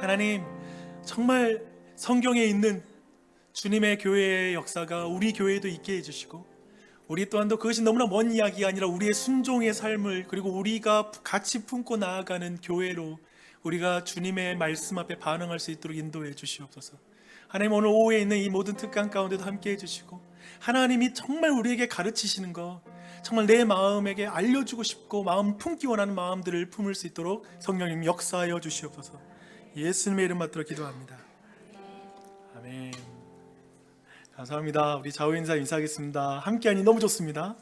하나님, 정말 성경에 있는 주님의 교회의 역사가 우리 교회에도 있게 해주시고, 우리 또한도 그것이 너무나 먼 이야기가 아니라 우리의 순종의 삶을, 그리고 우리가 같이 품고 나아가는 교회로 우리가 주님의 말씀 앞에 반응할 수 있도록 인도해 주시옵소서. 하나님, 오늘 오후에 있는 이 모든 특강 가운데도 함께 해주시고, 하나님이 정말 우리에게 가르치시는 것, 정말 내 마음에게 알려주고 싶고 마음 품기 원하는 마음들을 품을 수 있도록 성령님 역사하여 주시옵소서. 예수님의 이름 받들어 기도합니다. 아멘. 감사합니다. 우리 좌우 인사하겠습니다. 함께하니 너무 좋습니다.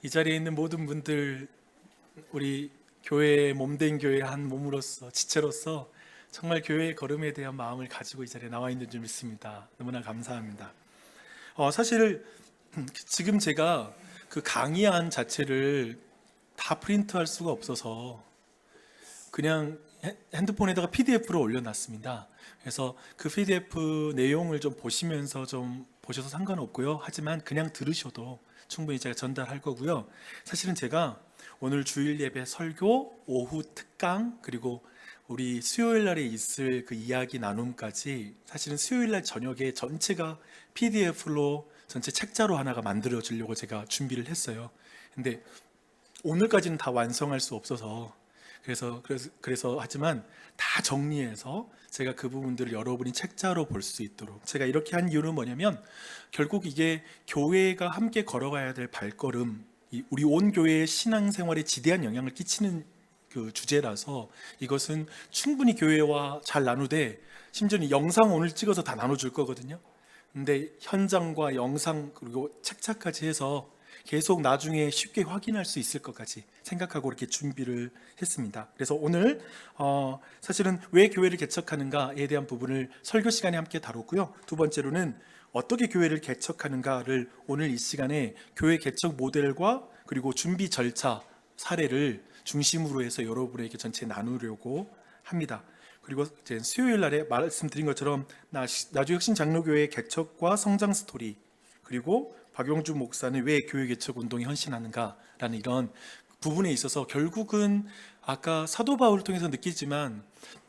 이 자리에 있는 모든 분들, 우리 교회의 몸된 교회의 한 몸으로서, 지체로서 정말 교회의 걸음에 대한 마음을 가지고 이 자리에 나와 있는 줄 믿습니다. 너무나 감사합니다. 사실 지금 제가 그 강의안 자체를 다 프린트할 수가 없어서 그냥 핸드폰에다가 PDF로 올려놨습니다. 그래서 그 PDF 내용을 좀 보시면서 좀 보셔도 상관없고요. 하지만 그냥 들으셔도 충분히 제가 전달할 거고요. 사실은 제가 오늘 주일 예배 설교, 오후 특강, 그리고 우리 수요일 날에 있을 그 이야기 나눔까지 사실은 수요일 날 저녁에 전체가 PDF로 전체 책자로 하나가 만들어지려고 제가 준비를 했어요. 근데 오늘까지는 다 완성할 수 없어서 그래서 하지만 다 정리해서 제가 그 부분들을 여러분이 책자로 볼 수 있도록 제가 이렇게 한 이유는 뭐냐면, 결국 이게 교회가 함께 걸어가야 될 발걸음, 우리 온 교회의 신앙생활에 지대한 영향을 끼치는 그 주제라서 이것은 충분히 교회와 잘 나누되, 심지어 영상 오늘 찍어서 다 나눠줄 거거든요. 근데 현장과 영상 그리고 책자까지 해서 계속 나중에 쉽게 확인할 수 있을 것까지 생각하고 이렇게 준비를 했습니다. 그래서 오늘 사실은 왜 교회를 개척하는가에 대한 부분을 설교 시간에 함께 다뤘고요. 두 번째로는 어떻게 교회를 개척하는가를 오늘 이 시간에 교회 개척 모델과 그리고 준비 절차 사례를 중심으로 해서 여러분에게 전체 나누려고 합니다. 그리고 이제 수요일 날에 말씀드린 것처럼 나주혁신 장로교회 개척과 성장 스토리, 그리고 박용주 목사는 왜 교회 개척 운동에 헌신하는가라는 이런 부분에 있어서 결국은 아까 사도 바울을 통해서 느끼지만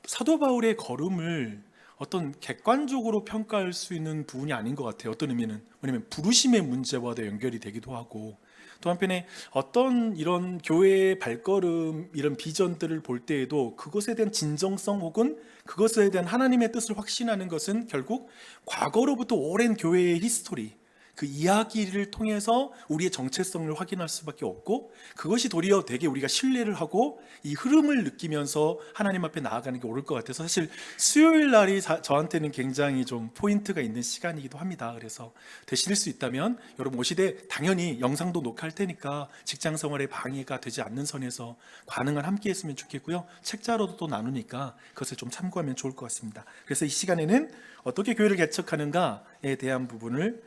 사도 바울의 걸음을 어떤 객관적으로 평가할 수 있는 부분이 아닌 것 같아요. 어떤 의미는 뭐냐면 부르심의 문제와도 연결이 되기도 하고, 또 한편에 어떤 이런 교회의 발걸음, 이런 비전들을 볼 때에도 그것에 대한 진정성 혹은 그것에 대한 하나님의 뜻을 확신하는 것은 결국 과거로부터 오랜 교회의 히스토리, 그 이야기를 통해서 우리의 정체성을 확인할 수밖에 없고, 그것이 도리어 되게 우리가 신뢰를 하고 이 흐름을 느끼면서 하나님 앞에 나아가는 게 옳을 것 같아서, 사실 수요일 날이 저한테는 굉장히 좀 포인트가 있는 시간이기도 합니다. 그래서 되실 수 있다면 여러분 오시되, 당연히 영상도 녹화할 테니까 직장 생활에 방해가 되지 않는 선에서 가능한 함께 했으면 좋겠고요. 책자로도 또 나누니까 그것을 좀 참고하면 좋을 것 같습니다. 그래서 이 시간에는 어떻게 교회를 개척하는가에 대한 부분을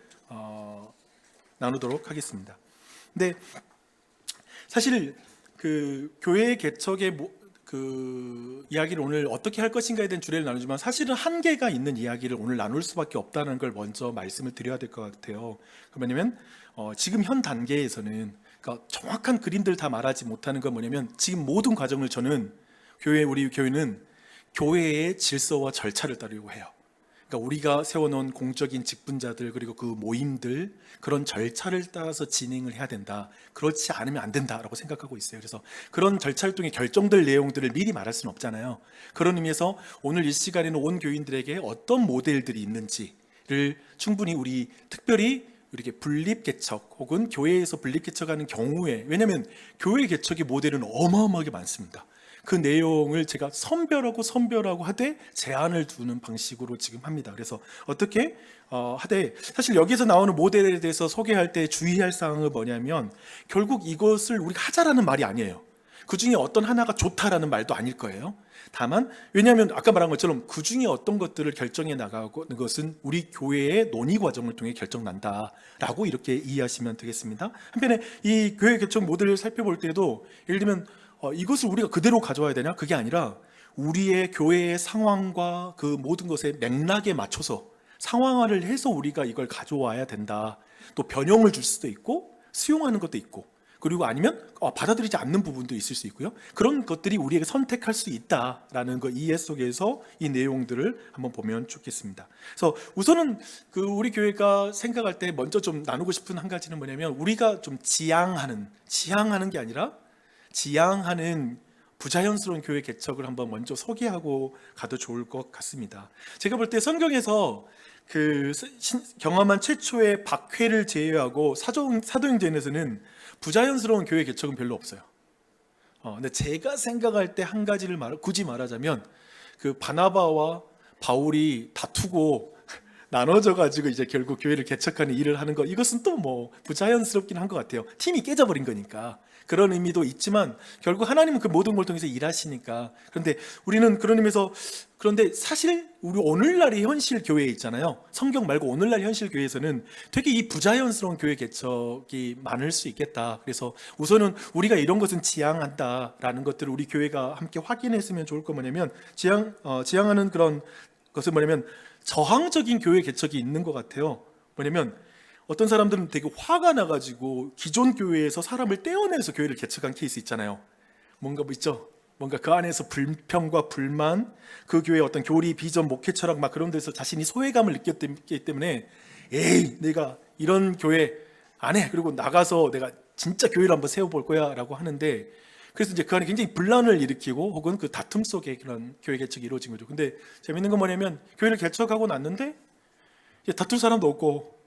나누도록 하겠습니다. 근데 사실 그 교회 개척의 그 이야기를 오늘 어떻게 할 것인가에 대한 주례를 나누지만, 사실은 한계가 있는 이야기를 오늘 나눌 수밖에 없다는 걸 먼저 말씀을 드려야 될 것 같아요. 뭐냐면 지금 현 단계에서는, 그러니까 정확한 그림들 다 말하지 못하는 건 뭐냐면, 지금 모든 과정을 저는 우리 교회는 교회의 질서와 절차를 따르려고 해요. 그러니까 우리가 세워놓은 공적인 직분자들, 그리고 그 모임들, 그런 절차를 따라서 진행을 해야 된다. 그렇지 않으면 안 된다라고 생각하고 있어요. 그래서 그런 절차를 통해 결정될 내용들을 미리 말할 수는 없잖아요. 그런 의미에서 오늘 이 시간에는 온 교인들에게 어떤 모델들이 있는지를 충분히 특별히 이렇게 분립개척 혹은 교회에서 분립개척하는 경우에, 왜냐하면 교회 개척의 모델은 어마어마하게 많습니다. 그 내용을 제가 선별하고 하되 제한을 두는 방식으로 지금 합니다. 그래서 어떻게 하되, 사실 여기서 나오는 모델에 대해서 소개할 때 주의할 사항은 뭐냐면, 결국 이것을 우리가 하자라는 말이 아니에요. 그 중에 어떤 하나가 좋다라는 말도 아닐 거예요. 다만 왜냐하면 아까 말한 것처럼 그 중에 어떤 것들을 결정해 나가는 것은 우리 교회의 논의 과정을 통해 결정난다라고 이렇게 이해하시면 되겠습니다. 한편에 이 교회 개척 모델을 살펴볼 때도, 예를 들면 이것을 우리가 그대로 가져와야 되냐? 그게 아니라 우리의 교회의 상황과 그 모든 것의 맥락에 맞춰서 상황화를 해서 우리가 이걸 가져와야 된다. 또 변형을 줄 수도 있고 수용하는 것도 있고, 그리고 아니면 받아들이지 않는 부분도 있을 수 있고요. 그런 것들이 우리에게 선택할 수 있다라는 거 이해 속에서 이 내용들을 한번 보면 좋겠습니다. 그래서 우선은 우리 교회가 생각할 때 먼저 좀 나누고 싶은 한 가지는 뭐냐면, 우리가 좀 지향하는 게 아니라 지향하는 부자연스러운 교회 개척을 한번 먼저 소개하고 가도 좋을 것 같습니다. 제가 볼 때 성경에서 경험한 최초의 박회를 제외하고 사도행전에서는 부자연스러운 교회 개척은 별로 없어요. 근데 제가 생각할 때 한 가지를 굳이 말하자면, 바나바와 바울이 다투고 나눠져 가지고 이제 결국 교회를 개척하는 일을 하는 거, 이것은 또 뭐 부자연스럽긴 한 것 같아요. 팀이 깨져버린 거니까. 그런 의미도 있지만 결국 하나님은 그 모든 걸 통해서 일하시니까. 그런데 우리는 그런 의미에서, 그런데 사실 우리 오늘날의 현실 교회에 있잖아요. 성경 말고 오늘날 현실 교회에서는 되게 이 부자연스러운 교회 개척이 많을 수 있겠다. 그래서 우선은 우리가 이런 것은 지향한다라는 것들을 우리 교회가 함께 확인했으면 좋을 거 뭐냐면, 지향하는 그런 것은 뭐냐면 저항적인 교회 개척이 있는 것 같아요. 뭐냐면 어떤 사람들은 되게 화가 나가지고 기존 교회에서 사람을 떼어내서 교회를 개척한 케이스 있잖아요. 뭔가 뭐 있죠? 뭔가 그 안에서 불평과 불만, 그 교회의 어떤 교리, 비전, 목회 철학 막 그런 데서 자신이 소외감을 느꼈기 때문에 내가 이런 교회 안 해. 그리고 나가서 내가 진짜 교회를 한번 세워볼 거야 라고 하는데, 그래서 이제 그 안에 굉장히 분란을 일으키고 혹은 그 다툼 속에 그런 교회 개척이 이루어진 거죠. 근데 재밌는 건 뭐냐면, 교회를 개척하고 났는데 이제 다툴 사람도 없고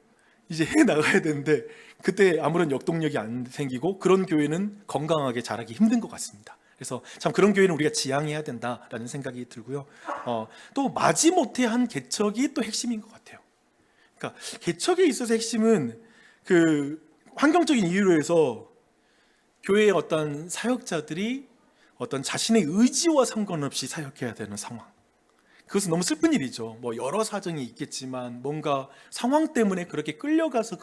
이제 해 나가야 되는데, 그때 아무런 역동력이 안 생기고 그런 교회는 건강하게 자라기 힘든 것 같습니다. 그래서 참 그런 교회는 우리가 지향해야 된다라는 생각이 들고요. 또 마지못해 한 개척이 또 핵심인 것 같아요. 그러니까 개척에 있어서 핵심은 환경적인 이유로 해서 교회의 어떤 사역자들이 어떤 자신의 의지와 상관없이 사역해야 되는 상황. 그것은 너무 슬픈 일이죠. 뭐 여러 사정이 있겠지만 뭔가 상황 때문에 그렇게 끌려가서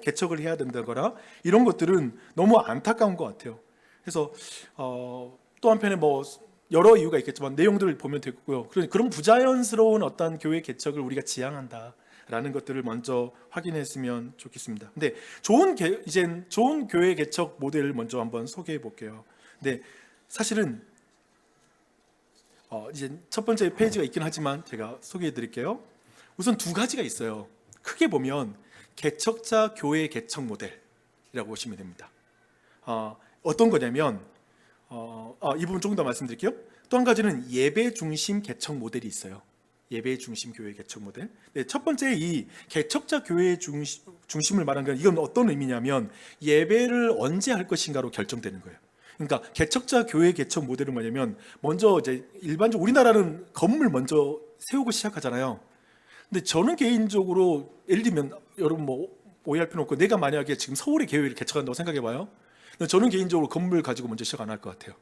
개척을 해야 된다거나 이런 것들은 너무 안타까운 것 같아요. 그래서 또 한편에 뭐 여러 이유가 있겠지만 내용들을 보면 되고요. 그런 부자연스러운 어떤 교회 개척을 우리가 지향한다라는 것들을 먼저 확인했으면 좋겠습니다. 근데 좋은 교회 개척 모델을 먼저 한번 소개해 볼게요. 근데 사실은 이제 첫 번째 페이지가 있긴 하지만 제가 소개해 드릴게요. 우선 두 가지가 있어요. 크게 보면 개척자 교회 개척 모델이라고 보시면 됩니다. 어떤 거냐면 이 부분 조금 더 말씀드릴게요. 또 한 가지는 예배 중심 개척 모델이 있어요. 예배 중심 교회 개척 모델. 네, 첫 번째 이 개척자 교회 중심을 말하는 건, 이건 어떤 의미냐면 예배를 언제 할 것인가로 결정되는 거예요. 그러니까 개척자 교회 개척 모델은 뭐냐면, 먼저 이제 일반적으로 우리나라는 건물 먼저 세우고 시작하잖아요. 근데 저는 개인적으로 예를 들면, 여러분 뭐 오해할 필요 없고, 내가 만약에 지금 서울에 교회를 개척한다고 생각해봐요. 근데 저는 개인적으로 건물 가지고 먼저 시작 안 할 것 같아요.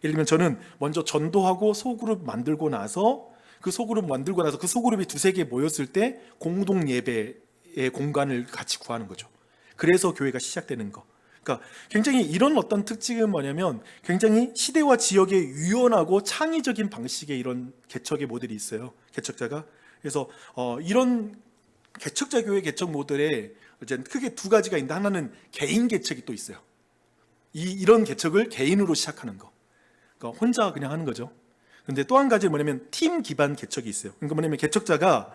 예를 들면 저는 먼저 전도하고 소그룹 만들고 나서 그 소그룹이 두세 개 모였을 때 공동 예배의 공간을 같이 구하는 거죠. 그래서 교회가 시작되는 거. 그러니까 굉장히 이런 어떤 특징은 뭐냐면, 굉장히 시대와 지역에 유연하고 창의적인 방식의 이런 개척의 모델이 있어요. 개척자가. 그래서 이런 개척자 교회 개척 모델에 이제 크게 두 가지가 있는데, 하나는 개인 개척이 또 있어요. 이런 개척을 개인으로 시작하는 거. 그러니까 혼자 그냥 하는 거죠. 근데 또 한 가지는 뭐냐면 팀 기반 개척이 있어요. 그러니까 뭐냐면 개척자가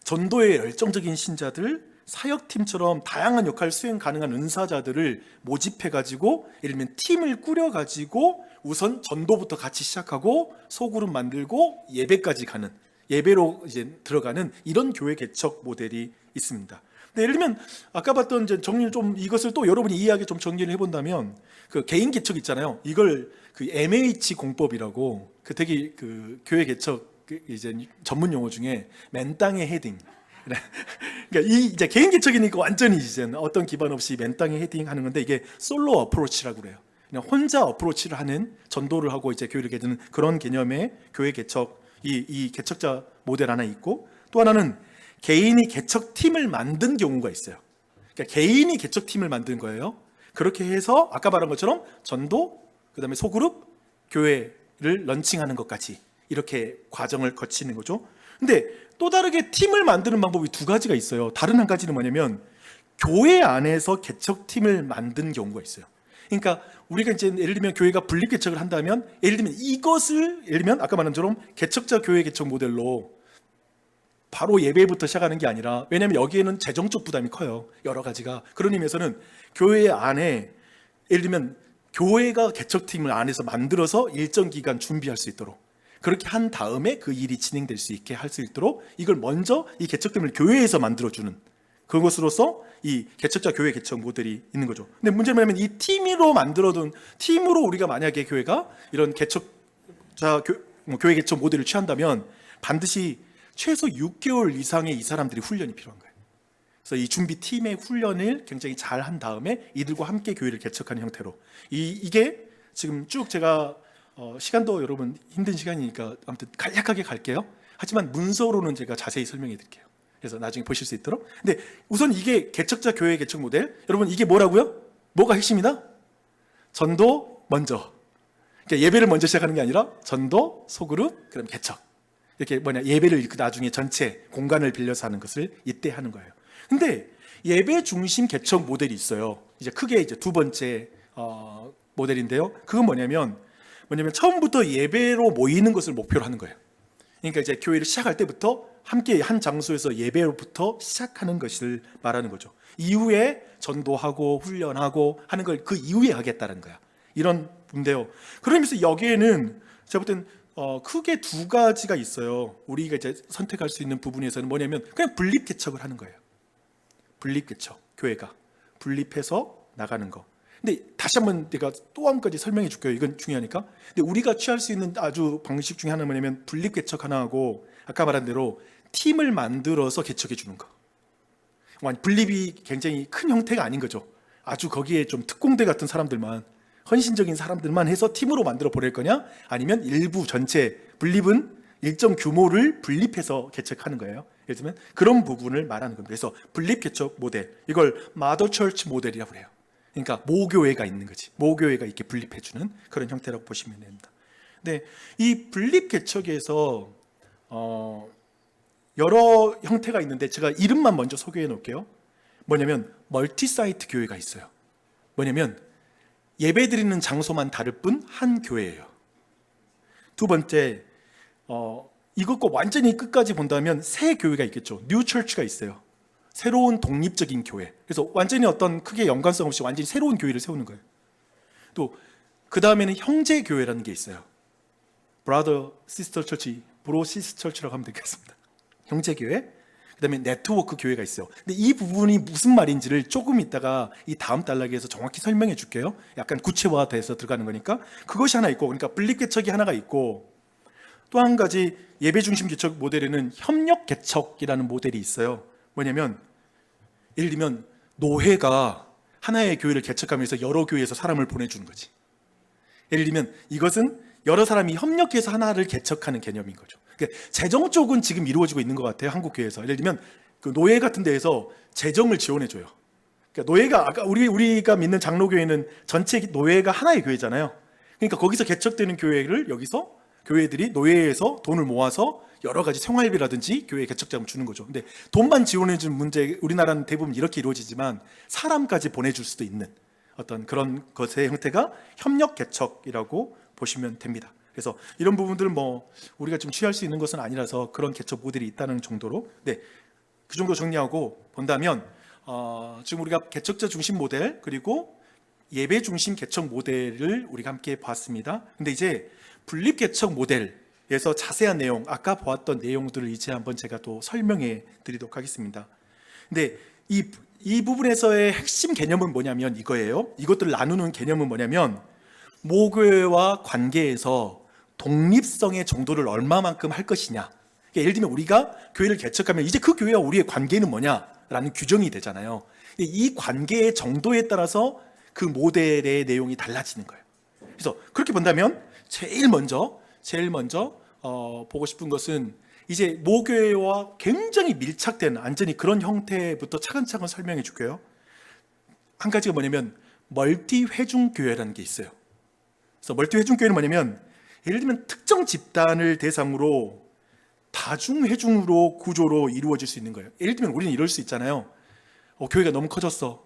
전도에 열정적인 신자들, 사역팀처럼 다양한 역할을 수행 가능한 은사자들을 모집해가지고, 예를 들면 팀을 꾸려가지고 우선 전도부터 같이 시작하고 소그룹 만들고 예배까지 가는, 예배로 이제 들어가는 이런 교회 개척 모델이 있습니다. 근데 예를 들면 아까 봤던 이제 정리를 좀, 이것을 또 여러분이 이해하게 좀 정리를 해본다면, 그 개인 개척 있잖아요. 이걸 그 MH 공법이라고, 되게 교회 개척 이제 전문 용어 중에 맨 땅에 헤딩. 그러니까 이제 개인 개척이니까 완전히 이제 어떤 기반 없이 맨 땅에 헤딩하는 건데, 이게 솔로 어프로치라고 그래요. 그냥 혼자 어프로치를 하는, 전도를 하고 이제 교회를 개드는 그런 개념의 교회 개척, 이 개척자 모델 하나 있고, 또 하나는 개인이 개척팀을 만든 경우가 있어요. 그러니까 개인이 개척팀을 만든 거예요. 그렇게 해서 아까 말한 것처럼 전도, 그 다음에 소그룹, 교회를 런칭하는 것까지 이렇게 과정을 거치는 거죠. 근데 또 다르게 팀을 만드는 방법이 두 가지가 있어요. 다른 한 가지는 뭐냐면, 교회 안에서 개척팀을 만든 경우가 있어요. 그러니까 우리가 이제 예를 들면 교회가 분립 개척을 한다면 예를 들면 이것을 예를 들면 아까 말한 것처럼 개척자 교회 개척 모델로 바로 예배부터 시작하는 게 아니라, 왜냐하면 여기에는 재정적 부담이 커요. 여러 가지가. 그런 의미에서는 교회 안에 예를 들면 교회가 개척팀을 안에서 만들어서 일정 기간 준비할 수 있도록, 그렇게 한 다음에 그 일이 진행될 수 있게 할 수 있도록 이걸 먼저 이 개척팀을 교회에서 만들어주는 그것으로서 이 개척자 교회 개척 모델이 있는 거죠. 근데 문제는 뭐냐면 이 팀으로 만들어둔, 팀으로 우리가 만약에 교회가 이런 개척자 교회 개척 모델을 취한다면 반드시 최소 6개월 이상의 이 사람들이 훈련이 필요한 거예요. 그래서 이 준비팀의 훈련을 굉장히 잘 한 다음에 이들과 함께 교회를 개척하는 형태로, 이게 지금 쭉 제가 시간도 여러분 힘든 시간이니까 아무튼 간략하게 갈게요. 하지만 문서로는 제가 자세히 설명해 드릴게요. 그래서 나중에 보실 수 있도록. 근데 우선 이게 개척자 교회 개척 모델, 여러분 이게 뭐라고요? 뭐가 핵심이다? 전도 먼저. 그러니까 예배를 먼저 시작하는 게 아니라 전도, 소그룹, 그럼 개척. 이렇게 예배를 나중에 전체 공간을 빌려서 하는 것을 이때 하는 거예요. 근데 예배 중심 개척 모델이 있어요. 이제 크게 이제 두 번째 모델인데요. 그건 뭐냐면 처음부터 예배로 모이는 것을 목표로 하는 거예요. 그러니까 이제 교회를 시작할 때부터 함께 한 장소에서 예배로부터 시작하는 것을 말하는 거죠. 이후에 전도하고 훈련하고 하는 걸 그 이후에 하겠다는 거야. 이런 분인데요. 그러면서 여기에는 제가 볼 땐 크게 두 가지가 있어요. 우리가 이제 선택할 수 있는 부분에서는 뭐냐면 그냥 분립 개척을 하는 거예요. 분립 개척, 교회가 분립해서 나가는 거. 근데 다시 한번 내가 또 한 가지 설명해 줄게요. 이건 중요하니까. 근데 우리가 취할 수 있는 아주 방식 중에 하나는 뭐냐면 분립 개척 하나 하고 아까 말한 대로 팀을 만들어서 개척해 주는 거. 분립이 굉장히 큰 형태가 아닌 거죠. 아주 거기에 좀 특공대 같은 사람들만, 헌신적인 사람들만 해서 팀으로 만들어 보낼 거냐, 아니면 일부 전체 분립은 일정 규모를 분립해서 개척하는 거예요. 예를 들면 그런 부분을 말하는 겁니다. 그래서 분립 개척 모델, 이걸 마더 처치 모델이라고 해요. 그러니까 모교회가 있는 거지. 모교회가 이렇게 분립해주는 그런 형태라고 보시면 됩니다. 근데 이 분립 개척에서 여러 형태가 있는데 제가 이름만 먼저 소개해 놓을게요. 뭐냐면 멀티 사이트 교회가 있어요. 뭐냐면 예배 드리는 장소만 다를 뿐 한 교회예요. 두 번째, 이것과 완전히 끝까지 본다면 새 교회가 있겠죠. 뉴 처치가 있어요. 새로운 독립적인 교회. 그래서 완전히 어떤 크게 연관성 없이 완전히 새로운 교회를 세우는 거예요. 또 그 다음에는 형제 교회라는 게 있어요. 브라더 시스터 처치, 브로 시스터 처치라고 하면 되겠습니다. 형제 교회. 그 다음에 네트워크 교회가 있어요. 근데 이 부분이 무슨 말인지를 조금 이따가 이 다음 단락에서 정확히 설명해 줄게요. 약간 구체화돼서 들어가는 거니까. 그것이 하나 있고, 그러니까 분립 개척이 하나가 있고, 또 한 가지 예배 중심 개척 모델에는 협력 개척이라는 모델이 있어요. 뭐냐면 예를 들면 노회가 하나의 교회를 개척하면서 여러 교회에서 사람을 보내주는 거지. 예를 들면 이것은 여러 사람이 협력해서 하나를 개척하는 개념인 거죠. 그러니까 재정 쪽은 지금 이루어지고 있는 것 같아요. 한국 교회에서. 예를 들면 그 노회 같은 데에서 재정을 지원해줘요. 그러니까 노회가 아까 우리가 믿는 장로교회는 전체 노회가 하나의 교회잖아요. 그러니까 거기서 개척되는 교회를 여기서 교회들이 노회에서 돈을 모아서 여러 가지 생활비라든지 교회 개척자금 주는 거죠. 근데 돈만 지원해 주는 문제, 우리나라는 대부분 이렇게 이루어지지만 사람까지 보내줄 수도 있는 어떤 그런 것의 형태가 협력 개척이라고 보시면 됩니다. 그래서 이런 부분들은 우리가 좀 취할 수 있는 것은 아니라서 그런 개척 모델이 있다는 정도로, 그 정도 정리하고 본다면 지금 우리가 개척자 중심 모델 그리고 예배 중심 개척 모델을 우리가 함께 봤습니다. 근데 이제 분립 개척 모델에서 자세한 내용, 아까 보았던 내용들을 이제 한번 제가 또 설명해 드리도록 하겠습니다. 근데 이 부분에서의 핵심 개념은 뭐냐면 이거예요. 이것들을 나누는 개념은 뭐냐면 모교회와 관계에서 독립성의 정도를 얼마만큼 할 것이냐. 그러니까 예를 들면 우리가 교회를 개척하면 이제 그 교회와 우리의 관계는 뭐냐라는 규정이 되잖아요. 이 관계의 정도에 따라서 그 모델의 내용이 달라지는 거예요. 그래서 그렇게 본다면 제일 먼저 보고 싶은 것은 이제 모교회와 굉장히 밀착된 완전히 그런 형태부터 차근차근 설명해 줄게요. 한 가지가 뭐냐면 멀티 회중 교회라는 게 있어요. 그래서 멀티 회중 교회는 뭐냐면 예를 들면 특정 집단을 대상으로 다중 회중으로 구조로 이루어질 수 있는 거예요. 예를 들면 우리는 이럴 수 있잖아요. 교회가 너무 커졌어.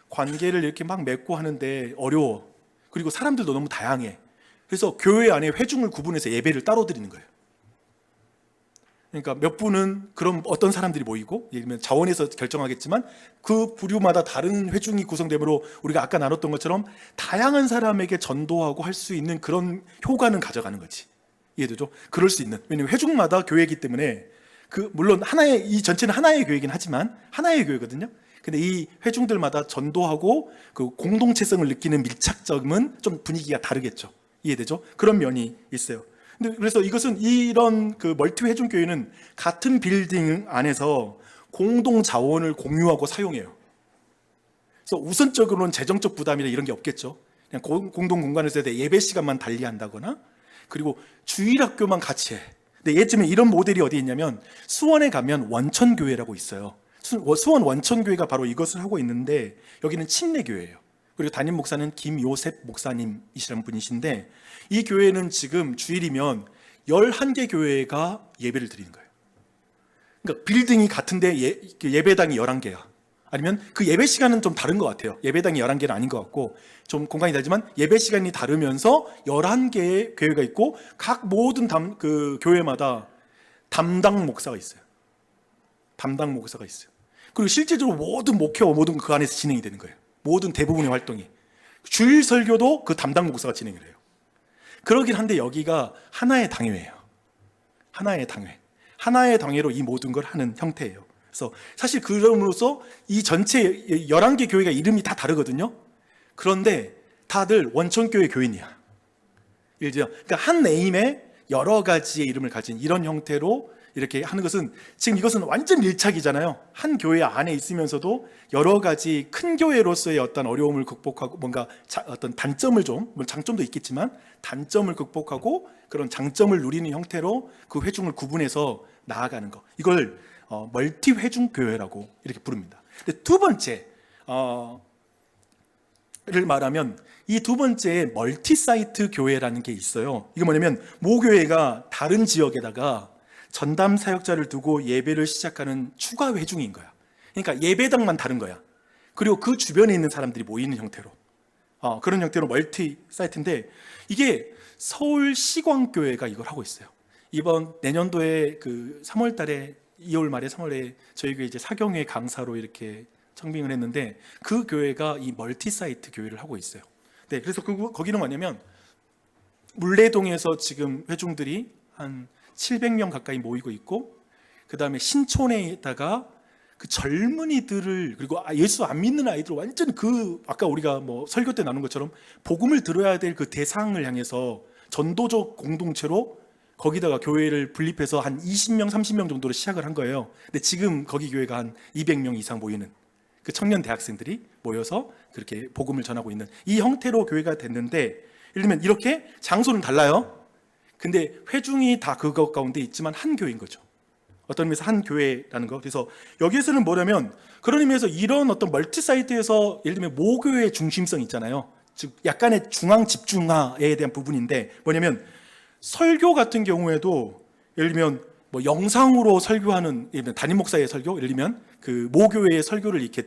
관계를 이렇게 막 맺고 하는데 어려워. 그리고 사람들도 너무 다양해. 그래서 교회 안에 회중을 구분해서 예배를 따로 드리는 거예요. 그러니까 몇 분은 그럼 어떤 사람들이 모이고, 예를 들면 자원에서 결정하겠지만 그 부류마다 다른 회중이 구성되므로 우리가 아까 나눴던 것처럼 다양한 사람에게 전도하고 할 수 있는 그런 효과는 가져가는 거지. 이해되죠? 그럴 수 있는. 왜냐면 회중마다 교회이기 때문에 물론 이 전체는 하나의 교회이긴 하지만 하나의 교회거든요. 근데 이 회중들마다 전도하고 그 공동체성을 느끼는 밀착점은 좀 분위기가 다르겠죠. 이해되죠? 그런 면이 있어요. 근데 그래서 이것은 이런 그 멀티 회중 교회는 같은 빌딩 안에서 공동 자원을 공유하고 사용해요. 그래서 우선적으로는 재정적 부담이나 이런 게 없겠죠. 그냥 공동 공간을 써야 돼. 예배 시간만 달리한다거나, 그리고 주일 학교만 같이 해. 근데 예전에 이런 모델이 어디 있냐면 수원에 가면 원천교회라고 있어요. 수원 원천교회가 바로 이것을 하고 있는데 여기는 침례교회예요. 그리고 담임 목사는 김요셉 목사님이시라는 분이신데 이 교회는 지금 주일이면 11개 교회가 예배를 드리는 거예요. 그러니까 빌딩이 같은데 예배당이 11개야. 아니면 그 예배 시간은 좀 다른 것 같아요. 예배당이 11개는 아닌 것 같고 좀 공간이 다르지만 예배 시간이 다르면서 11개의 교회가 있고 각 모든 그 교회마다 담당 목사가 있어요. 담당 목사가 있어요. 그리고 실제적으로 모든 목회와 모든 그 안에서 진행이 되는 거예요. 모든 대부분의 활동이. 주일 설교도 그 담당 목사가 진행을 해요. 그러긴 한데 여기가 하나의 당회예요. 하나의 당회. 하나의 당회로 이 모든 걸 하는 형태예요. 그래서 사실 그럼으로써 이 전체 11개 교회가 이름이 다 다르거든요. 그런데 다들 원천교회 교인이야. 예를 들어 그러니까 한 네임에 여러 가지의 이름을 가진 이런 형태로 이렇게 하는 것은 지금 이것은 완전 밀착이잖아요. 한 교회 안에 있으면서도 여러 가지 큰 교회로서의 어떤 어려움을 극복하고 뭔가 어떤 단점을 좀, 장점도 있겠지만 단점을 극복하고 그런 장점을 누리는 형태로 그 회중을 구분해서 나아가는 거. 이걸 멀티 회중 교회라고 이렇게 부릅니다. 근데 두 번째 를 말하면 이 두 번째 멀티 사이트 교회라는 게 있어요. 이게 뭐냐면 모 교회가 다른 지역에다가 전담 사역자를 두고 예배를 시작하는 추가 회중인 거야. 그러니까 예배당만 다른 거야. 그리고 그 주변에 있는 사람들이 모이는 형태로 그런 형태로 멀티 사이트인데 이게 서울시광교회가 이걸 하고 있어요. 이번 내년도에 그 3월 달에 2월 말에 3월에 저희 교회 이제 사경회 강사로 이렇게 청빙을 했는데 그 교회가 이 멀티 사이트 교회를 하고 있어요. 네, 그래서 거기는 뭐냐면 물레동에서 지금 회중들이 한 700명 가까이 모이고 있고 그 다음에 신촌에다가 그 젊은이들을 그리고 예수 안 믿는 아이들 완전 아까 우리가 뭐 설교 때 나눈 것처럼 복음을 들어야 될 그 대상을 향해서 전도적 공동체로 거기다가 교회를 분립해서 한 20명, 30명 정도로 시작을 한 거예요. 근데 지금 거기 교회가 한 200명 이상 모이는 그 청년 대학생들이 모여서 그렇게 복음을 전하고 있는 이 형태로 교회가 됐는데 예를 들면 이렇게 장소는 달라요. 근데 회중이 다 그것 가운데 있지만 한 교회인 거죠. 어떤 의미에서 한 교회라는 거. 그래서 여기에서는 뭐냐면 그런 의미에서 이런 어떤 멀티 사이트에서 예를 들면 모교회의 중심성 있잖아요. 즉 약간의 중앙 집중화에 대한 부분인데 뭐냐면 설교 같은 경우에도 예를 들면 뭐 영상으로 설교하는 예를 들면 담임 목사의 설교, 예를 들면 그 모교회의 설교를 이렇게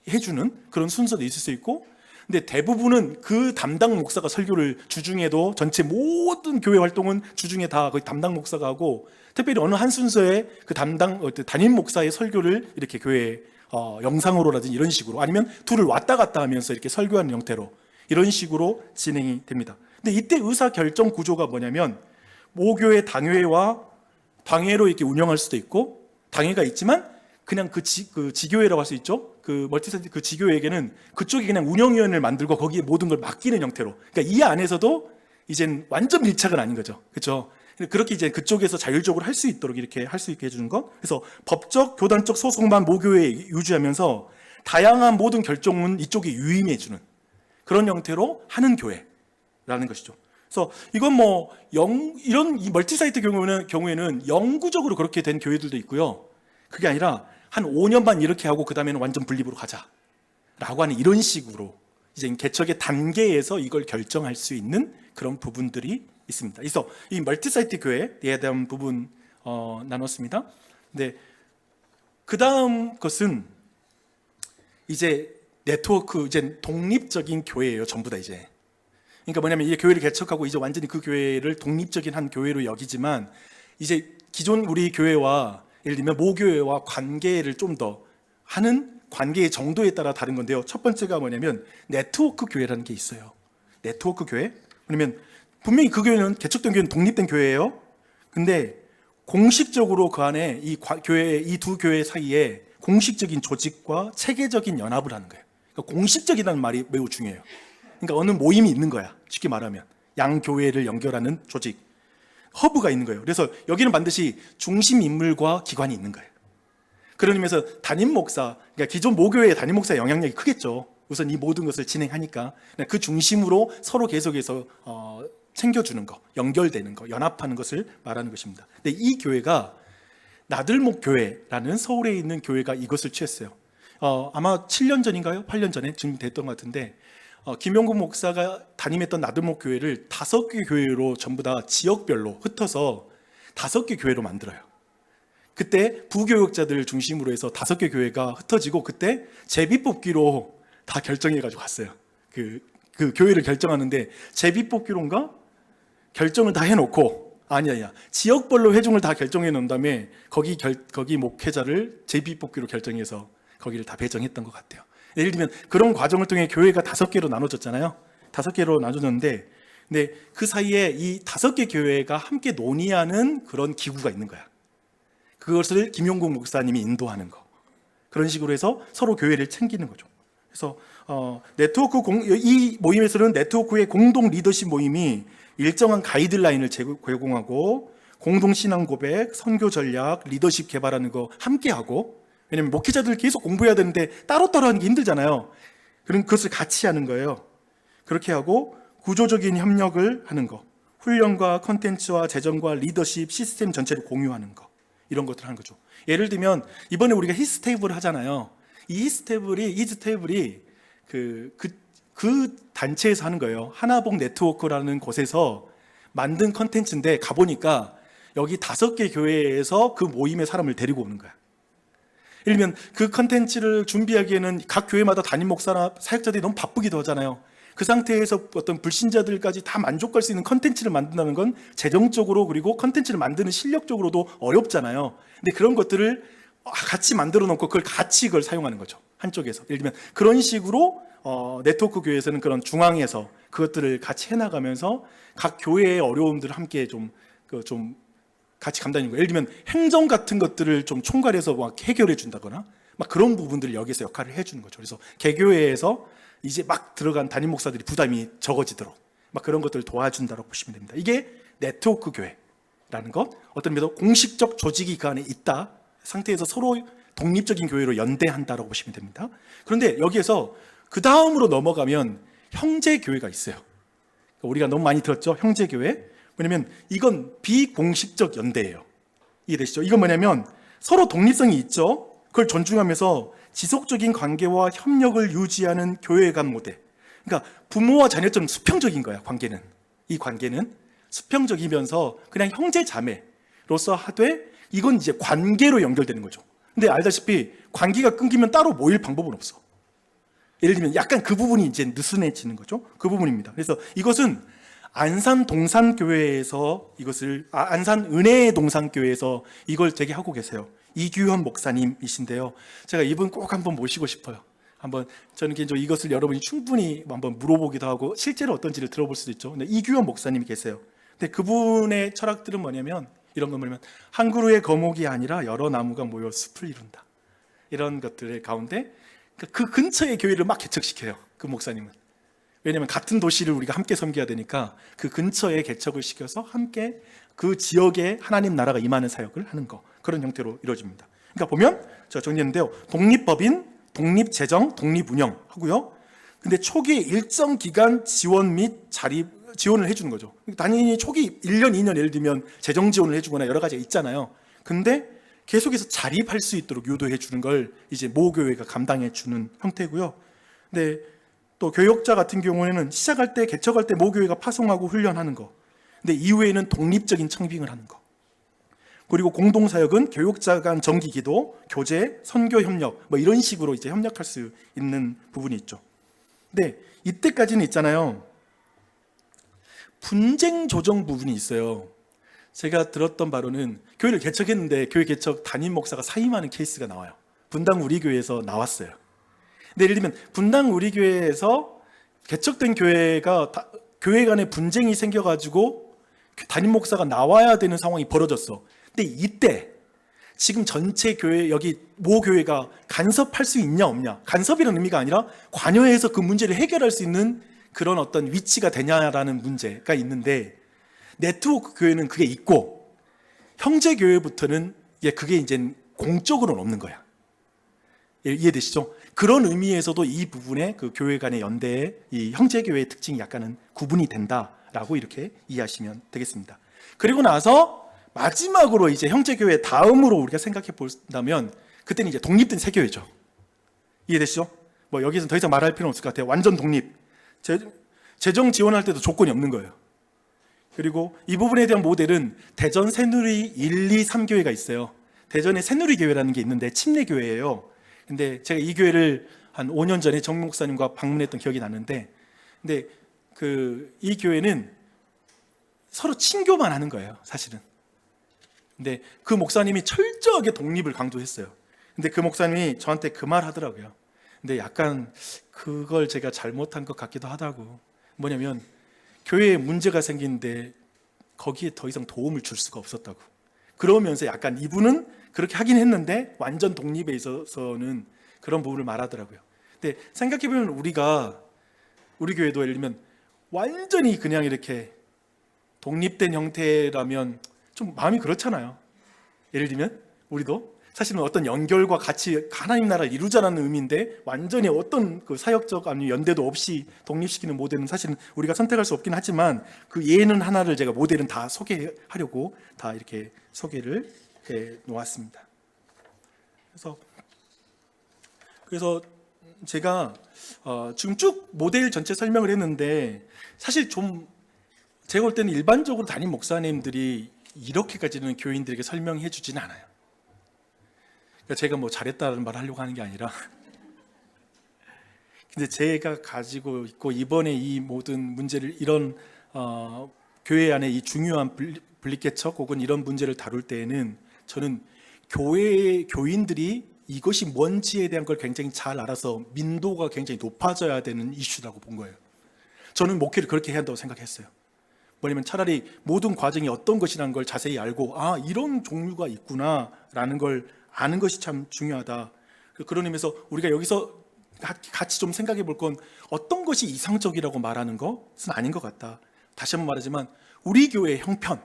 해주는 그런 순서도 있을 수 있고, 근데 대부분은 그 담당 목사가 설교를 주중에도 전체 모든 교회 활동은 주중에 다 거의 담당 목사가 하고 특별히 어느 한 순서에 그 담임 목사의 설교를 이렇게 교회 영상으로라든지 이런 식으로 아니면 둘을 왔다 갔다 하면서 이렇게 설교하는 형태로 이런 식으로 진행이 됩니다. 근데 이때 의사 결정 구조가 뭐냐면 모교회 당회와 당회로 이렇게 운영할 수도 있고 당회가 있지만 그냥 그 지교회라고 할 수 있죠. 그 멀티사이트 그 지교회에게는 그쪽이 그냥 운영위원회를 만들고 거기에 모든 걸 맡기는 형태로. 그러니까 이 안에서도 이젠 완전 밀착은 아닌 거죠. 그렇죠? 그렇게 이제 그쪽에서 자율적으로 할 수 있도록 이렇게 할 수 있게 해주는 거. 그래서 법적, 교단적 소속만 모교회에 유지하면서 다양한 모든 결정은 이쪽에 유임해주는 그런 형태로 하는 교회라는 것이죠. 그래서 이건 뭐 이런 이 멀티사이트 경우에는 영구적으로 그렇게 된 교회들도 있고요. 그게 아니라 한 5년만 이렇게 하고 그 다음에는 완전 분립으로 가자라고 하는 이런 식으로 이제 개척의 단계에서 이걸 결정할 수 있는 그런 부분들이 있습니다. 그래서 이 멀티사이트 교회에 대한 부분 나눴습니다. 근데 그 다음 것은 이제 네트워크, 이제 독립적인 교회예요. 전부 다 이제. 그러니까 뭐냐면 이제 교회를 개척하고 이제 완전히 그 교회를 독립적인 한 교회로 여기지만 이제 기존 우리 교회와 예를 들면 모교회와 관계를 좀 더 하는 관계의 정도에 따라 다른 건데요. 첫 번째가 뭐냐면 네트워크 교회라는 게 있어요. 네트워크 교회? 왜냐면 분명히 그 교회는 개척된 교회는 독립된 교회예요. 근데 공식적으로 그 안에 이 두 교회 사이에 공식적인 조직과 체계적인 연합을 하는 거예요. 그러니까 공식적이라는 말이 매우 중요해요. 그러니까 어느 모임이 있는 거야. 쉽게 말하면 양 교회를 연결하는 조직, 허브가 있는 거예요. 그래서 여기는 반드시 중심 인물과 기관이 있는 거예요. 그런 의미에서 담임 목사, 그러니까 기존 모교회의 담임 목사의 영향력이 크겠죠. 우선 이 모든 것을 진행하니까 그 중심으로 서로 계속해서 챙겨주는 거, 연결되는 거, 연합하는 것을 말하는 것입니다. 근데 이 교회가 나들목 교회라는 서울에 있는 교회가 이것을 취했어요. 아마 7년 전인가요? 8년 전에 증명됐던 것 같은데 김용국 목사가 담임했던 나들목 교회를 5개 교회로 전부 다 지역별로 흩어서 5개 교회로 만들어요. 그때 부교역자들 중심으로 해서 5개 교회가 흩어지고 그때 제비뽑기로 다 결정해가지고 갔어요. 그 교회를 결정하는데 제비뽑기로인가? 결정을 다 해놓고 아니야 지역별로 회중을 다 결정해 놓은 다음에 거기 목회자를 제비뽑기로 결정해서 거기를 다 배정했던 것 같아요. 예를 들면 그런 과정을 통해 교회가 5개로 나눠졌잖아요. 5개로 나눠졌는데 근데 그 사이에 이 5개 교회가 함께 논의하는 그런 기구가 있는 거야. 그것을 김용국 목사님이 인도하는 거. 그런 식으로 해서 서로 교회를 챙기는 거죠. 그래서 이 모임에서는 네트워크의 공동 리더십 모임이 일정한 가이드라인을 제공하고 공동 신앙 고백, 선교 전략, 리더십 개발하는 거 함께 하고, 왜냐면 목회자들 계속 공부해야 되는데 따로따로 하는 게 힘들잖아요. 그럼 그것을 같이 하는 거예요. 그렇게 하고 구조적인 협력을 하는 거, 훈련과 컨텐츠와 재정과 리더십 시스템 전체를 공유하는 거, 이런 것들을 하는 거죠. 예를 들면 이번에 우리가 히스테이블을 하잖아요. 이 히스테이블이 그 단체에서 하는 거예요. 하나복 네트워크라는 곳에서 만든 컨텐츠인데 가보니까 여기 5개 교회에서 그 모임의 사람을 데리고 오는 거야. 예를 들면 그 컨텐츠를 준비하기에는 각 교회마다 담임 목사나 사역자들이 너무 바쁘기도 하잖아요. 그 상태에서 어떤 불신자들까지 다 만족할 수 있는 컨텐츠를 만든다는 건 재정적으로 그리고 컨텐츠를 만드는 실력적으로도 어렵잖아요. 근데 그런 것들을 같이 만들어 놓고 그걸 사용하는 거죠. 한쪽에서. 예를 들면 그런 식으로 네트워크 교회에서는 그런 중앙에서 그것들을 같이 해나가면서 각 교회의 어려움들을 함께 좀 같이 감당하는 거예요. 예를 들면 행정 같은 것들을 좀 총괄해서 막 해결해 준다거나 막 그런 부분들을 여기서 역할을 해주는 거죠. 그래서 개교회에서 이제 막 들어간 담임 목사들이 부담이 적어지도록 막 그런 것들을 도와준다고 보시면 됩니다. 이게 네트워크 교회라는 것, 어떤 의미에서 공식적 조직이 그 안에 있다 상태에서 서로 독립적인 교회로 연대한다라고 보시면 됩니다. 그런데 여기에서 그 다음으로 넘어가면 형제교회가 있어요. 우리가 너무 많이 들었죠? 형제교회. 왜냐면 이건 비공식적 연대예요. 이해되시죠? 이건 뭐냐면 서로 독립성이 있죠. 그걸 존중하면서 지속적인 관계와 협력을 유지하는 교회 간 모델. 그러니까 부모와 자녀처럼 수평적인 거야. 이 관계는 수평적이면서 그냥 형제 자매로서 하되 이건 이제 관계로 연결되는 거죠. 근데 알다시피 관계가 끊기면 따로 모일 방법은 없어. 예를 들면 약간 그 부분이 이제 느슨해지는 거죠. 그 부분입니다. 그래서 이것은 안산 동산교회에서 안산 은혜동산교회에서 이걸 되게 하고 계세요. 이규현 목사님이신데요. 제가 이분 꼭 한번 모시고 싶어요. 저는 개인적으로 이것을 여러분이 충분히 한번 물어보기도 하고 실제로 어떤지를 들어볼 수도 있죠. 근데 이규현 목사님이 계세요. 근데 그분의 철학들은 뭐냐면 이런 거 뭐냐면 한 그루의 거목이 아니라 여러 나무가 모여 숲을 이룬다. 이런 것들의 가운데 그 근처의 교회를 막 개척시켜요. 그 목사님은. 왜냐하면 같은 도시를 우리가 함께 섬겨야 되니까 그 근처에 개척을 시켜서 함께 그 지역에 하나님 나라가 임하는 사역을 하는 거, 그런 형태로 이루어집니다. 그러니까 보면 제가 정리했는데요. 독립법인, 독립재정, 독립운영 하고요. 근데 초기 일정 기간 지원 및 지원을 해주는 거죠. 당연히 초기 1년, 2년 예를 들면 재정 지원을 해주거나 여러 가지가 있잖아요. 근데 계속해서 자립할 수 있도록 유도해 주는 걸 이제 모교회가 감당해 주는 형태고요. 근데 또 교역자 같은 경우에는 개척할 때 모교회가 파송하고 훈련하는 거. 근데 이후에는 독립적인 청빙을 하는 거. 그리고 공동사역은 교육자 간 정기기도, 교제, 선교 협력 뭐 이런 식으로 이제 협력할 수 있는 부분이 있죠. 근데 이때까지는 있잖아요. 분쟁 조정 부분이 있어요. 제가 들었던 바로는 교회를 개척했는데 교회 개척 담임 목사가 사임하는 케이스가 나와요. 분당 우리 교회에서 나왔어요. 근데 예를 들면 분당 우리 교회에서 개척된 교회가 교회 간에 분쟁이 생겨가지고 담임 목사가 나와야 되는 상황이 벌어졌어. 근데 이때 지금 전체 교회 여기 모 교회가 간섭할 수 있냐 없냐, 간섭이라는 의미가 아니라 관여해서 그 문제를 해결할 수 있는 그런 어떤 위치가 되냐라는 문제가 있는데, 네트워크 교회는 그게 있고 형제 교회부터는 그게 이제 공적으로는 없는 거야. 이해되시죠? 그런 의미에서도 이 부분에 그 교회 간의 연대의 이 형제 교회의 특징이 약간은 구분이 된다라고 이렇게 이해하시면 되겠습니다. 그리고 나서 마지막으로 이제 형제 교회 다음으로 우리가 생각해 본다면 그때는 이제 독립된 새 교회죠. 이해되시죠? 뭐 여기서는 더 이상 말할 필요는 없을 것 같아요. 완전 독립. 재정 지원할 때도 조건이 없는 거예요. 그리고 이 부분에 대한 모델은 대전 새누리 1, 2, 3교회가 있어요. 대전에 새누리 교회라는 게 있는데 침례 교회예요. 근데 제가 이 교회를 한 5년 전에 정 목사님과 방문했던 기억이 나는데, 근데 이 교회는 서로 친교만 하는 거예요, 사실은. 근데 그 목사님이 철저하게 독립을 강조했어요. 근데 그 목사님이 저한테 그 말 하더라고요. 근데 약간 그걸 제가 잘못한 것 같기도 하다고. 뭐냐면 교회에 문제가 생기는데 거기에 더 이상 도움을 줄 수가 없었다고. 그러면서 약간 이분은 그렇게 하긴 했는데 완전 독립에 있어서는 그런 부분을 말하더라고요. 근데 생각해보면 우리 교회도 예를 들면 완전히 그냥 이렇게 독립된 형태라면 좀 마음이 그렇잖아요. 예를 들면 우리도 사실은 어떤 연결과 같이 하나님 나라를 이루자라는 의미인데 완전히 어떤 그 사역적 아니면 연대도 없이 독립시키는 모델은 사실은 우리가 선택할 수 없긴 하지만 그 예는 하나를 제가 모델은 다 소개하려고 다 이렇게 소개를 해 놓았습니다. 그래서 제가 지금 쭉 모델 전체 설명을 했는데 사실 좀 제가 볼 때는 일반적으로 담임 목사님들이 이렇게까지는 교인들에게 설명해 주지는 않아요. 그러니까 제가 뭐 잘했다는 말을 하려고 하는 게 아니라 근데 제가 가지고 있고 이번에 이 모든 문제를 이런 교회 안에 이 중요한 분립개척 혹은 이런 문제를 다룰 때에는 저는 교인들이 이것이 뭔지에 대한 걸 굉장히 잘 알아서 민도가 굉장히 높아져야 되는 이슈라고 본 거예요. 저는 목회를 그렇게 해야 한다고 생각했어요. 뭐냐면 차라리 모든 과정이 어떤 것이라는 걸 자세히 알고 이런 종류가 있구나라는 걸 아는 것이 참 중요하다. 그런 의미에서 우리가 여기서 같이 좀 생각해 볼 건 어떤 것이 이상적이라고 말하는 것은 아닌 것 같다. 다시 한번 말하지만 우리 교회의 형편,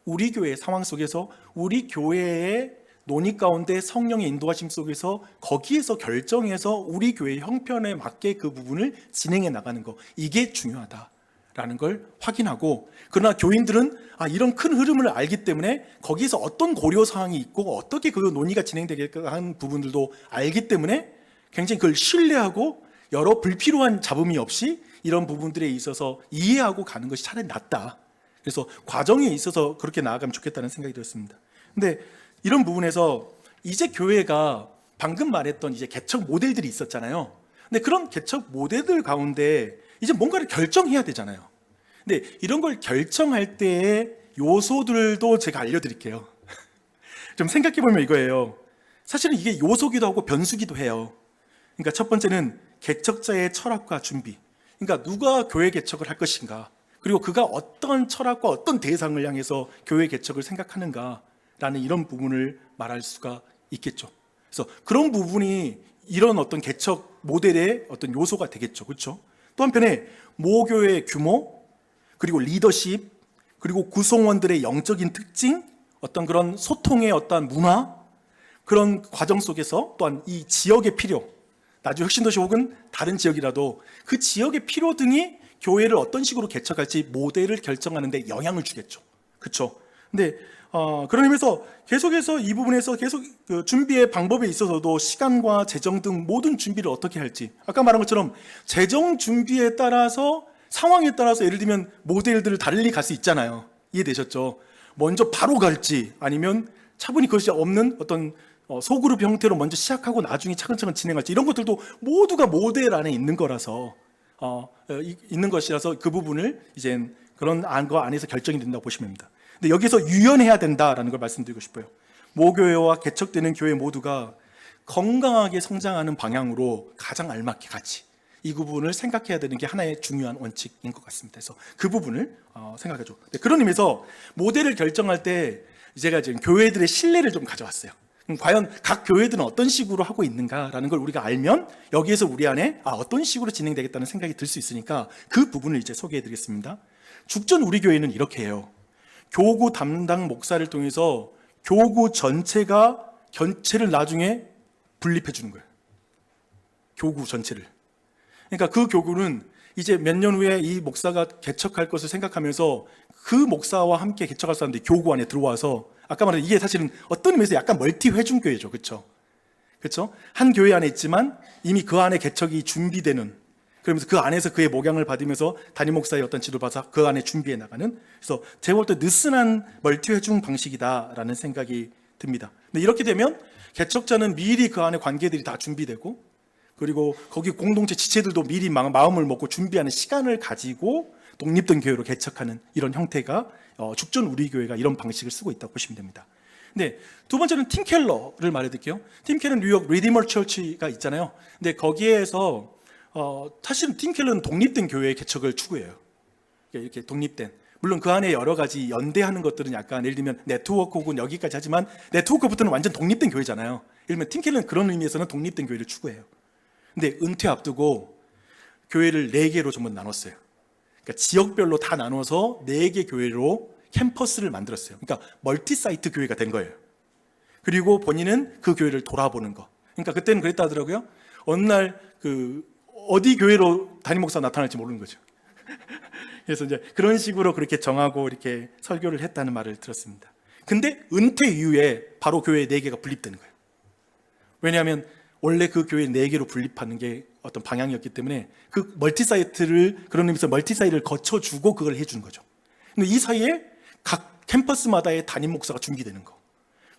우리 교회의 상황 속에서 우리 교회의 논의 가운데 성령의 인도하심 속에서 거기에서 결정해서 우리 교회의 형편에 맞게 그 부분을 진행해 나가는 것, 이게 중요하다라는 걸 확인하고, 그러나 교인들은 이런 큰 흐름을 알기 때문에 거기서 어떤 고려 사항이 있고 어떻게 그 논의가 진행되게 하는 부분들도 알기 때문에 굉장히 그걸 신뢰하고 여러 불필요한 잡음이 없이 이런 부분들에 있어서 이해하고 가는 것이 차라리 낫다. 그래서 과정에 있어서 그렇게 나아가면 좋겠다는 생각이 들었습니다. 근데 이런 부분에서 이제 교회가 방금 말했던 이제 개척 모델들이 있었잖아요. 근데 그런 개척 모델들 가운데 이제 뭔가를 결정해야 되잖아요. 근데 이런 걸 결정할 때의 요소들도 제가 알려드릴게요. 좀 생각해보면 이거예요. 사실은 이게 요소기도 하고 변수기도 해요. 그러니까 첫 번째는 개척자의 철학과 준비. 그러니까 누가 교회 개척을 할 것인가, 그리고 그가 어떤 철학과 어떤 대상을 향해서 교회 개척을 생각하는가라는 이런 부분을 말할 수가 있겠죠. 그래서 그런 부분이 이런 어떤 개척 모델의 어떤 요소가 되겠죠. 그렇죠? 또 한편에 모교회의 규모, 그리고 리더십, 그리고 구성원들의 영적인 특징, 어떤 그런 소통의 어떤 문화, 그런 과정 속에서 또한 이 지역의 필요, 나주 혁신도시 혹은 다른 지역이라도 그 지역의 필요 등이 교회를 어떤 식으로 개척할지 모델을 결정하는 데 영향을 주겠죠. 그렇죠? 근데 그런 의미에서 계속해서 이 부분에서 계속 그 준비의 방법에 있어서도 시간과 재정 등 모든 준비를 어떻게 할지, 아까 말한 것처럼 재정 준비에 따라서 상황에 따라서 예를 들면 모델들을 달리 갈 수 있잖아요. 이해되셨죠? 먼저 바로 갈지, 아니면 차분히 그것이 없는 어떤 소그룹 형태로 먼저 시작하고 나중에 차근차근 진행할지, 이런 것들도 모두가 모델 안에 있는 거라서 있는 것이라서 그 부분을 이제 그런 거 안에서 결정이 된다고 보시면 됩니다. 근데 여기서 유연해야 된다라는 걸 말씀드리고 싶어요. 모교회와 개척되는 교회 모두가 건강하게 성장하는 방향으로 가장 알맞게 같이 이 부분을 생각해야 되는 게 하나의 중요한 원칙인 것 같습니다. 그래서 그 부분을 생각하죠. 그런 의미에서 모델을 결정할 때 제가 지금 교회들의 신뢰를 좀 가져왔어요. 과연 각 교회들은 어떤 식으로 하고 있는가라는 걸 우리가 알면 여기에서 우리 안에 어떤 식으로 진행되겠다는 생각이 들 수 있으니까 그 부분을 이제 소개해 드리겠습니다. 죽전 우리 교회는 이렇게 해요. 교구 담당 목사를 통해서 교구 전체를 나중에 분립해 주는 거예요. 교구 전체를. 그러니까 그 교구는 이제 몇 년 후에 이 목사가 개척할 것을 생각하면서 그 목사와 함께 개척할 사람들이 교구 안에 들어와서, 아까 말한 이게 사실은 어떤 의미에서 약간 멀티 회중교회죠. 그렇죠? 그렇죠? 한 교회 안에 있지만 이미 그 안에 개척이 준비되는, 그러면서 그 안에서 그의 목양을 받으면서 담임 목사의 어떤 지도를 받아서 그 안에 준비해 나가는, 그래서 제가 볼 때 느슨한 멀티 회중 방식이다라는 생각이 듭니다. 근데 이렇게 되면 개척자는 미리 그 안에 관계들이 다 준비되고, 그리고 거기 공동체 지체들도 미리 마음을 먹고 준비하는 시간을 가지고 독립된 교회로 개척하는 이런 형태가 죽전 우리 교회가 이런 방식을 쓰고 있다고 보시면 됩니다. 근데 두 번째는 팀 켈러를 말해드릴게요. 팀 켈러는 뉴욕 리디머 처치가 있잖아요. 근데 거기에서 사실은 팀 켈러는 독립된 교회의 개척을 추구해요. 이렇게 독립된, 물론 그 안에 여러 가지 연대하는 것들은 약간 예를 들면 네트워크는 여기까지 하지만 네트워크부터는 완전 독립된 교회잖아요. 예를 들면 팀 켈러는 그런 의미에서는 독립된 교회를 추구해요. 근데 은퇴 앞두고 교회를 4개로 전부 나눴어요. 그러니까 지역별로 다 나눠서 4개 교회로 캠퍼스를 만들었어요. 그러니까 멀티 사이트 교회가 된 거예요. 그리고 본인은 그 교회를 돌아보는 거. 그러니까 그때는 그랬다 하더라고요. 어느 날 어디 교회로 담임 목사 나타날지 모르는 거죠. 그래서 이제 그런 식으로 그렇게 정하고 이렇게 설교를 했다는 말을 들었습니다. 근데 은퇴 이후에 바로 교회 4개가 분립되는 거예요. 왜냐하면 원래 그 교회 4개로 분립하는 게 어떤 방향이었기 때문에 그 멀티사이트를, 그런 의미에서 멀티사이트를 거쳐주고 그걸 해주는 거죠. 근데 이 사이에 각 캠퍼스마다의 담임 목사가 준비되는 거,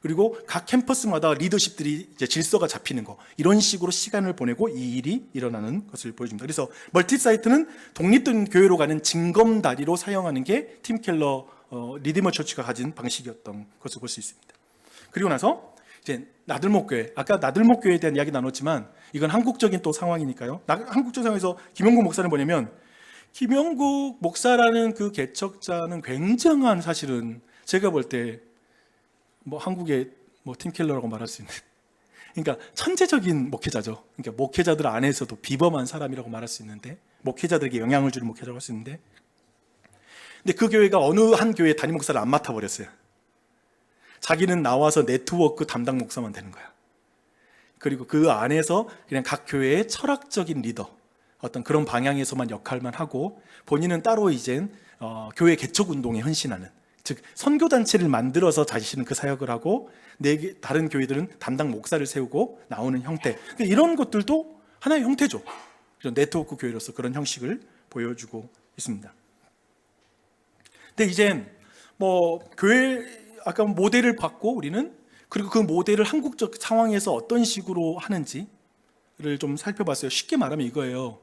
그리고 각 캠퍼스마다 리더십들이 이제 질서가 잡히는 거, 이런 식으로 시간을 보내고 이 일이 일어나는 것을 보여줍니다. 그래서 멀티사이트는 독립된 교회로 가는 징검다리로 사용하는 게 팀 켈러 리디머 처치가 가진 방식이었던 것을 볼 수 있습니다. 그리고 나서 이제 나들목교회, 아까 나들목교회에 대한 이야기 나눴지만 이건 한국적인 또 상황이니까요. 한국적 상황에서 김영국 목사는 뭐냐면, 김영국 목사라는 그 개척자는 굉장한, 사실은 제가 볼 때 한국의 팀킬러라고 말할 수 있는, 그러니까 천재적인 목회자죠. 그러니까 목회자들 안에서도 비범한 사람이라고 말할 수 있는데, 목회자들에게 영향을 주는 목회자라고 할 수 있는데, 근데 그 교회가 어느 한 교회 담임 목사를 안 맡아버렸어요. 자기는 나와서 네트워크 담당 목사만 되는 거야. 그리고 그 안에서 그냥 각 교회의 철학적인 리더, 어떤 그런 방향에서만 역할만 하고, 본인은 따로 이젠 교회 개척 운동에 헌신하는, 즉 선교단체를 만들어서 자신은 그 사역을 하고, 다른 교회들은 담당 목사를 세우고 나오는 형태, 이런 것들도 하나의 형태죠. 네트워크 교회로서 그런 형식을 보여주고 있습니다. 근데 이젠 교회, 아까 모델을 받고 우리는, 그리고 그 모델을 한국적 상황에서 어떤 식으로 하는지를 좀 살펴봤어요. 쉽게 말하면 이거예요.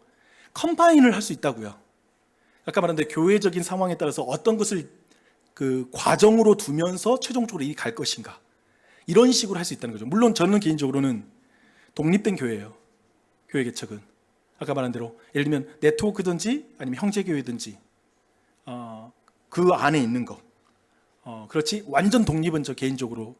컴바인을 할 수 있다고요. 아까 말한 대로 교회적인 상황에 따라서 어떤 것을 그 과정으로 두면서 최종적으로 일이 갈 것인가, 이런 식으로 할 수 있다는 거죠. 물론 저는 개인적으로는 독립된 교회예요. 교회 개척은 아까 말한 대로 예를 들면 네트워크든지 아니면 형제교회든지 그 안에 있는 것, 그렇지 완전 독립은 저 개인적으로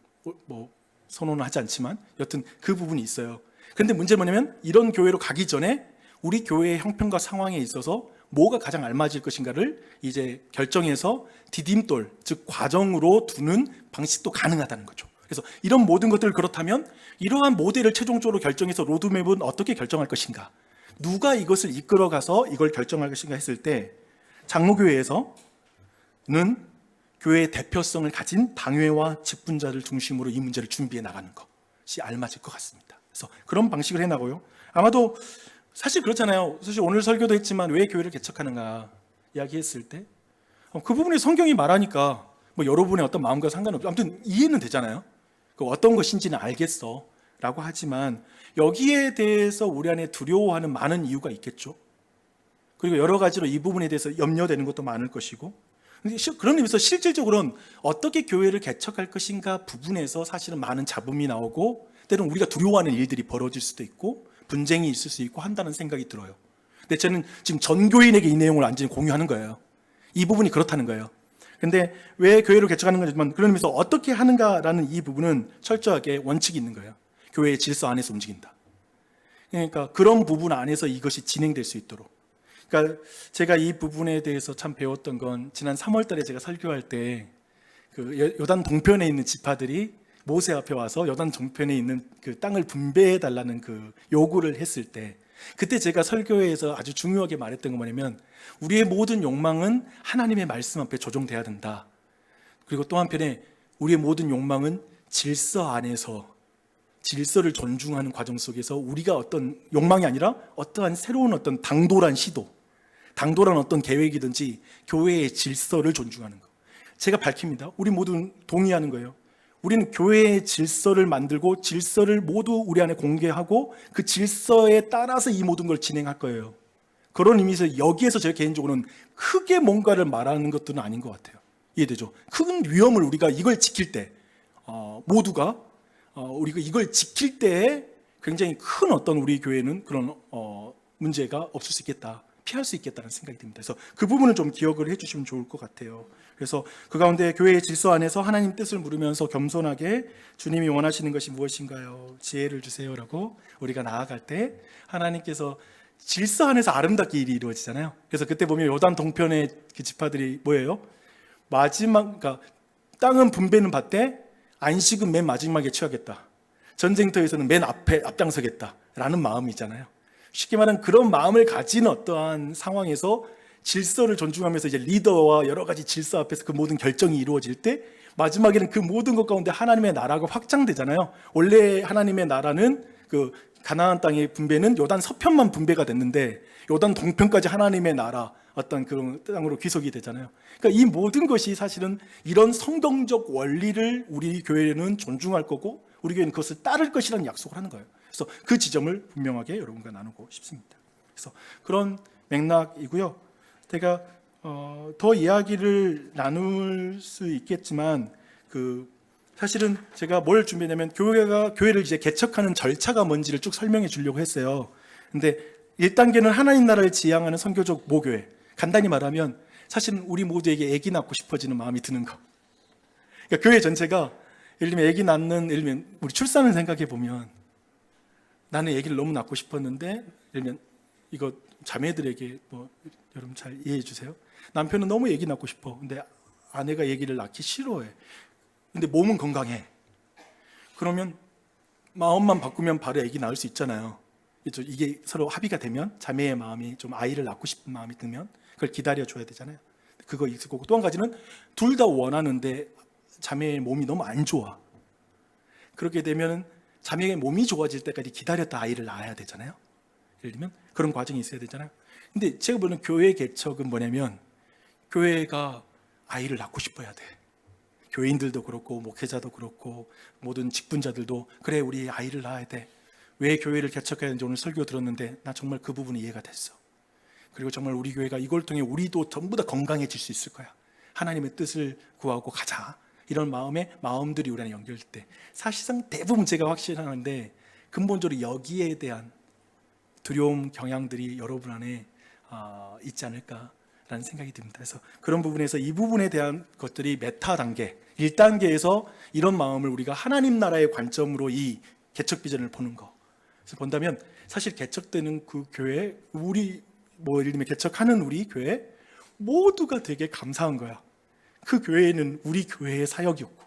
선언을 하지 않지만 여튼 그 부분이 있어요. 그런데 문제는 뭐냐면, 이런 교회로 가기 전에 우리 교회의 형편과 상황에 있어서 뭐가 가장 알맞을 것인가를 이제 결정해서 디딤돌, 즉 과정으로 두는 방식도 가능하다는 거죠. 그래서 이런 모든 것들, 그렇다면 이러한 모델을 최종적으로 결정해서 로드맵은 어떻게 결정할 것인가, 누가 이것을 이끌어가서 이걸 결정할 것인가 했을 때, 장로교회에서는 교회의 대표성을 가진 당회와 직분자를 중심으로 이 문제를 준비해 나가는 것이 알맞을 것 같습니다. 그래서 그런 방식을 해나가고요. 아마도 사실 그렇잖아요. 사실 오늘 설교도 했지만 왜 교회를 개척하는가 이야기했을 때 그 부분에 성경이 말하니까 뭐 여러분의 어떤 마음과 상관없죠. 아무튼 이해는 되잖아요. 그 어떤 것인지는 알겠어 라고 하지만 여기에 대해서 우리 안에 두려워하는 많은 이유가 있겠죠. 그리고 여러 가지로 이 부분에 대해서 염려되는 것도 많을 것이고, 그런 의미에서 실질적으로는 어떻게 교회를 개척할 것인가 부분에서 사실은 많은 잡음이 나오고 때로는 우리가 두려워하는 일들이 벌어질 수도 있고 분쟁이 있을 수 있고 한다는 생각이 들어요. 근데 저는 지금 전 교인에게 이 내용을 완전히 공유하는 거예요. 이 부분이 그렇다는 거예요. 근데 왜 교회를 개척하는 거지만 그런 의미에서 어떻게 하는가라는 이 부분은 철저하게 원칙이 있는 거예요. 교회의 질서 안에서 움직인다. 그러니까 그런 부분 안에서 이것이 진행될 수 있도록. 그러니까 제가 이 부분에 대해서 참 배웠던 건 지난 3월 달에 제가 설교할 때 그 요단 동편에 있는 지파들이 모세 앞에 와서 요단 동편에 있는 그 땅을 분배해 달라는 그 요구를 했을 때 그때 제가 설교에서 아주 중요하게 말했던 건 뭐냐면 우리의 모든 욕망은 하나님의 말씀 앞에 조정돼야 된다. 그리고 또 한편에 우리의 모든 욕망은 질서 안에서 질서를 존중하는 과정 속에서 우리가 어떤 욕망이 아니라 어떠한 새로운 어떤 당돌한 시도, 당돌한 어떤 계획이든지 교회의 질서를 존중하는 것. 제가 밝힙니다. 우리 모두 동의하는 거예요. 우리는 교회의 질서를 만들고 질서를 모두 우리 안에 공개하고 그 질서에 따라서 이 모든 걸 진행할 거예요. 그런 의미에서 여기에서 제가 개인적으로는 크게 뭔가를 말하는 것들은 아닌 것 같아요. 이해되죠? 큰 위험을 우리가 이걸 지킬 때 모두가 우리가 이걸 지킬 때에 굉장히 큰 어떤 우리 교회는 그런 문제가 없을 수 있겠다, 피할 수 있겠다는 생각이 듭니다. 그래서 그 부분을 좀 기억을 해주시면 좋을 것 같아요. 그래서 그 가운데 교회의 질서 안에서 하나님 뜻을 물으면서 겸손하게 주님이 원하시는 것이 무엇인가요? 지혜를 주세요라고 우리가 나아갈 때 하나님께서 질서 안에서 아름답게 일이 이루어지잖아요. 그래서 그때 보면 요단 동편의 그 지파들이 뭐예요? 그러니까 땅은 분배는 받되 안식은 맨 마지막에 취하겠다. 전쟁터에서는 맨 앞에 앞장서겠다라는 마음이 있잖아요. 쉽게 말하면 그런 마음을 가진 어떠한 상황에서 질서를 존중하면서 이제 리더와 여러 가지 질서 앞에서 그 모든 결정이 이루어질 때 마지막에는 그 모든 것 가운데 하나님의 나라가 확장되잖아요. 원래 하나님의 나라는 그 가나안 땅의 분배는 요단 서편만 분배가 됐는데 요단 동편까지 하나님의 나라 어떤 그런 땅으로 귀속이 되잖아요. 그러니까 이 모든 것이 사실은 이런 성경적 원리를 우리 교회는 존중할 거고 우리 교회는 그것을 따를 것이라는 약속을 하는 거예요. 그래서 그 지점을 분명하게 여러분과 나누고 싶습니다. 그래서 그런 맥락이고요. 제가 더 이야기를 나눌 수 있겠지만 사실은 제가 뭘 준비했냐면 교회를 이제 개척하는 절차가 뭔지를 쭉 설명해 주려고 했어요. 근데 1단계는 하나님 나라를 지향하는 선교적 모교회. 간단히 말하면 사실은 우리 모두에게 아기 낳고 싶어지는 마음이 드는 거. 그러니까 교회 전체가 예를 들면 아기 낳는, 예를 들면 우리 출산을 생각해 보면 나는 아기를 너무 낳고 싶었는데 예를 들면 이거 자매들에게 뭐 여러분 잘 이해해 주세요. 남편은 너무 아기 낳고 싶어. 근데 아내가 아기를 낳기 싫어해. 근데 몸은 건강해. 그러면 마음만 바꾸면 바로 아기 낳을 수 있잖아요. 이게 서로 합의가 되면 자매의 마음이 좀 아이를 낳고 싶은 마음이 들면 그걸 기다려줘야 되잖아요. 그거 있을 거고 또 한 가지는 둘 다 원하는데 자매의 몸이 너무 안 좋아. 그렇게 되면 자매의 몸이 좋아질 때까지 기다렸다 아이를 낳아야 되잖아요. 예를 들면 그런 과정이 있어야 되잖아요. 근데 제가 보는 교회 개척은 뭐냐면 교회가 아이를 낳고 싶어야 돼. 교인들도 그렇고 목회자도 그렇고 모든 직분자들도 그래 우리 아이를 낳아야 돼. 왜 교회를 개척해야 되는지 오늘 설교 들었는데 나 정말 그 부분이 이해가 됐어. 그리고 정말 우리 교회가 이걸 통해 우리도 전부 다 건강해질 수 있을 거야. 하나님의 뜻을 구하고 가자. 이런 마음들이 우리 안에 연결될 때 사실상 대부분 제가 확신하는데 근본적으로 여기에 대한 두려움 경향들이 여러분 안에 있지 않을까라는 생각이 듭니다. 그래서 그런 부분에서 이 부분에 대한 것들이 메타 단계 1단계에서 이런 마음을 우리가 하나님 나라의 관점으로 이 개척 비전을 보는 거. 그래서 본다면 사실 개척되는 그 교회 우리 예를 들면 개척하는 우리 교회 모두가 되게 감사한 거야. 그 교회는 우리 교회의 사역이었고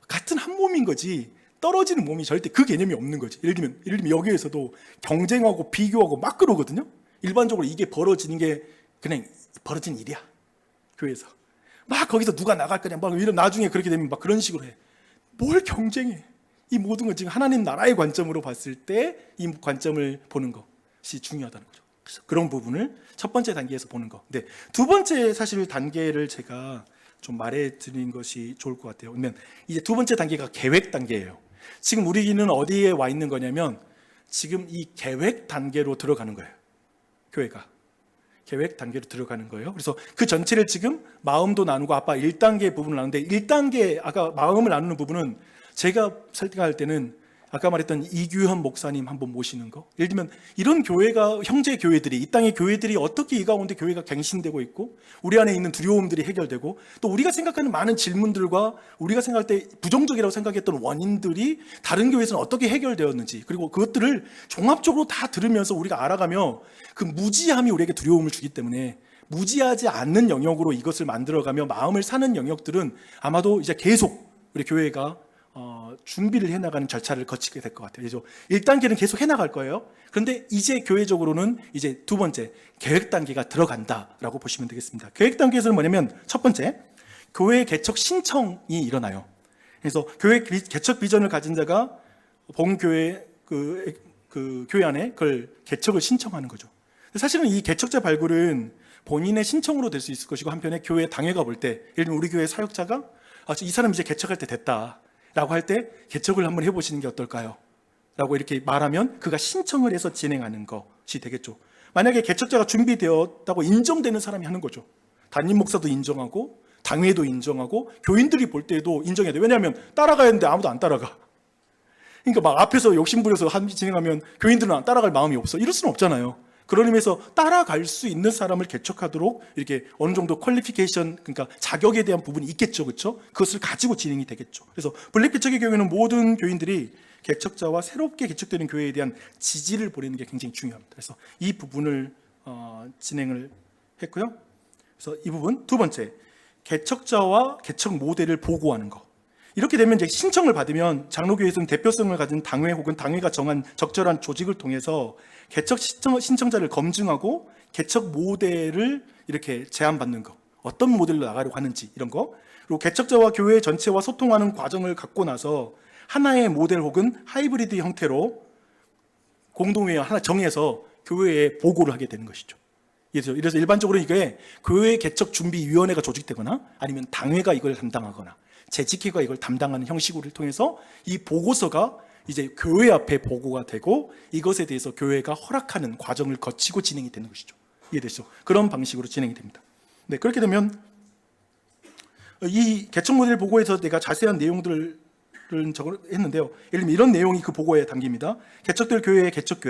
같은 한 몸인 거지 떨어지는 몸이 절대 그 개념이 없는 거지. 예를 들면 여기에서도 경쟁하고 비교하고 막 그러거든요. 일반적으로 이게 벌어지는 게 그냥 벌어진 일이야. 교회에서 막 거기서 누가 나갈 거냐 막 이런 나중에 그렇게 되면 막 그런 식으로 해. 뭘 경쟁해? 이 모든 건 지금 하나님 나라의 관점으로 봤을 때 이 관점을 보는 것이 중요하다는 거죠. 그래서 그런 부분을 첫 번째 단계에서 보는 거. 근데 두 번째 사실 단계를 제가 좀 말해드리는 것이 좋을 것 같아요. 그러면 이제 두 번째 단계가 계획 단계예요. 지금 우리는 어디에 와 있는 거냐면 지금 이 계획 단계로 들어가는 거예요. 교회가 계획 단계로 들어가는 거예요. 그래서 그 전체를 지금 마음도 나누고 아빠 1단계 부분을 나누는데 1단계 아까 마음을 나누는 부분은 제가 설득할 때는 아까 말했던 이규현 목사님 한번 모시는 거. 예를 들면 이런 교회가 형제 교회들이 이 땅의 교회들이 어떻게 이 가운데 교회가 갱신되고 있고 우리 안에 있는 두려움들이 해결되고 또 우리가 생각하는 많은 질문들과 우리가 생각할 때 부정적이라고 생각했던 원인들이 다른 교회에서는 어떻게 해결되었는지 그리고 그것들을 종합적으로 다 들으면서 우리가 알아가며 그 무지함이 우리에게 두려움을 주기 때문에 무지하지 않는 영역으로 이것을 만들어가며 마음을 사는 영역들은 아마도 이제 계속 우리 교회가 준비를 해나가는 절차를 거치게 될 것 같아요. 그래서 1단계는 계속 해나갈 거예요. 그런데 이제 교회적으로는 이제 두 번째 계획 단계가 들어간다라고 보시면 되겠습니다. 계획 단계에서는 뭐냐면 첫 번째 교회 개척 신청이 일어나요. 그래서 교회 개척 비전을 가진 자가 본교회 그 교회 안에 그걸 개척을 신청하는 거죠. 사실은 이 개척자 발굴은 본인의 신청으로 될 수 있을 것이고 한편에 교회 당회가 볼 때 예를 들면 우리 교회 사역자가 이 사람 이제 개척할 때 됐다 라고 할 때 개척을 한번 해보시는 게 어떨까요? 라고 이렇게 말하면 그가 신청을 해서 진행하는 것이 되겠죠. 만약에 개척자가 준비되었다고 인정되는 사람이 하는 거죠. 담임 목사도 인정하고 당회도 인정하고 교인들이 볼 때도 인정해야 돼요. 왜냐하면 따라가야 하는데 아무도 안 따라가. 그러니까 막 앞에서 욕심부려서 진행하면 교인들은 따라갈 마음이 없어. 이럴 수는 없잖아요. 그런 의미에서 따라갈 수 있는 사람을 개척하도록 이렇게 어느 정도 퀄리피케이션, 그러니까 자격에 대한 부분이 있겠죠, 그렇죠? 그것을 가지고 진행이 되겠죠. 그래서 블랙 개척의 경우에는 모든 교인들이 개척자와 새롭게 개척되는 교회에 대한 지지를 보내는 게 굉장히 중요합니다. 그래서 이 부분을 진행을 했고요. 그래서 이 부분 두 번째, 개척자와 개척 모델을 보고하는 거. 이렇게 되면 이제 신청을 받으면 장로교회에서는 대표성을 가진 당회 혹은 당회가 정한 적절한 조직을 통해서 개척 신청자를 검증하고 개척 모델을 이렇게 제안받는 거, 어떤 모델로 나가려고 하는지 이런 거, 그리고 개척자와 교회 전체와 소통하는 과정을 갖고 나서 하나의 모델 혹은 하이브리드 형태로 공동회의 하나 정해서 교회에 보고를 하게 되는 것이죠. 이래서 일반적으로 이게 교회 개척 준비위원회가 조직되거나 아니면 당회가 이걸 담당하거나 재직회가 이걸 담당하는 형식을 통해서 이 보고서가 이제 교회 앞에 보고가 되고 이것에 대해서 교회가 허락하는 과정을 거치고 진행이 되는 것이죠. 이해되시죠? 그런 방식으로 진행이 됩니다. 네, 그렇게 되면 이 개척 모델 보고에서 내가 자세한 내용들을 했는데요. 예를 들면 이런 내용이 그 보고에 담깁니다. 개척될 교회의 개척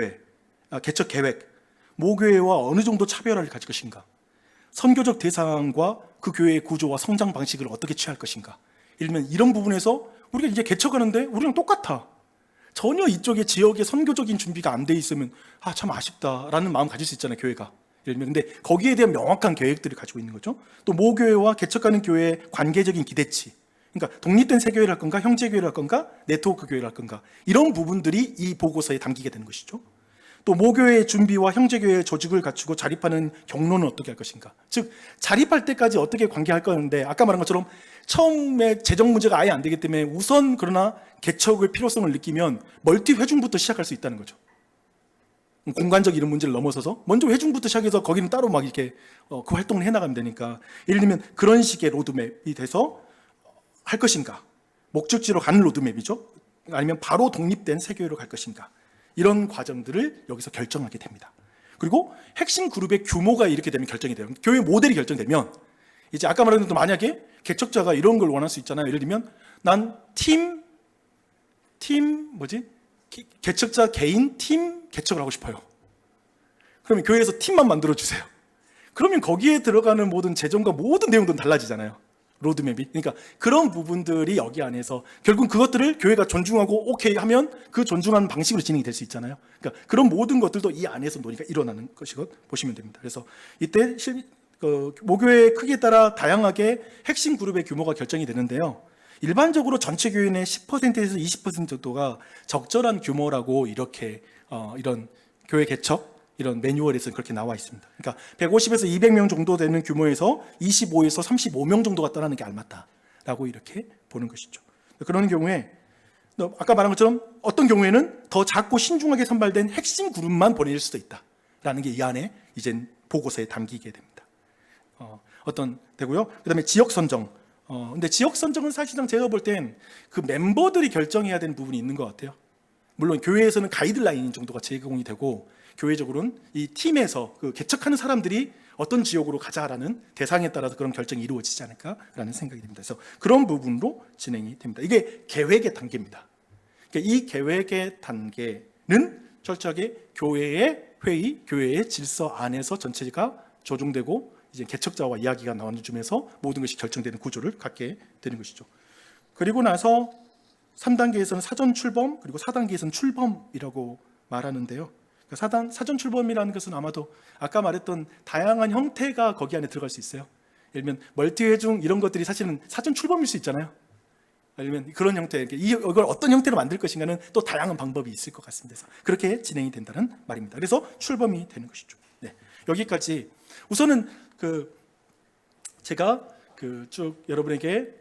계획, 모교회와 어느 정도 차별화를 가질 것인가, 선교적 대상과 그 교회의 구조와 성장 방식을 어떻게 취할 것인가. 예를 들면 이런 부분에서 우리가 이제 개척하는데 우리랑 똑같아. 전혀 이쪽에 지역의 선교적인 준비가 안 돼 있으면 참 아쉽다라는 마음 가질 수 있잖아요, 교회가. 예를 들면 근데 거기에 대한 명확한 계획들을 가지고 있는 거죠. 또 모교회와 개척하는 교회의 관계적인 기대치. 그러니까 독립된 새교회를 할 건가, 형제교회를 할 건가, 네트워크 교회를 할 건가. 이런 부분들이 이 보고서에 담기게 되는 것이죠. 또 모교회의 준비와 형제교회의 조직을 갖추고 자립하는 경로는 어떻게 할 것인가. 즉 자립할 때까지 어떻게 관계할 건데 아까 말한 것처럼 처음에 재정 문제가 아예 안 되기 때문에 우선 그러나 개척의 필요성을 느끼면 멀티 회중부터 시작할 수 있다는 거죠. 공간적 이런 문제를 넘어서서 먼저 회중부터 시작해서 거기는 따로 막 이렇게 그 활동을 해나가면 되니까 예를 들면 그런 식의 로드맵이 돼서 할 것인가, 목적지로 가는 로드맵이죠. 아니면 바로 독립된 세교회로 갈 것인가, 이런 과정들을 여기서 결정하게 됩니다. 그리고 핵심 그룹의 규모가 이렇게 되면 결정이 돼요. 교회 모델이 결정되면 이제 아까 말한 대로 만약에 개척자가 이런 걸 원할 수 있잖아요. 예를 들면 난 개척자 개인 팀 개척을 하고 싶어요. 그러면 교회에서 팀만 만들어 주세요. 그러면 거기에 들어가는 모든 재정과 모든 내용들은 달라지잖아요. 로드맵이. 그러니까 그런 부분들이 여기 안에서 결국 그것들을 교회가 존중하고 오케이 하면 그 존중하는 방식으로 진행이 될 수 있잖아요. 그러니까 그런 모든 것들도 이 안에서 논의가 일어나는 것이고 보시면 됩니다. 그래서 이때 모교회의 크기에 따라 다양하게 핵심 그룹의 규모가 결정이 되는데요. 일반적으로 전체 교회 내 10%에서 20% 정도가 적절한 규모라고 이렇게 이런 교회 개척 이런 매뉴얼에서 그렇게 나와 있습니다. 그러니까 150에서 200명 정도 되는 규모에서 25에서 35명 정도가 떠나는 게 알맞다라고 이렇게 보는 것이죠. 그런 경우에 아까 말한 것처럼 어떤 경우에는 더 작고 신중하게 선발된 핵심 그룹만 보낼 수도 있다라는 게 이 안에 이제 보고서에 담기게 됩니다. 어떤 되고요. 그다음에 지역 선정. 근데 지역 선정은 사실상 제가 볼 땐 그 멤버들이 결정해야 되는 부분이 있는 것 같아요. 물론 교회에서는 가이드라인 정도가 제공이 되고 교회적으로는 이 팀에서 그 개척하는 사람들이 어떤 지역으로 가자라는 대상에 따라서 그런 결정이 이루어지지 않을까라는 생각이 듭니다. 그래서 그런 부분으로 진행이 됩니다. 이게 계획의 단계입니다. 그러니까 이 계획의 단계는 철저하게 교회의 회의, 교회의 질서 안에서 전체가 조정되고 이제 개척자와 이야기가 나눠주면서 모든 것이 결정되는 구조를 갖게 되는 것이죠. 그리고 나서 3단계에서는 사전 출범, 그리고 4단계에서는 출범이라고 말하는데요. 그러니까 사전 출범이라는 것은 아마도 아까 말했던 다양한 형태가 거기 안에 들어갈 수 있어요. 예를 들면 멀티회중 이런 것들이 사실은 사전 출범일 수 있잖아요. 아니면 그런 형태, 이걸 어떤 형태로 만들 것인가는 또 다양한 방법이 있을 것 같습니다. 그래서 그렇게 진행이 된다는 말입니다. 그래서 출범이 되는 것이죠. 네, 여기까지 우선은 제가 쭉 여러분에게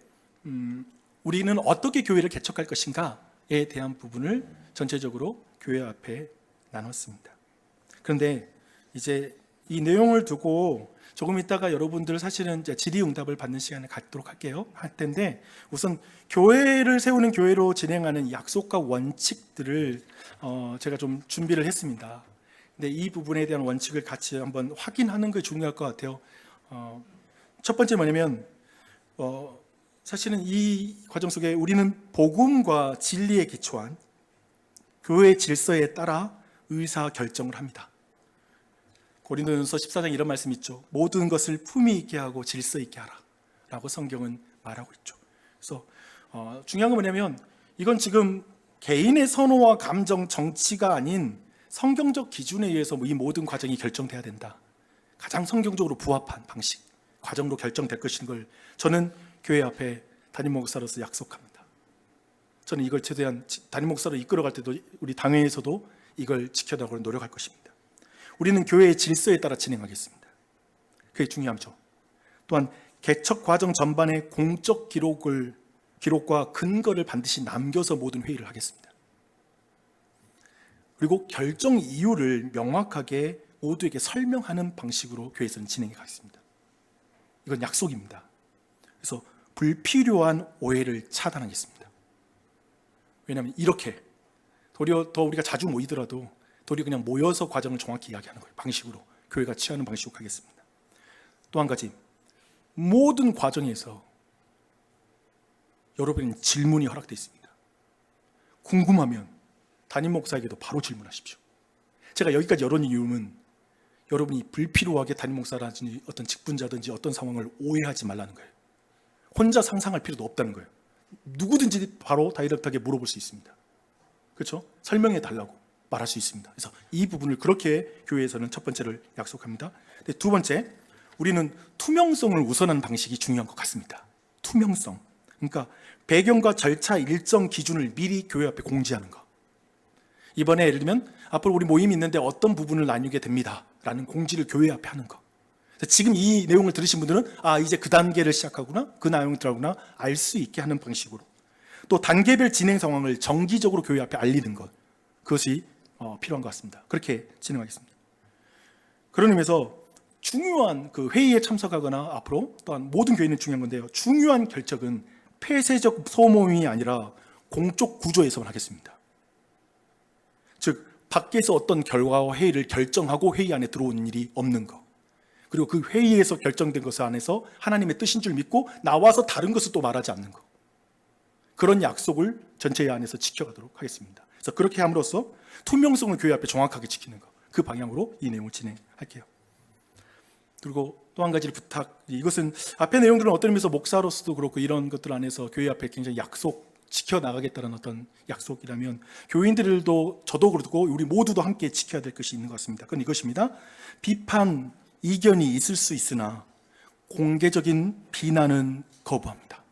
우리는 어떻게 교회를 개척할 것인가에 대한 부분을 전체적으로 교회 앞에 나눴습니다. 그런데 이제 이 내용을 두고 조금 있다가 여러분들 사실은 이제 질의응답을 받는 시간을 갖도록 할 텐데 우선 교회를 세우는 교회로 진행하는 약속과 원칙들을 제가 좀 준비를 했습니다. 근데 이 부분에 대한 원칙을 같이 한번 확인하는 게 중요할 것 같아요. 첫 번째 뭐냐면 사실은 이 과정 속에 우리는 복음과 진리에 기초한 교회 질서에 따라 의사 결정을 합니다. 고린도전서 14장 이런 말씀이 있죠. 모든 것을 품위 있게 하고 질서 있게 하라 라고 성경은 말하고 있죠. 그래서 중요한 건 뭐냐면 이건 지금 개인의 선호와 감정, 정치가 아닌 성경적 기준에 의해서 이 모든 과정이 결정돼야 된다. 가장 성경적으로 부합한 방식, 과정으로 결정될 것인 걸 저는 교회 앞에 담임 목사로서 약속합니다. 저는 이걸 최대한 담임 목사로 이끌어갈 때도 우리 당회에서도 이걸 지켜나가려고 노력할 것입니다. 우리는 교회의 질서에 따라 진행하겠습니다. 그게 중요하죠. 또한 개척 과정 전반의 공적 기록과 근거를 반드시 남겨서 모든 회의를 하겠습니다. 그리고 결정 이유를 명확하게 모두에게 설명하는 방식으로 교회에서는 진행해 가겠습니다. 이건 약속입니다. 그래서 불필요한 오해를 차단하겠습니다. 왜냐하면 이렇게 도리어 더 우리가 자주 모이더라도 도리어 그냥 모여서 과정을 정확히 이야기하는 거예요. 방식으로 교회가 취하는 방식으로 가겠습니다. 또 한 가지, 모든 과정에서 여러분은 질문이 허락되어 있습니다. 궁금하면 담임 목사에게도 바로 질문하십시오. 제가 여기까지 열은 이유는 여러분이 불필요하게 담임 목사라든지 어떤 직분자든지 어떤 상황을 오해하지 말라는 거예요. 혼자 상상할 필요도 없다는 거예요. 누구든지 바로 다이렉트하게 물어볼 수 있습니다. 그렇죠? 설명해 달라고 말할 수 있습니다. 그래서 이 부분을 그렇게 교회에서는 첫 번째를 약속합니다. 두 번째, 우리는 투명성을 우선하는 방식이 중요한 것 같습니다. 투명성. 그러니까 배경과 절차 일정 기준을 미리 교회 앞에 공지하는 것. 이번에 예를 들면 앞으로 우리 모임이 있는데 어떤 부분을 나누게 됩니다 라는 공지를 교회 앞에 하는 것. 지금 이 내용을 들으신 분들은 이제 그 단계를 시작하구나, 그 내용을 들어가구나 알 수 있게 하는 방식으로, 또 단계별 진행 상황을 정기적으로 교회 앞에 알리는 것, 그것이 필요한 것 같습니다. 그렇게 진행하겠습니다. 그런 의미에서 중요한 그 회의에 참석하거나 앞으로 또한 모든 교회는 중요한 건데요, 중요한 결정은 폐쇄적 소모임이 아니라 공적 구조에서만 하겠습니다. 즉 밖에서 어떤 결과와 회의를 결정하고 회의 안에 들어오는 일이 없는 것, 그리고 그 회의에서 결정된 것 안에서 하나님의 뜻인 줄 믿고 나와서 다른 것을 또 말하지 않는 것, 그런 약속을 전체 안에서 지켜가도록 하겠습니다. 그래서 그렇게 함으로써 투명성을 교회 앞에 정확하게 지키는 것, 그 방향으로 이 내용을 진행할게요. 그리고 또 한 가지를 이것은 앞의 내용들은 어떤 의미에서 목사로서도 그렇고 이런 것들 안에서 교회 앞에 굉장히 약속, 지켜나가겠다는 어떤 약속이라면 교인들도 저도 그렇고 우리 모두도 함께 지켜야 될 것이 있는 것 같습니다. 그건 이것입니다. 비판, 이견이 있을 수 있으나 공개적인 비난은 거부합니다.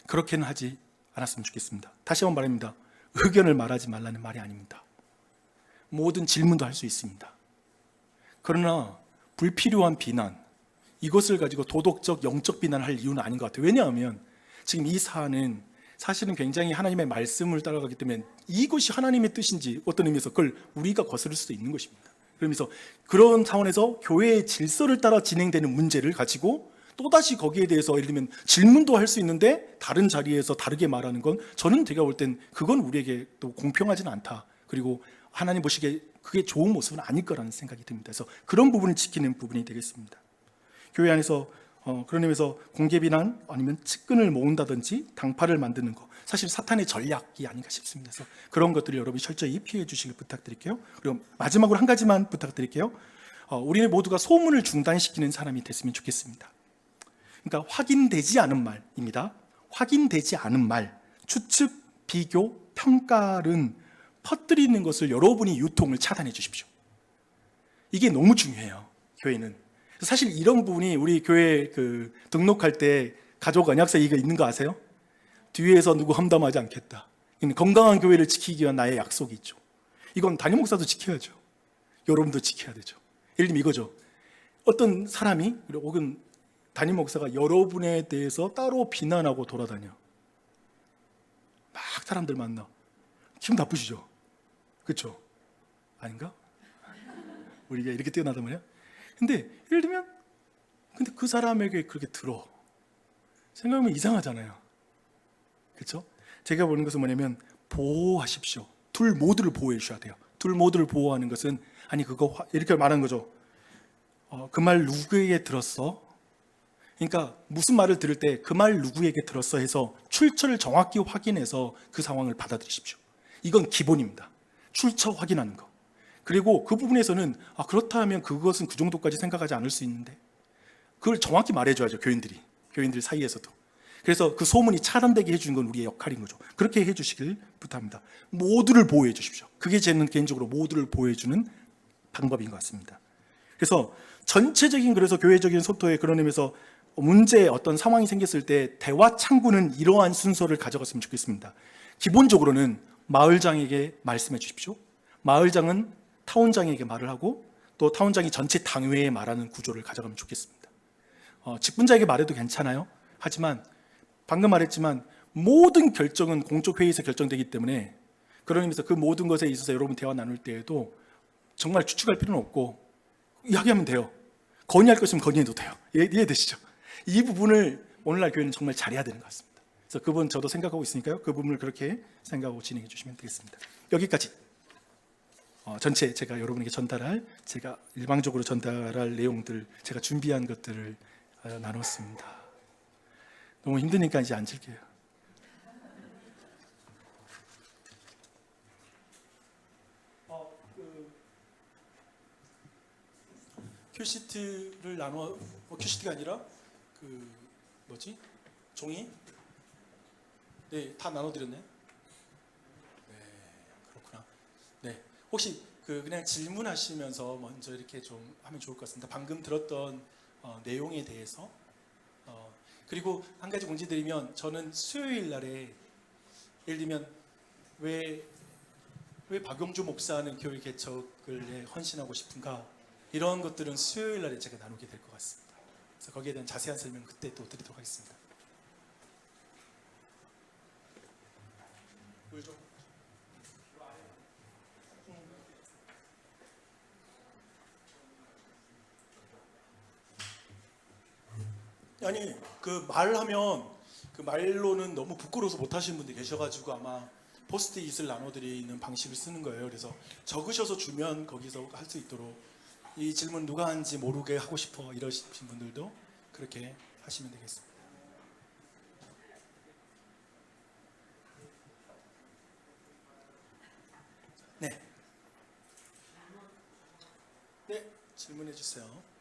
그렇게는 하지 않았으면 좋겠습니다. 다시 한번 말합니다. 의견을 말하지 말라는 말이 아닙니다. 모든 질문도 할 수 있습니다. 그러나 불필요한 비난, 이것을 가지고 도덕적, 영적 비난을 할 이유는 아닌 것 같아요. 왜냐하면 지금 이 사안은 사실은 굉장히 하나님의 말씀을 따라가기 때문에 이것이 하나님의 뜻인지 어떤 의미에서 그걸 우리가 거스를 수도 있는 것입니다. 그러면서 그런 차원에서 교회의 질서를 따라 진행되는 문제를 가지고 또다시 거기에 대해서 예를 들면 질문도 할 수 있는데 다른 자리에서 다르게 말하는 건 저는 제가 볼 땐 그건 우리에게 또 공평하지는 않다. 그리고 하나님 보시기에 그게 좋은 모습은 아닐 거라는 생각이 듭니다. 그래서 그런 부분을 지키는 부분이 되겠습니다. 교회 안에서 그런 의미에서 공개 비난 아니면 측근을 모은다든지 당파를 만드는 거 사실 사탄의 전략이 아닌가 싶습니다. 그래서 그런 것들을 여러분이 철저히 피해 주시길 부탁드릴게요. 그리고 마지막으로 한 가지만 부탁드릴게요. 우리는 모두가 소문을 중단시키는 사람이 됐으면 좋겠습니다. 그러니까 확인되지 않은 말입니다. 확인되지 않은 말, 추측, 비교, 평가는 퍼뜨리는 것을 여러분이 유통을 차단해 주십시오. 이게 너무 중요해요. 교회는. 사실 이런 부분이 우리 교회 등록할 때 가족 언약서에 이거 있는 거 아세요? 뒤에서 누구 험담하지 않겠다. 건강한 교회를 지키기 위한 나의 약속이 있죠. 이건 담임 목사도 지켜야죠. 여러분도 지켜야 되죠. 예를 들면 이거죠. 어떤 사람이 혹은 담임 목사가 여러분에 대해서 따로 비난하고 돌아다녀. 막 사람들 만나. 기분 나쁘시죠? 그렇죠? 아닌가? 우리가 이렇게 뛰어나단 말이야? 근데 예를 들면 근데 그 사람에게 그렇게 들어. 생각하면 이상하잖아요. 그렇죠? 제가 보는 것은 뭐냐면 보호하십시오. 둘 모두를 보호해 주셔야 돼요. 둘 모두를 보호하는 것은 아니 그거 이렇게 말하는 거죠. 그 말 누구에게 들었어? 그러니까 무슨 말을 들을 때 그 말 누구에게 들었어 해서 출처를 정확히 확인해서 그 상황을 받아들이십시오. 이건 기본입니다. 출처 확인하는 거. 그리고 그 부분에서는 그렇다면 그것은 그 정도까지 생각하지 않을 수 있는데 그걸 정확히 말해줘야죠. 교인들 사이에서도. 그래서 그 소문이 차단되게 해주는 건 우리의 역할인 거죠. 그렇게 해주시길 부탁합니다. 모두를 보호해 주십시오. 그게 저는 개인적으로 모두를 보호해주는 방법인 것 같습니다. 그래서 전체적인 그래서 교회적인 소토의 그런 의미에서 문제 어떤 상황이 생겼을 때 대화 창구는 이러한 순서를 가져갔으면 좋겠습니다. 기본적으로는 마을장에게 말씀해 주십시오. 마을장은 타운장에게 말을 하고 또 타운장이 전체 당회에 말하는 구조를 가져가면 좋겠습니다. 직분자에게 말해도 괜찮아요. 하지만 방금 말했지만 모든 결정은 공적회의에서 결정되기 때문에 그런 의미에서 그 모든 것에 있어서 여러분 대화 나눌 때에도 정말 추측할 필요는 없고 이야기하면 돼요. 건의할 것이면 건의해도 돼요. 이해되시죠? 이 부분을 오늘날 교회는 정말 잘해야 되는 것 같습니다. 그래서 그 부분 저도 생각하고 있으니까요. 그 부분을 그렇게 생각하고 진행해 주시면 되겠습니다. 여기까지 전체 제가 여러분에게 제가 일방적으로 전달할 내용들 제가 준비한 것들을 나눴습니다. 너무 힘드니까 이제 앉을게요. 큐시트를 나눠 큐시트가 아니라 종이? 네, 다 나눠드렸네. 네, 그렇구나. 네, 혹시 그냥 질문하시면서 먼저 이렇게 좀 하면 좋을 것 같습니다. 방금 들었던 내용에 대해서 그리고 한 가지 공지드리면 저는 수요일 날에 예를 들면 왜 박용주 목사는 교회 개척을 헌신하고 싶은가 이런 것들은 수요일 날에 제가 나누게 될 것 같습니다. 그래서 거기에 대한 자세한 설명 그때 또 드리도록 하겠습니다. 물 좀. 아니 말하면 그 말로는 너무 부끄러워서 못 하시는 분들이 계셔가지고 아마 포스트잇을 나눠드리는 방식을 쓰는 거예요. 그래서 적으셔서 주면 거기서 할 수 있도록 이 질문 누가 하는지 모르게 하고 싶어 이러신 분들도 그렇게 하시면 되겠습니다. 네, 질문해 주세요.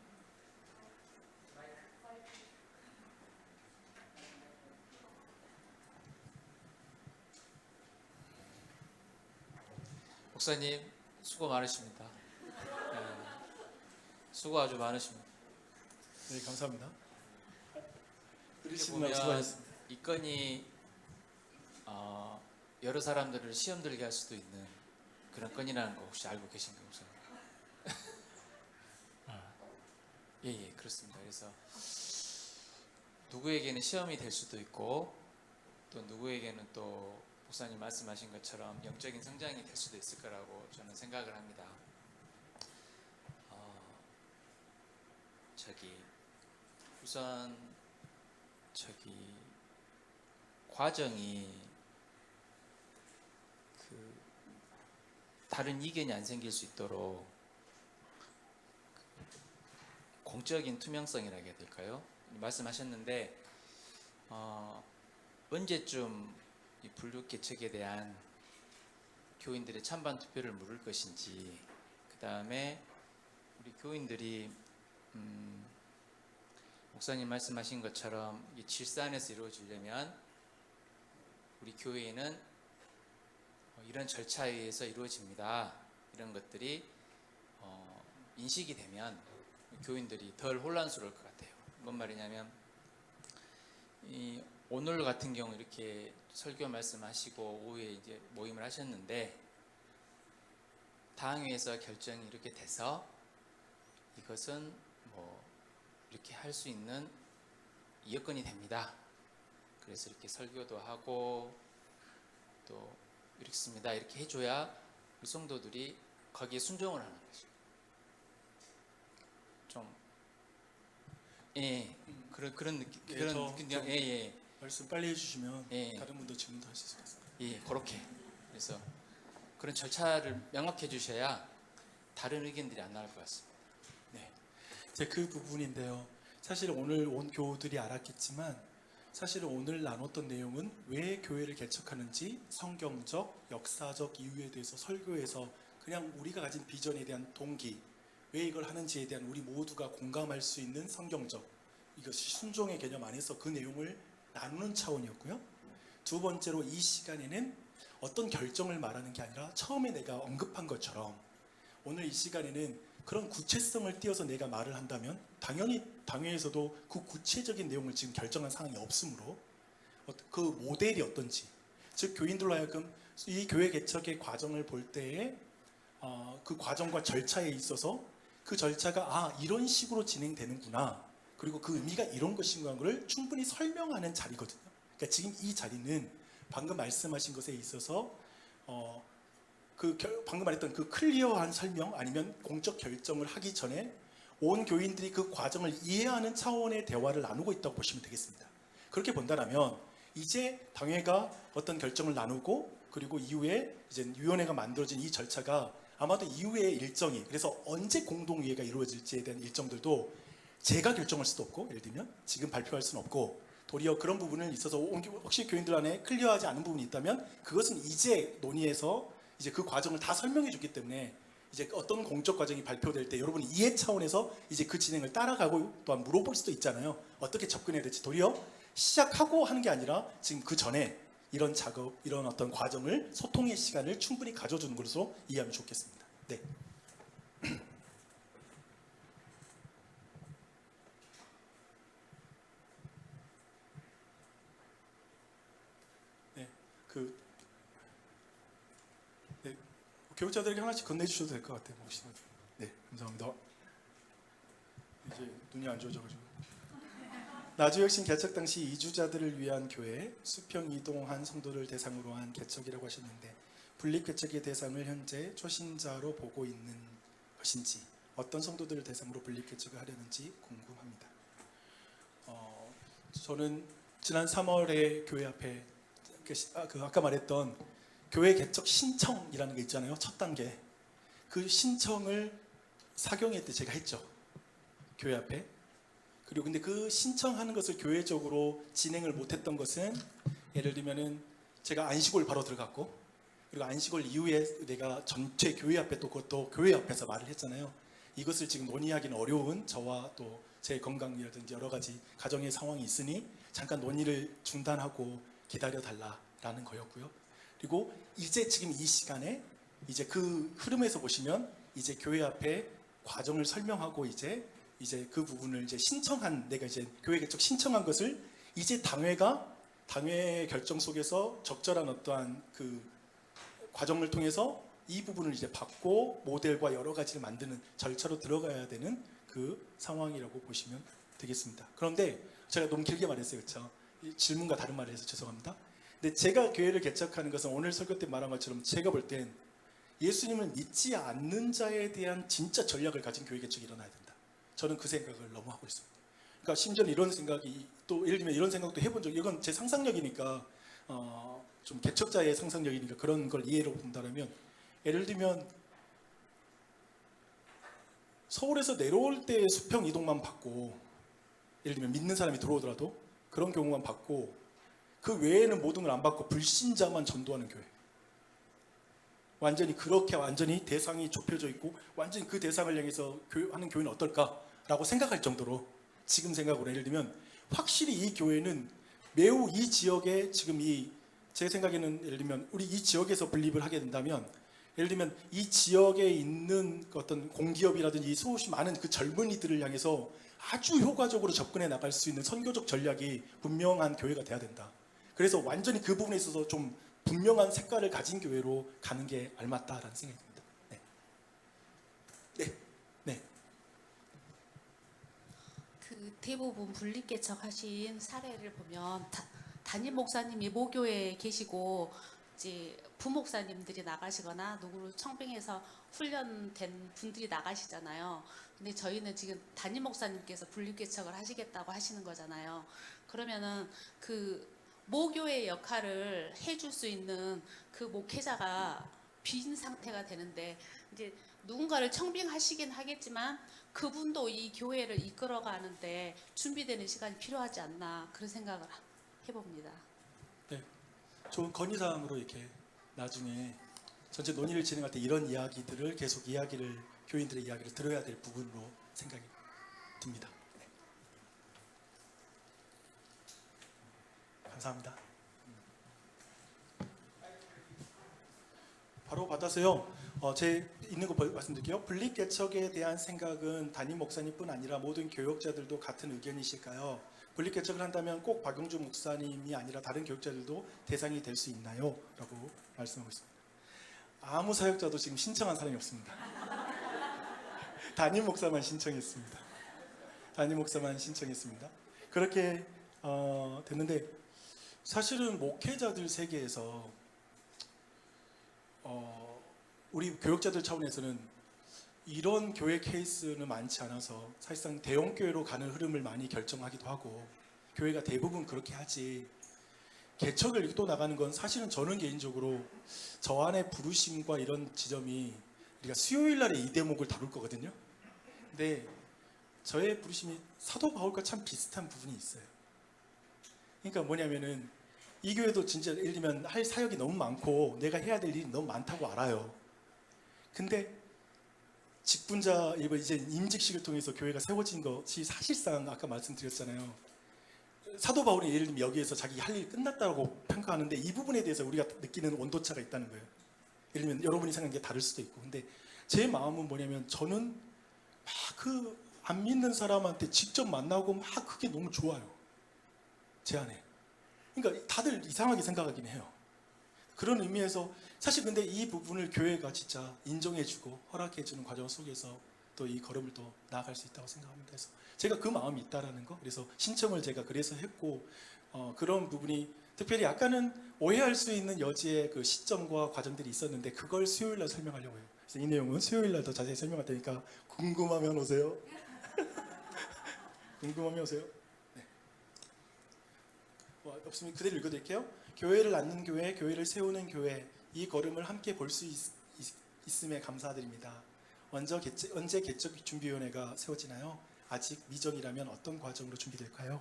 목사님 수고 많으십니다. 수고 아주 많으십니다. 네, 감사합니다. 이렇게 보면 이 건이 여러 사람들을 시험 들게 할 수도 있는 그런 건이라는 거 혹시 알고 계신가요, 목사님? 예, 그렇습니다. 그래서 누구에게는 시험이 될 수도 있고 또 누구에게는 또 목사님 말씀하신 것처럼 영적인 성장이 될 수도 있을 거라고 저는 생각을 합니다. 우선 과정이 다른 이견이 안 생길 수 있도록 공적인 투명성이라 해야 될까요? 말씀하셨는데 언제쯤 이 분류 개척에 대한 교인들의 찬반 투표를 물을 것인지, 그 다음에 우리 교인들이 목사님 말씀하신 것처럼 이 질서 안에서 이루어지려면 우리 교회는 이런 절차에 의해서 이루어집니다. 이런 것들이 인식이 되면 교인들이 덜 혼란스러울 것 같아요. 뭔 말이냐면 오늘 같은 경우 이렇게 설교 말씀하시고 오후에 이제 모임을 하셨는데 당회에서 결정이 이렇게 돼서 이것은 뭐 이렇게 할 수 있는 여건이 됩니다. 그래서 이렇게 설교도 하고 또 이렇습니다. 이렇게 해줘야 우리 성도들이 거기에 순종을 하는 거죠. 그런 느낌, 예, 그런 저- 느낌, 저- 예. 말씀 빨리 해주시면 예. 다른 분도 질문도 하실 수 있겠습니다. 예, 그렇게. 그래서 그런 절차를 명확해 주셔야 다른 의견들이 안 나올 것 같습니다. 이제 그 부분인데요. 사실 오늘 온 교우들이 알았겠지만 사실은 오늘 나눴던 내용은 왜 교회를 개척하는지 성경적, 역사적 이유에 대해서 설교해서 그냥 우리가 가진 비전에 대한 동기, 왜 이걸 하는지에 대한 우리 모두가 공감할 수 있는 성경적, 이것이 순종의 개념 안에서 그 내용을 나누는 차원이었고요. 두 번째로 이 시간에는 어떤 결정을 말하는 게 아니라 처음에 내가 언급한 것처럼 오늘 이 시간에는 그런 구체성을 띄어서 내가 말을 한다면 당연히 당회에서도 그 구체적인 내용을 지금 결정한 상황이 없으므로 그 모델이 어떤지, 즉 교인들로 하여금 이 교회 개척의 과정을 볼 때에 그 과정과 절차에 있어서 그 절차가 이런 식으로 진행되는구나, 그리고 그 의미가 이런 것인가를 걸 충분히 설명하는 자리거든요. 그러니까 지금 이 자리는 방금 말씀하신 것에 있어서 방금 말했던 그 클리어한 설명 아니면 공적 결정을 하기 전에 온 교인들이 그 과정을 이해하는 차원의 대화를 나누고 있다고 보시면 되겠습니다. 그렇게 본다면 이제 당회가 어떤 결정을 나누고 그리고 이후에 이제 위원회가 만들어진 이 절차가 아마도 이후의 일정이, 그래서 언제 공동회의가 이루어질지에 대한 일정들도 제가 결정할 수도 없고, 예를 들면 지금 발표할 수는 없고, 도리어 그런 부분을 있어서 혹시 교인들 안에 클리어하지 않은 부분이 있다면 그것은 이제 논의해서 이제 그 과정을 다 설명해 줬기 때문에 이제 어떤 공적 과정이 발표될 때 여러분이 이해 차원에서 이제 그 진행을 따라가고 또한 물어볼 수도 있잖아요. 어떻게 접근해야 될지. 도리어 시작하고 하는 게 아니라 지금 그 전에 이런 작업, 이런 어떤 과정을, 소통의 시간을 충분히 가져주는 것으로 이해하면 좋겠습니다. 네. 네. 네. 교육자들에게 하나씩 건네주셔도 될 것 같아요. 혹시. 네, 감사합니다. 이제 눈이 안 좋아져가지고. 나주혁신 개척 당시 이주자들을 위한 교회, 수평 이동한 성도를 대상으로 한 개척이라고 하셨는데 분립 개척의 대상을 현재 초신자로 보고 있는 것인지, 어떤 성도들을 대상으로 분립 개척을 하려는지 궁금합니다. 저는 지난 3월에 교회 앞에 아까 말했던 교회 개척 신청이라는 게 있잖아요. 첫 단계. 그 신청을 사경회 때 제가 했죠. 교회 앞에. 그리고 근데 그 신청하는 것을 교회적으로 진행을 못했던 것은, 예를 들면은 제가 안식월 바로 들어갔고, 그리고 안식월 이후에 내가 전체 교회 앞에 또 그것도 교회 앞에서 말을 했잖아요. 이것을 지금 논의하기는 어려운 저와 또 제 건강이라든지 여러 가지 가정의 상황이 있으니 잠깐 논의를 중단하고 기다려달라라는 거였고요. 그리고 이제 지금 이 시간에 이제 그 흐름에서 보시면 이제 교회 앞에 과정을 설명하고 이제 그 부분을 이제 신청한, 내가 이제 교회 개척 신청한 것을 이제 당회 결정 속에서 적절한 어떠한 그 과정을 통해서 이 부분을 이제 받고 모델과 여러 가지를 만드는 절차로 들어가야 되는 그 상황이라고 보시면 되겠습니다. 그런데 제가 너무 길게 말했어요, 그렇죠? 질문과 다른 말을 해서 죄송합니다. 근데 제가 교회를 개척하는 것은 오늘 설교 때 말한 것처럼 제가 볼 땐 예수님을 믿지 않는 자에 대한 진짜 전략을 가진 교회 개척이 일어나야 된다. 저는 그 생각을 너무 하고 있습니다. 그러니까 심지어는 이런 생각이 또 예를 들면 이런 생각도 해본 적, 이건 제 상상력이니까 좀 개척자의 상상력이니까 그런 걸 이해로 본다면, 예를 들면 서울에서 내려올 때 수평 이동만 받고, 예를 들면 믿는 사람이 들어오더라도 그런 경우만 받고 그 외에는 모든 걸 안 받고 불신자만 전도하는 교회, 완전히 그렇게 완전히 대상이 좁혀져 있고 완전히 그 대상을 향해서 하는 교회는 어떨까라고 생각할 정도로, 지금 생각으로 예를 들면 확실히 이 교회는 매우 이 지역에 지금 제 생각에는 예를 들면 우리 이 지역에서 분립을 하게 된다면, 예를 들면 이 지역에 있는 어떤 공기업이라든지 수없이 많은 그 젊은이들을 향해서 아주 효과적으로 접근해 나갈 수 있는 선교적 전략이 분명한 교회가 돼야 된다. 그래서 완전히 그 부분에 있어서 좀 분명한 색깔을 가진 교회로 가는 게 알맞다라는 생각이 듭니다. 네. 네. 네. 그 대부분 분립개척하신 사례를 보면 담임 목사님이 모교에 계시고 이제 부목사님들이 나가시거나 누구를 청빙해서 훈련된 분들이 나가시잖아요. 근데 저희는 지금 담임 목사님께서 분립개척을 하시겠다고 하시는 거잖아요. 그러면은 그 모교의 역할을 해줄 수 있는 그 목회자가 빈 상태가 되는데, 이제 누군가를 청빙하시긴 하겠지만 그분도 이 교회를 이끌어가는데 준비되는 시간이 필요하지 않나, 그런 생각을 해봅니다. 네. 좋은 건의사항으로 이렇게 나중에 전체 논의를 진행할 때 이런 이야기들을 계속 교인들의 이야기를 들어야 될 부분으로 생각이 듭니다. 네. 감사합니다. 바로 받아서요. 제 있는 거 말씀드릴게요. 분립개척에 대한 생각은 담임 목사님뿐 아니라 모든 교역자들도 같은 의견이실까요? 분립개척을 한다면 꼭 박용주 목사님이 아니라 다른 교역자들도 대상이 될 수 있나요? 라고 말씀하고 있습니다. 아무 사역자도 지금 신청한 사람이 없습니다. 담임 목사만 신청했습니다. 담임 목사만 신청했습니다. 그렇게 됐는데, 사실은 목회자들 세계에서 우리 교역자들 차원에서는 이런 교회 케이스는 많지 않아서 사실상 대형 교회로 가는 흐름을 많이 결정하기도 하고, 교회가 대부분 그렇게 하지, 개척을 또 나가는 건 사실은 저는 개인적으로 저 안에 부르심과 이런 지점이, 우리가 수요일 날에 이 대목을 다룰 거거든요. 근데 저의 부르심이 사도 바울과 참 비슷한 부분이 있어요. 그러니까 뭐냐면은 이 교회도 진짜 예를 들면 할 사역이 너무 많고 내가 해야 될 일이 너무 많다고 알아요. 근데 직분자 이제 임직식을 통해서 교회가 세워진 것이 사실상 아까 말씀드렸잖아요. 사도 바울이 예를 들면 여기에서 자기 할 일이 끝났다고 평가하는데 이 부분에 대해서 우리가 느끼는 온도차가 있다는 거예요. 예를 들면 여러분이 생각하는 게 다를 수도 있고, 근데 제 마음은 뭐냐면 저는 막 그 안 믿는 사람한테 직접 만나고 막 그게 너무 좋아요. 제 안에. 그러니까 다들 이상하게 생각하긴 해요. 그런 의미에서 사실 근데 이 부분을 교회가 진짜 인정해주고 허락해주는 과정 속에서 또 이 걸음을 또 나아갈 수 있다고 생각합니다. 그래서 제가 그 마음이 있다라는 거, 그래서 신청을 제가 그래서 했고, 그런 부분이 특별히 약간은 오해할 수 있는 여지의 그 시점과 과정들이 있었는데 그걸 수요일 날 설명하려고 해요. 그래서 이 내용은 수요일 날 더 자세히 설명할 테니까 궁금하면 오세요. 궁금하면 오세요. 네. 없으면 그대로 읽어드릴게요. 교회를 낳는 교회, 교회를 세우는 교회, 이 걸음을 함께 볼 수 있음에 감사드립니다. 언제 개척 준비위원회가 세워지나요? 아직 미정이라면 어떤 과정으로 준비될까요?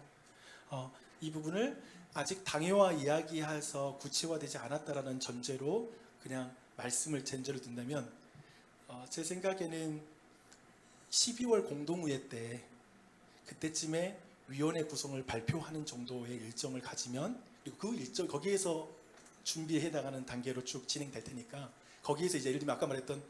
이 부분을 아직 당회와 이야기해서 구체화되지 않았다라는 전제로 그냥 말씀을 전제로 둔다면, 제 생각에는 12월 공동의회 때 그때쯤에 위원회 구성을 발표하는 정도의 일정을 가지면, 그리고 그 일정 거기에서 준비해 나가는 단계로 쭉 진행될 테니까, 거기에서 이제 예를 들면 아까 말했던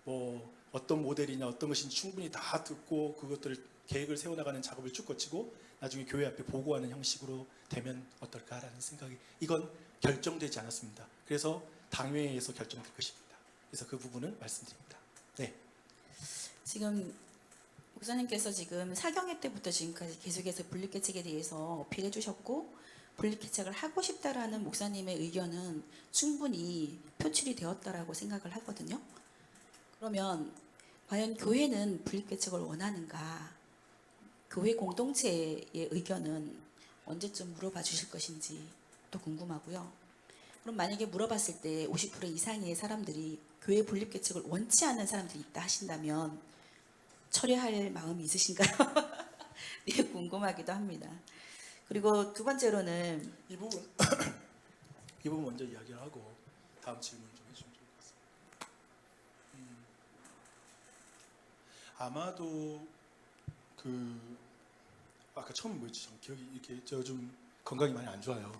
뭐 어떤 모델이냐 어떤 것인지 충분히 다 듣고 그것들을 계획을 세워나가는 작업을 쭉 거치고 나중에 교회 앞에 보고하는 형식으로 되면 어떨까라는 생각이, 이건 결정되지 않았습니다. 그래서 당회에서 결정될 것입니다. 그래서 그 부분은 말씀드립니다. 네. 지금 목사님께서 지금 사경회 때부터 지금까지 계속해서 분립개척에 대해서 어필해 주셨고, 분립개척을 하고 싶다라는 목사님의 의견은 충분히 표출이 되었다라고 생각을 하거든요. 그러면 과연 교회는 분립개척을 원하는가? 교회 공동체의 의견은 언제쯤 물어봐 주실 것인지 또 궁금하고요. 그럼 만약에 물어봤을 때 50% 이상의 사람들이 교회 분립 개척을 원치 않는 사람들이 있다 하신다면 철회할 마음이 있으신가요? 네, 궁금하기도 합니다. 그리고 두 번째로는 이 부분 이 부분 먼저 이야기를 하고 다음 질문 좀 해주시면 좋을 것 같습니다. 아마도 그 아까 처음 뭐였지? 참 기억이 이렇게 저 좀 건강이 많이 안 좋아요.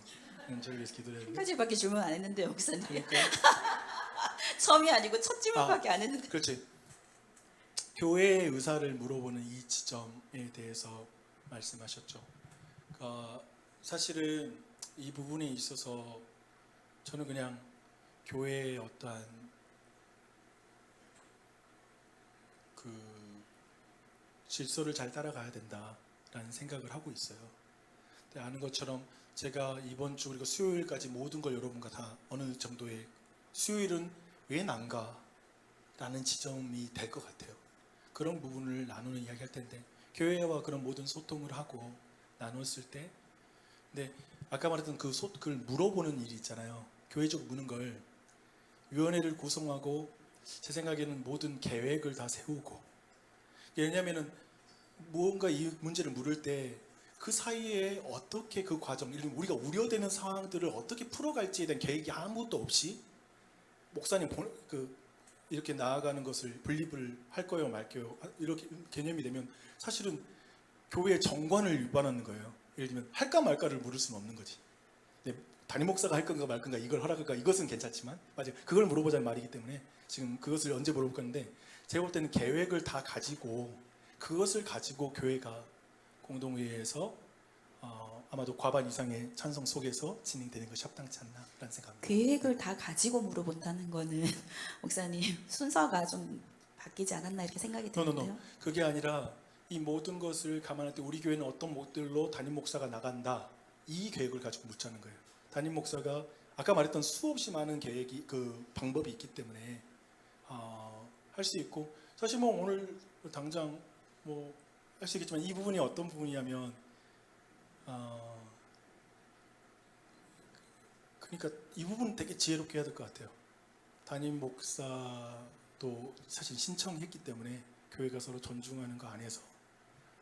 저를 위해서 기도를 한 했는데 가지밖에 질문 안 했는데요, 목사님. 그러니까 처음이 아니고 첫 질문밖에 안 했는데. 그렇지. 교회의 의사를 물어보는 이 지점에 대해서 말씀하셨죠. 사실은 이 부분에 있어서 저는 그냥 교회의 어떠한 그 질서를 잘 따라가야 된다라는 생각을 하고 있어요. 근데 아는 것처럼 제가 이번 주 그리고 수요일까지 모든 걸 여러분과 다 어느 정도의 수요일은 왜 난가? 라는 지점이 될 것 같아요. 그런 부분을 나누는 이야기할 텐데 교회와 그런 모든 소통을 하고 나눴을 때 근데 아까 말했던 그걸 물어보는 일이 있잖아요. 교회적 묻는 걸 위원회를 구성하고 제 생각에는 모든 계획을 다 세우고 왜냐하면은 무언가 이 문제를 물을 때 그 사이에 어떻게 그 과정, 예를 들면 우리가 우려되는 상황들을 어떻게 풀어갈지에 대한 계획이 아무것도 없이 목사님 이렇게 나아가는 것을 분립을 할 거예요, 말 거예요. 이렇게 개념이 되면 사실은 교회의 정관을 위반하는 거예요. 예를 들면 할까 말까를 물을 수는 없는 거지. 담임 목사가 할 건가 말 건가 이걸 허락할까 이것은 괜찮지만 맞아요. 그걸 물어보자는 말이기 때문에 지금 그것을 언제 물어볼 건데 제가 볼 때는 계획을 다 가지고 그것을 가지고 교회가 공동회의에서 아마도 과반 이상의 찬성 속에서 진행되는 것이 합당치 않나라는 생각입니다. 계획을 다 가지고 물어본다는 거는 목사님 순서가 좀 바뀌지 않았나 이렇게 생각이 드는데요. 그게 아니라 이 모든 것을 감안할 때 우리 교회는 어떤 모델로 담임 목사가 나간다 이 계획을 가지고 묻자는 거예요. 담임 목사가 아까 말했던 수없이 많은 계획이 그 방법이 있기 때문에 할 수 있고 사실 뭐 오늘 당장 뭐 할 수 있겠지만 이 부분이 어떤 부분이냐면 그러니까 이 부분은 되게 지혜롭게 해야 될 것 같아요. 담임 목사도 사실 신청했기 때문에 교회가 서로 존중하는 거 안에서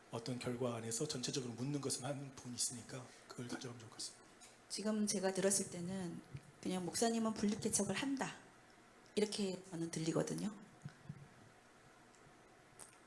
어떤 결과 안에서 전체적으로 묻는 것은 한 부분이 있으니까 그걸 가져가면 좋을 것 같습니다. 지금 제가 들었을 때는 그냥 목사님은 분립 개척을 한다 이렇게 저는 들리거든요.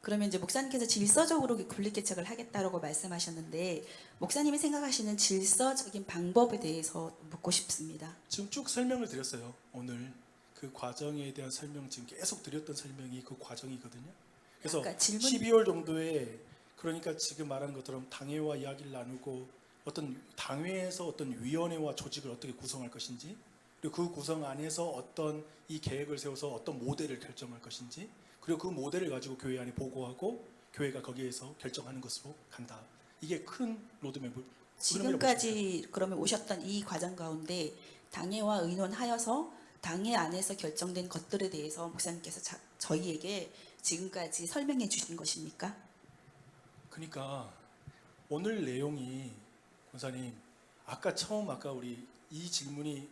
그러면 이제 목사님께서 질서적으로 분립 개척을 하겠다라고 말씀하셨는데 목사님이 생각하시는 질서적인 방법에 대해서 묻고 싶습니다. 지금 쭉 설명을 드렸어요. 오늘 그 과정에 대한 설명 지금 계속 드렸던 설명이 그 과정이거든요. 그래서 아까 질문 12월 정도에 그러니까 지금 말하는 것처럼 당회와 이야기를 나누고 어떤 당회에서 어떤 위원회와 조직을 어떻게 구성할 것인지 그리고 그 구성 안에서 어떤 이 계획을 세워서 어떤 모델을 결정할 것인지 그리고 그 모델을 가지고 교회 안에 보고하고 교회가 거기에서 결정하는 것으로 간다. 이게 큰 로드맵을 지금까지 그러면 오셨던 이 과정 가운데 당회와 의논하여서 당회 안에서 결정된 것들에 대해서 목사님께서 저희에게 지금까지 설명해 주신 것입니까? 그러니까 오늘 내용이 권사님 아까 우리 이 질문이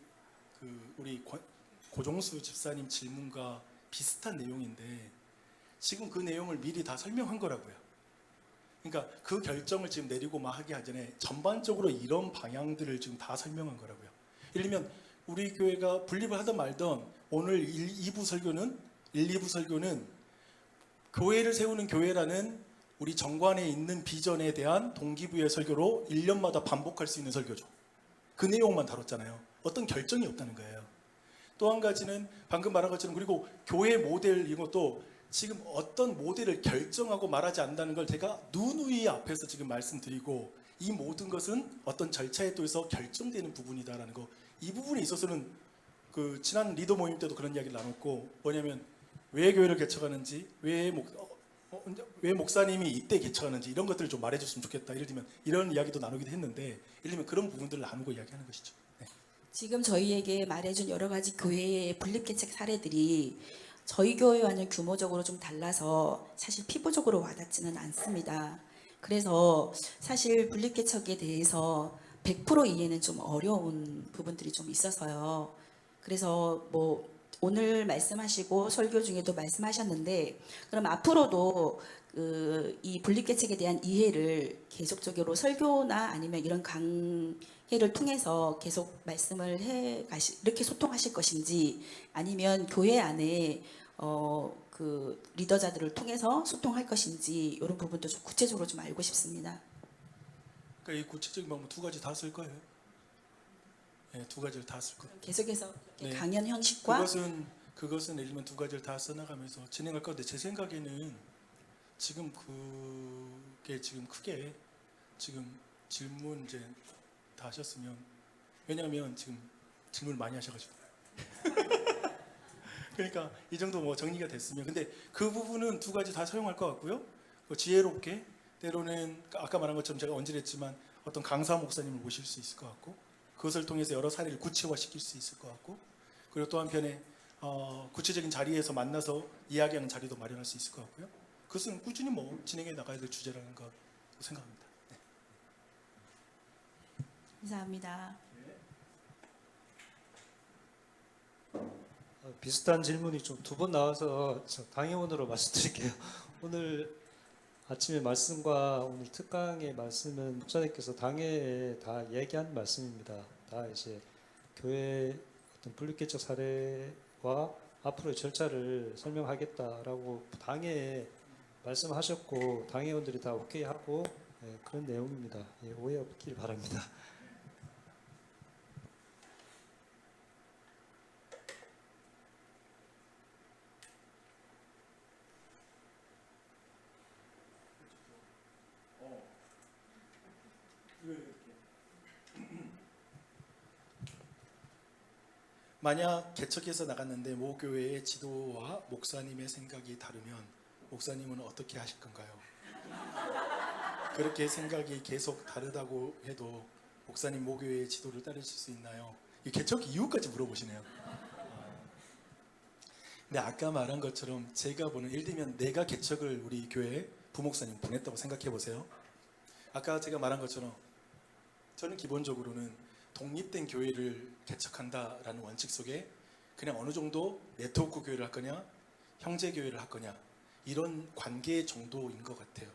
우리 고종수 집사님 질문과 비슷한 내용인데 지금 그 내용을 미리 다 설명한 거라고요. 그러니까 그 결정을 지금 내리고 막 하기 전에 전반적으로 이런 방향들을 지금 다 설명한 거라고요. 예를 들면 우리 교회가 분립을 하든 말든 오늘 1, 2부 설교는 교회를 세우는 교회라는 우리 정관에 있는 비전에 대한 동기부여 설교로 1년마다 반복할 수 있는 설교죠. 그 내용만 다뤘잖아요. 어떤 결정이 없다는 거예요. 또 한 가지는 방금 말한 것처럼 그리고 교회 모델 이것도 지금 어떤 모델을 결정하고 말하지 않는다는 걸 제가 누누이 앞에서 지금 말씀드리고 이 모든 것은 어떤 절차에 의해서 결정되는 부분이다라는 거. 이 부분에 있어서는 그 지난 리더 모임 때도 그런 이야기를 나눴고 뭐냐면 왜 교회를 개척하는지 왜 목사님이 이때 개척하는지 이런 것들을 좀 말해줬으면 좋겠다. 예를 들면 이런 이야기도 나누기도 했는데 예를 들면 그런 부분들을 나누고 이야기하는 것이죠. 네. 지금 저희에게 말해준 여러 가지 교회의 분립 개척 사례들이 저희 교회와는 규모적으로 좀 달라서 사실 피부적으로 와닿지는 않습니다. 그래서 사실 분립개척에 대해서 100% 이해는 좀 어려운 부분들이 좀 있어서요. 그래서 뭐 오늘 말씀하시고 설교 중에도 말씀하셨는데 그럼 앞으로도 이 분립개척에 대한 이해를 계속적으로 설교나 아니면 이런 강해를 통해서 계속 말씀을 이렇게 소통하실 것인지 아니면 교회 안에 그 리더자들을 통해서 소통할 것인지 이런 부분도 좀 구체적으로 좀 알고 싶습니다. 그러니까 이 구체적인 방법 두 가지 다 쓸 거예요. 네, 두 가지를 다 쓸 거예요. 계속해서 이렇게 네. 강연 형식과 그것은 예를 들면 두 가지를 다 써나가면서 진행할 건데 제 생각에는 지금 그게 지금 크게 지금 질문 이제 다 하셨으면 왜냐하면 지금 질문을 많이 하셔가지고 그러니까 이 정도 뭐 정리가 됐으면 근데 그 부분은 두 가지 다 사용할 것 같고요. 지혜롭게 때로는 아까 말한 것처럼 제가 언질했지만 어떤 강사 목사님을 모실 수 있을 것 같고 그것을 통해서 여러 사례를 구체화시킬 수 있을 것 같고 그리고 또 한편에 구체적인 자리에서 만나서 이야기하는 자리도 마련할 수 있을 것 같고요. 그것은 꾸준히 뭐 진행해 나가야 될 주제라는 거 생각합니다. 네. 감사합니다. 비슷한 질문이 좀 두 번 나와서 저 당회원으로 말씀드릴게요. 오늘 아침에 말씀과 오늘 특강의 말씀은 목사님께서 당회에 다 얘기한 말씀입니다. 다 이제 교회 어떤 분립개척 사례와 앞으로의 절차를 설명하겠다라고 당회에 말씀하셨고 당회원들이 다 오케이 하고 그런 내용입니다. 오해 없길 바랍니다. 만약 개척해서 나갔는데 모 교회의 지도와 목사님의 생각이 다르면 목사님은 어떻게 하실 건가요? 그렇게 생각이 계속 다르다고 해도 목사님 모 교회의 지도를 따르실 수 있나요? 이 개척 이유까지 물어보시네요. 근데 아까 말한 것처럼 제가 보는 예를 들면 내가 개척을 우리 교회 부목사님 보냈다고 생각해 보세요. 아까 제가 말한 것처럼 저는 기본적으로는 독립된 교회를 개척한다라는 원칙 속에 그냥 어느 정도 네트워크 교회를 할 거냐 형제 교회를 할 거냐 이런 관계 정도인 것 같아요.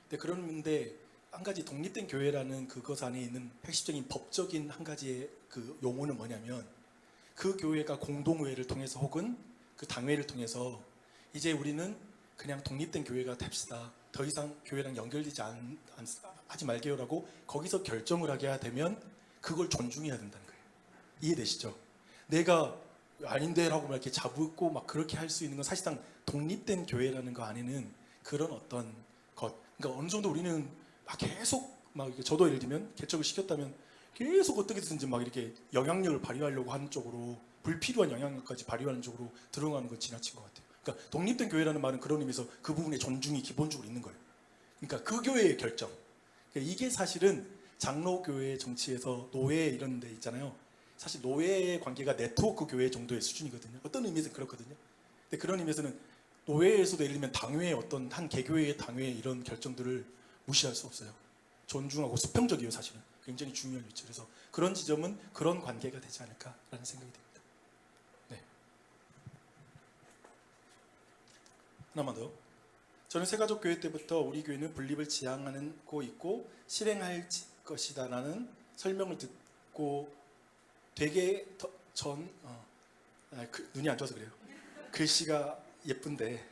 근데 그런데 한 가지 독립된 교회라는 그것 안에 있는 핵심적인 법적인 한 가지의 그 용어는 뭐냐면 그 교회가 공동회를 통해서 혹은 그 당회를 통해서 이제 우리는 그냥 독립된 교회가 됩시다. 더 이상 교회랑 연결되지 하지 말게요라고 거기서 결정을 하게 되면 그걸 존중해야 된다는 거예요. 이해되시죠? 내가 아닌데라고 막 이렇게 잡고 막 그렇게 할 수 있는 건 사실상 독립된 교회라는 거 안에는 그런 어떤 것. 그러니까 어느 정도 우리는 막 계속 막 저도 예를 들면 개척을 시켰다면 계속 어떻게든지 막 이렇게 영향력을 발휘하려고 하는 쪽으로 불필요한 영향력까지 발휘하는 쪽으로 들어가는 건 지나친 것 같아요. 그러니까 독립된 교회라는 말은 그런 의미에서 그 부분의 존중이 기본적으로 있는 거예요. 그러니까 그 교회의 결정. 그러니까 이게 사실은 장로교회 정치에서 노예 이런 데 있잖아요. 사실 노예의 관계가 네트워크 교회 정도의 수준이거든요. 어떤 의미에서는 그렇거든요. 근데 그런 의미에서는 노예에서도 예를 들면 당회의 어떤 한 개교회의 당회의 이런 결정들을 무시할 수 없어요. 존중하고 수평적이에요. 사실은 굉장히 중요한 위치. 그래서 그런 지점은 그런 관계가 되지 않을까라는 생각이 듭니다. 네. 하나만 더. 저는 새가족 교회 때부터 우리 교회는 분립을 지향하고 있고 실행할 것이다라는 설명을 듣고 되게 눈이 안 좋아서 그래요. 글씨가 예쁜데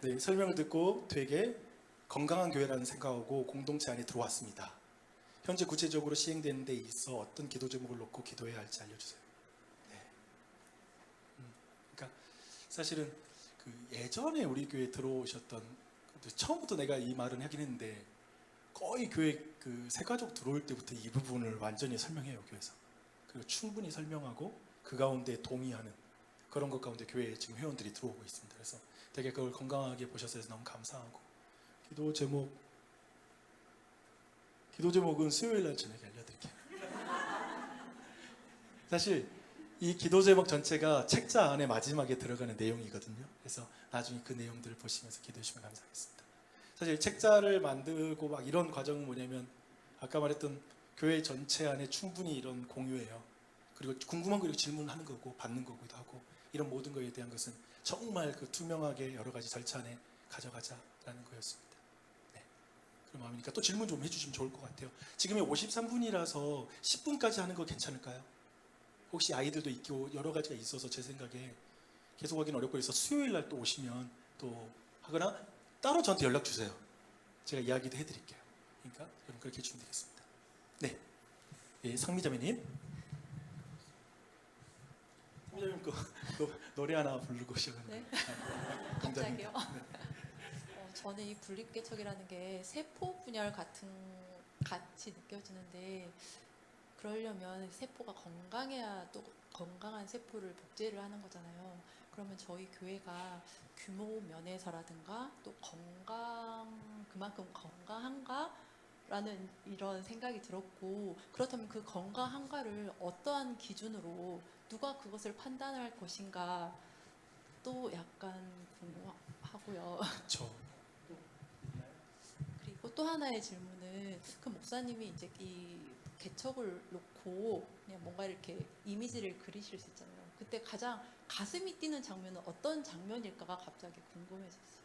네, 설명을 듣고 되게 건강한 교회라는 생각하고 공동체 안에 들어왔습니다. 현재 구체적으로 시행되는 데 있어 어떤 기도 제목을 놓고 기도해야 할지 알려주세요. 네. 그러니까 사실은 그 예전에 우리 교회에 들어오셨던 처음부터 내가 이 말은 하긴 했는데 거의 교회 그 새가족 들어올 때부터 이 부분을 완전히 설명해요. 교회에서. 그리고 충분히 설명하고 그 가운데 동의하는 그런 것 가운데 교회에 지금 회원들이 들어오고 있습니다. 그래서 되게 그걸 건강하게 보셔서 너무 감사하고 기도 제목은 수요일 날 저녁에 알려드릴게요. 사실 이 기도 제목 전체가 책자 안에 마지막에 들어가는 내용이거든요. 그래서 나중에 그 내용들을 보시면서 기도해 주시면 감사하겠습니다. 사실 책자를 만들고 막 이런 과정은 뭐냐면 아까 말했던 교회 전체 안에 충분히 이런 공유예요. 그리고 궁금한 거 이렇게 질문하는 거고 받는 거기도 하고 이런 모든 거에 대한 것은 정말 그 투명하게 여러 가지 절차 안에 가져가자라는 거였습니다. 네. 그런 마음이니까 또 질문 좀 해주시면 좋을 것 같아요. 지금이 53분이라서 10분까지 하는 거 괜찮을까요? 혹시 아이들도 있고 여러 가지가 있어서 제 생각에 계속 하기는 어렵고 해서 수요일 날 또 오시면 또 하거나 따로 저한테 연락 주세요. 제가 이야기도 해드릴게요. 그러니까 여러분 그렇게 해주시면 되겠습니다. 네, 예, 상미자매님. 상미자매님 그 노래 하나 부르고 시작하는 네? 거예요. 갑자기요? 저는 이 분립개척이라는 게 세포 분열 같이 느껴지는데 그러려면 세포가 건강해야 또 건강한 세포를 복제를 하는 거잖아요. 그러면 저희 교회가 규모 면에서라든가 또 그만큼 건강한가라는 이런 생각이 들었고, 그렇다면 그 건강한가를 어떠한 기준으로 누가 그것을 판단할 것인가 또 약간 궁금하고요. 그렇죠. 그리고 또 하나의 질문은 그 목사님이 이제 이 개척을 놓고 그냥 뭔가 이렇게 이미지를 그리실 수 있잖아요. 그때 가장 가슴이 뛰는 장면은 어떤 장면일까가 갑자기 궁금해졌어요.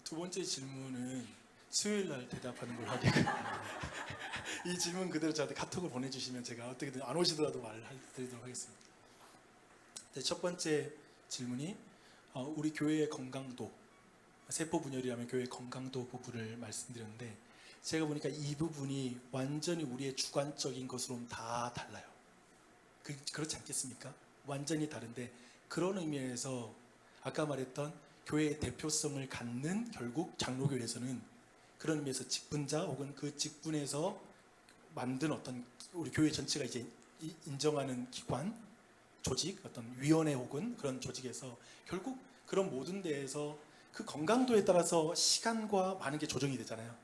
두 번째 질문은 수요일 날 대답하는 걸로 하겠고요. 이 질문 그대로 저한테 카톡을 보내주시면 제가 어떻게든 안 오시더라도 말을 드리도록 하겠습니다. 네, 첫 번째 질문이 우리 교회의 건강도, 세포 분열이라면 교회의 건강도 부분을 말씀드렸는데 제가 보니까 이 부분이 완전히 우리의 주관적인 것으로는 다 달라요. 그렇지 않겠습니까? 완전히 다른데 그런 의미에서 아까 말했던 교회의 대표성을 갖는 결국 장로교회에서는 그런 의미에서 직분자 혹은 그 직분에서 만든 어떤 우리 교회 전체가 이제 인정하는 기관, 조직, 어떤 위원회 혹은 그런 조직에서 결국 그런 모든 데에서 그 건강도에 따라서 시간과 많은 게 조정이 되잖아요.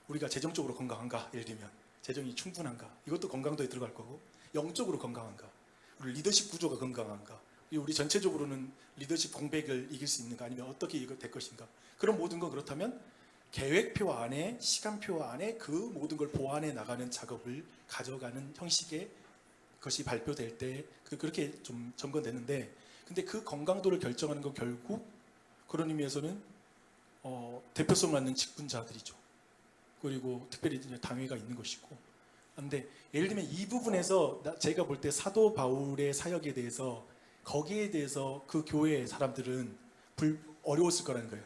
우리가 재정적으로 건강한가, 예를 들면 재정이 충분한가, 이것도 건강도에 들어갈 거고, 영적으로 건강한가, 우리 리더십 구조가 건강한가, 우리 전체적으로는 리더십 공백을 이길 수 있는가, 아니면 어떻게 이거 될 것인가, 그런 모든 건 그렇다면 계획표 안에, 시간표 안에 그 모든 걸 보완해 나가는 작업을 가져가는 형식의 것이 발표될 때 그렇게 좀 점검되는데, 근데 그 건강도를 결정하는 건 결국 그런 의미에서는 대표성 갖는 직분자들이죠. 그리고 특별히 이제 당회가 있는 것이고. 그런데 예를 들면 이 부분에서 제가 볼 때 사도 바울의 사역에 대해서 거기에 대해서 그 교회의 사람들은 어려웠을 거라는 거예요.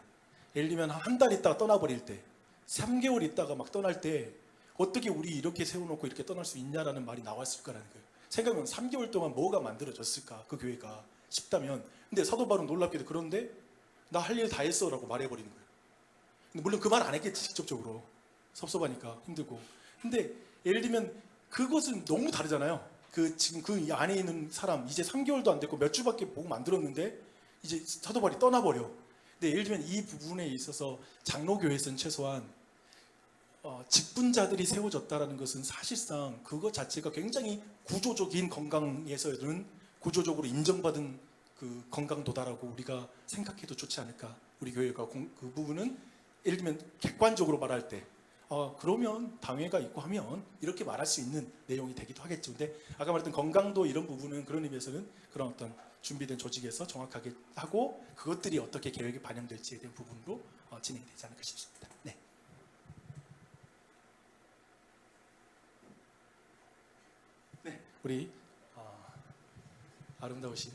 예를 들면 한 달 있다가 떠나버릴 때, 3개월 있다가 막 떠날 때 어떻게 우리 이렇게 세워놓고 이렇게 떠날 수 있냐라는 말이 나왔을 거라는 거예요. 생각해보면 3개월 동안 뭐가 만들어졌을까 그 교회가 싶다면, 근데 사도 바울은 놀랍게도 그런데 나 할 일 다 했어 라고 말해버리는 거예요. 근데 물론 그 말 안 했겠지, 직접적으로. 섭섭하니까 힘들고. 근데 예를 들면 그것은 너무 다르잖아요. 지금 그 안에 있는 사람 이제 3개월도 안 됐고 몇 주밖에 보고 만들었는데 이제 사도 바울이 떠나버려. 근데 예를 들면 이 부분에 있어서 장로교회에서는 최소한 직분자들이 세워졌다라는 것은 사실상 그것 자체가 굉장히 구조적인 건강에서는 구조적으로 인정받은 그 건강도다라고 우리가 생각해도 좋지 않을까. 우리 교회가 그 부분은 예를 들면 객관적으로 말할 때 그러면 당회가 있고 하면 이렇게 말할 수 있는 내용이 되기도 하겠죠. 근데 아까 말했던 건강도 이런 부분은 그런 의미에서는 그런 어떤 준비된 조직에서 정확하게 하고 그것들이 어떻게 계획에 반영될지에 대한 부분도 진행이 되지 않을까 싶습니다. 네. 네, 우리 아름다우신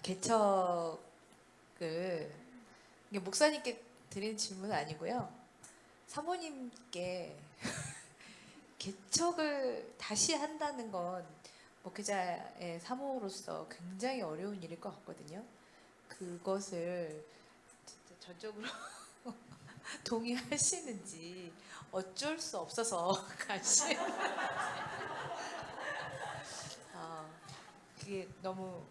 개척을 이게 목사님께 드리는 질문은 아니고요. 사모님께 개척을 다시 한다는 건 목회자의 사모로서 굉장히 어려운 일일 것 같거든요. 그것을 진짜 전적으로 동의하시는지 어쩔 수 없어서 관심. 그게 너무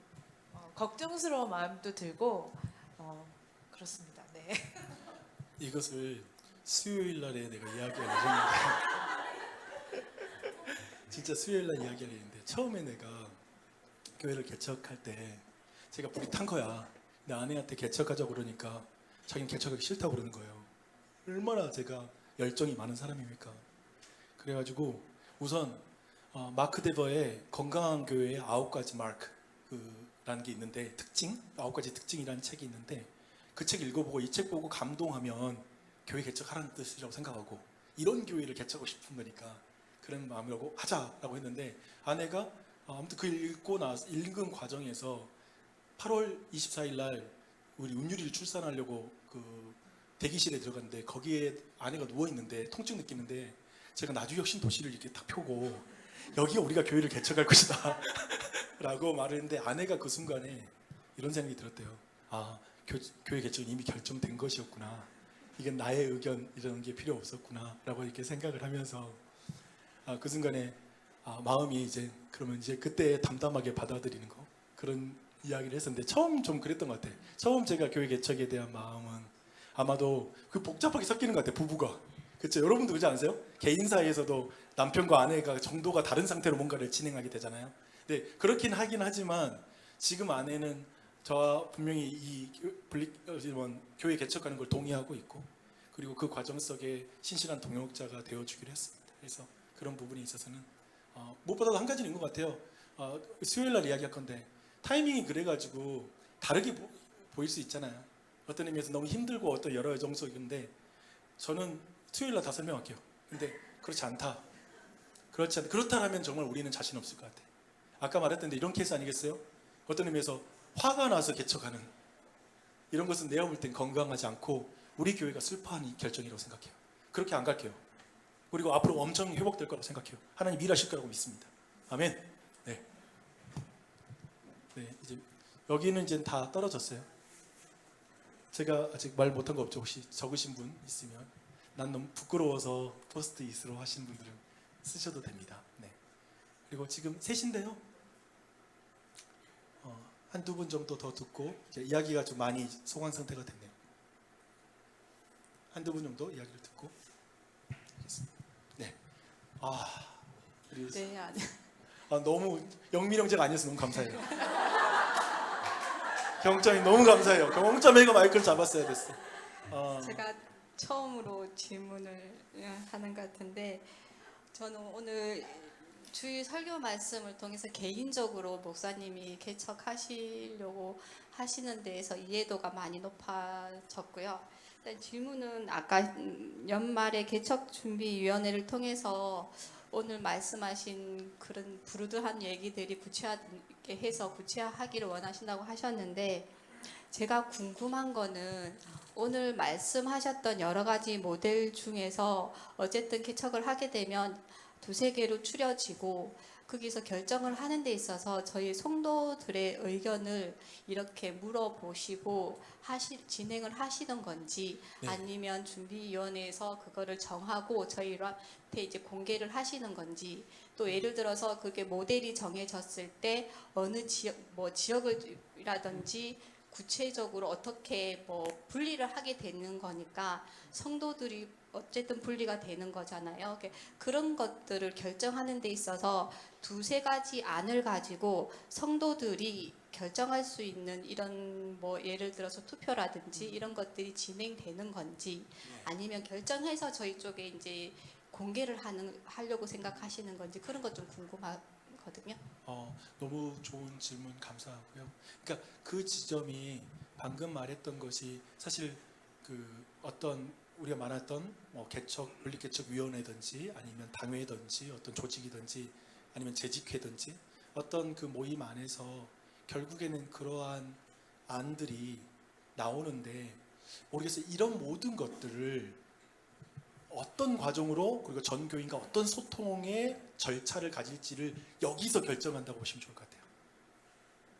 걱정스러운 마음도 들고 그렇습니다. 네. 이것을 수요일 날에 내가 이야기할 예정인데 진짜 수요일 날 이야기할 예정인데 처음에 내가 교회를 개척할 때 제가 불이 탄 거야. 근데 아내한테 개척하자고 그러니까 자기는 개척하기 싫다고 그러는 거예요. 얼마나 제가 열정이 많은 사람입니까? 그래가지고 우선 마크 데버의 건강한 교회의 9가지 마크라는 게 있는데 특징, 9가지 특징이라는 책이 있는데 그 책 읽어보고 이 책 보고 감동하면 교회 개척하라는 뜻이라고 생각하고 이런 교회를 개척하고 싶은 거니까 그런 마음이라고 하자라고 했는데 아내가 아무튼 그 읽은 과정에서 8월 24일 날 우리 은유리를 출산하려고 그 대기실에 들어갔는데 거기에 아내가 누워 있는데 통증 느끼는데 제가 나주혁신 도시를 이렇게 딱 펴고 여기가 우리가 교회를 개척할 것이다 라고 말을 했는데 아내가 그 순간에 이런 생각이 들었대요. 아, 교회 개척은 이미 결정된 것이었구나. 이게 나의 의견 이런 게 필요 없었구나 라고 이렇게 생각을 하면서 그 순간에 마음이 이제 그러면 이제 그때 담담하게 받아들이는 거 그런 이야기를 했었는데 처음 좀 그랬던 것 같아요. 처음 제가 교회 개척에 대한 마음은 아마도 그 복잡하게 섞이는 것 같아요. 부부가. 그렇죠? 여러분도 그렇지 않으세요? 개인 사이에서도 남편과 아내가 정도가 다른 상태로 뭔가를 진행하게 되잖아요. 네, 그렇긴 하긴 하지만 지금 아내는 저와 분명히 이 교회 개척하는 걸 동의하고 있고 그리고 그 과정 속에 신실한 동역자가 되어주기로 했습니다. 그래서 그런 부분에 있어서는 무엇보다도 한 가지는 것 같아요. 수요일 날 이야기할 건데 타이밍이 그래가지고 다르게 보일 수 있잖아요. 어떤 의미에서 너무 힘들고 어떤 여러 정석인데 저는 수요일 날 다 설명할게요. 근데 그렇지 않다. 그렇다면 정말 우리는 자신 없을 것 같아요. 아까 말했던데 이런 케이스 아니겠어요? 어떤 의미에서 화가 나서 개척하는 이런 것은 내가 볼 땐 건강하지 않고 우리 교회가 슬퍼하는 결정이라고 생각해요. 그렇게 안 갈게요. 그리고 앞으로 엄청 회복될 거라고 생각해요. 하나님 일하실 거라고 믿습니다. 아멘. 네. 네, 이제 여기는 이제 다 떨어졌어요. 제가 아직 말 못한 거 없죠? 혹시 적으신 분 있으면 난 너무 부끄러워서 포스트잇으로 하신 분들은 쓰셔도 됩니다. 네. 그리고 지금 셋인데요. 한두 분 정도 더 듣고 이제 이야기가 좀 많이 소강 상태가 됐네요. 한두 분 정도 이야기를 듣고 알겠습니다. 네. 그리고 네, 아니. 너무 영미령제가 아니어서 너무 감사해요. 경점이 너무 감사해요. 경점에가 마이크를 잡았어야 됐어. 제가 처음으로 질문을 하는 것 같은데 저는 오늘 주일 설교 말씀을 통해서 개인적으로 목사님이 개척하시려고 하시는 데에서 이해도가 많이 높아졌고요. 일단 질문은 아까 연말에 개척준비위원회를 통해서 오늘 말씀하신 그런 부르드한 얘기들이 구체화하게 해서 구체화하기를 원하신다고 하셨는데 제가 궁금한 거는 오늘 말씀하셨던 여러 가지 모델 중에서 어쨌든 개척을 하게 되면 두세 개로 추려지고 거기서 결정을 하는 데 있어서 저희 성도들의 의견을 이렇게 물어보시고 진행을 하시는 건지 네. 아니면 준비위원회에서 그거를 정하고 저희한테 이제 공개를 하시는 건지 또 예를 들어서 그게 모델이 정해졌을 때 어느 지역이라든지 구체적으로 어떻게 분리를 하게 되는 거니까 성도들이 어쨌든 분리가 되는 거잖아요. 그런 것들을 결정하는 데 있어서 두세 가지 안을 가지고 성도들이 결정할 수 있는 이런 예를 들어서 투표라든지 이런 것들이 진행되는 건지 아니면 결정해서 저희 쪽에 이제 공개를 하려고 생각하시는 건지 그런 것 좀 궁금하거든요. 너무 좋은 질문 감사하고요. 그러니까 그 지점이 방금 말했던 것이 사실 그 어떤 우리가 말했던 분리개척위원회든지 아니면 당회든지 어떤 조직이든지 아니면 재직회든지 어떤 그 모임 안에서 결국에는 그러한 안들이 나오는데 모르겠어요. 이런 모든 것들을 어떤 과정으로 그리고 전 교인과 어떤 소통의 절차를 가질지를 여기서 결정한다고 보시면 좋을 것 같아요.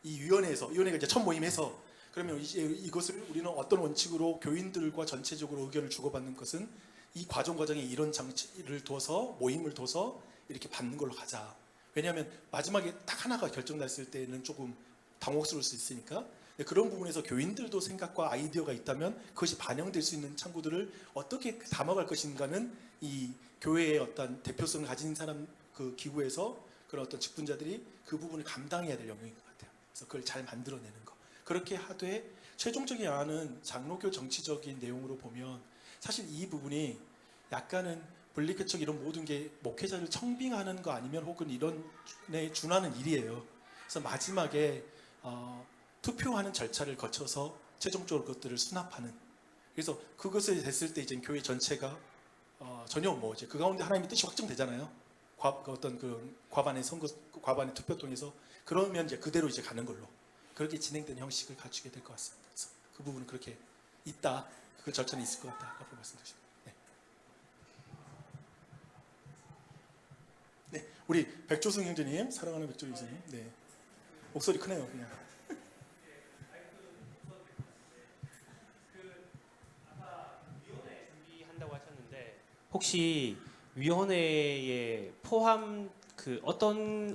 이 위원회가 이제 첫 모임에서 그러면 이제 이것을 우리는 어떤 원칙으로 교인들과 전체적으로 의견을 주고받는 것은 이 과정에 이런 장치를 둬서 모임을 둬서 이렇게 받는 걸로 가자. 왜냐하면 마지막에 딱 하나가 결정났을 때는 조금 당혹스러울 수 있으니까 그런 부분에서 교인들도 생각과 아이디어가 있다면 그것이 반영될 수 있는 창구들을 어떻게 담아갈 것인가는 이 교회의 어떤 대표성을 가진 사람 그 기구에서 그런 어떤 직분자들이 그 부분을 감당해야 될 영역인 것 같아요. 그래서 그걸 잘 만들어내는 거. 그렇게 하되 최종적인 안은 장로교 정치적인 내용으로 보면 사실 이 부분이 약간은 분리개척 이런 모든 게 목회자를 청빙하는 거 아니면 혹은 이런에 준하는 일이에요. 그래서 마지막에 투표하는 절차를 거쳐서 최종적으로 그것들을 수납하는. 그래서 그것을 됐을 때 이제 교회 전체가 전혀 뭐 이제 그 가운데 하나님의 뜻이 확정되잖아요. 그 어떤 그 과반의 선거 과반의 투표 통해서 그러면 이제 그대로 이제 가는 걸로 그렇게 진행된 형식을 갖추게 될 것 같습니다. 그래서 그 부분은 그렇게 있다. 그 절차는 있을 것 같다. 앞으로 말씀드리죠. 네, 우리 백조승 형제님, 사랑하는 백조승 형제님, 네, 목소리 크네요, 그냥. 준비한다고 하셨는데 혹시 위원회에 포함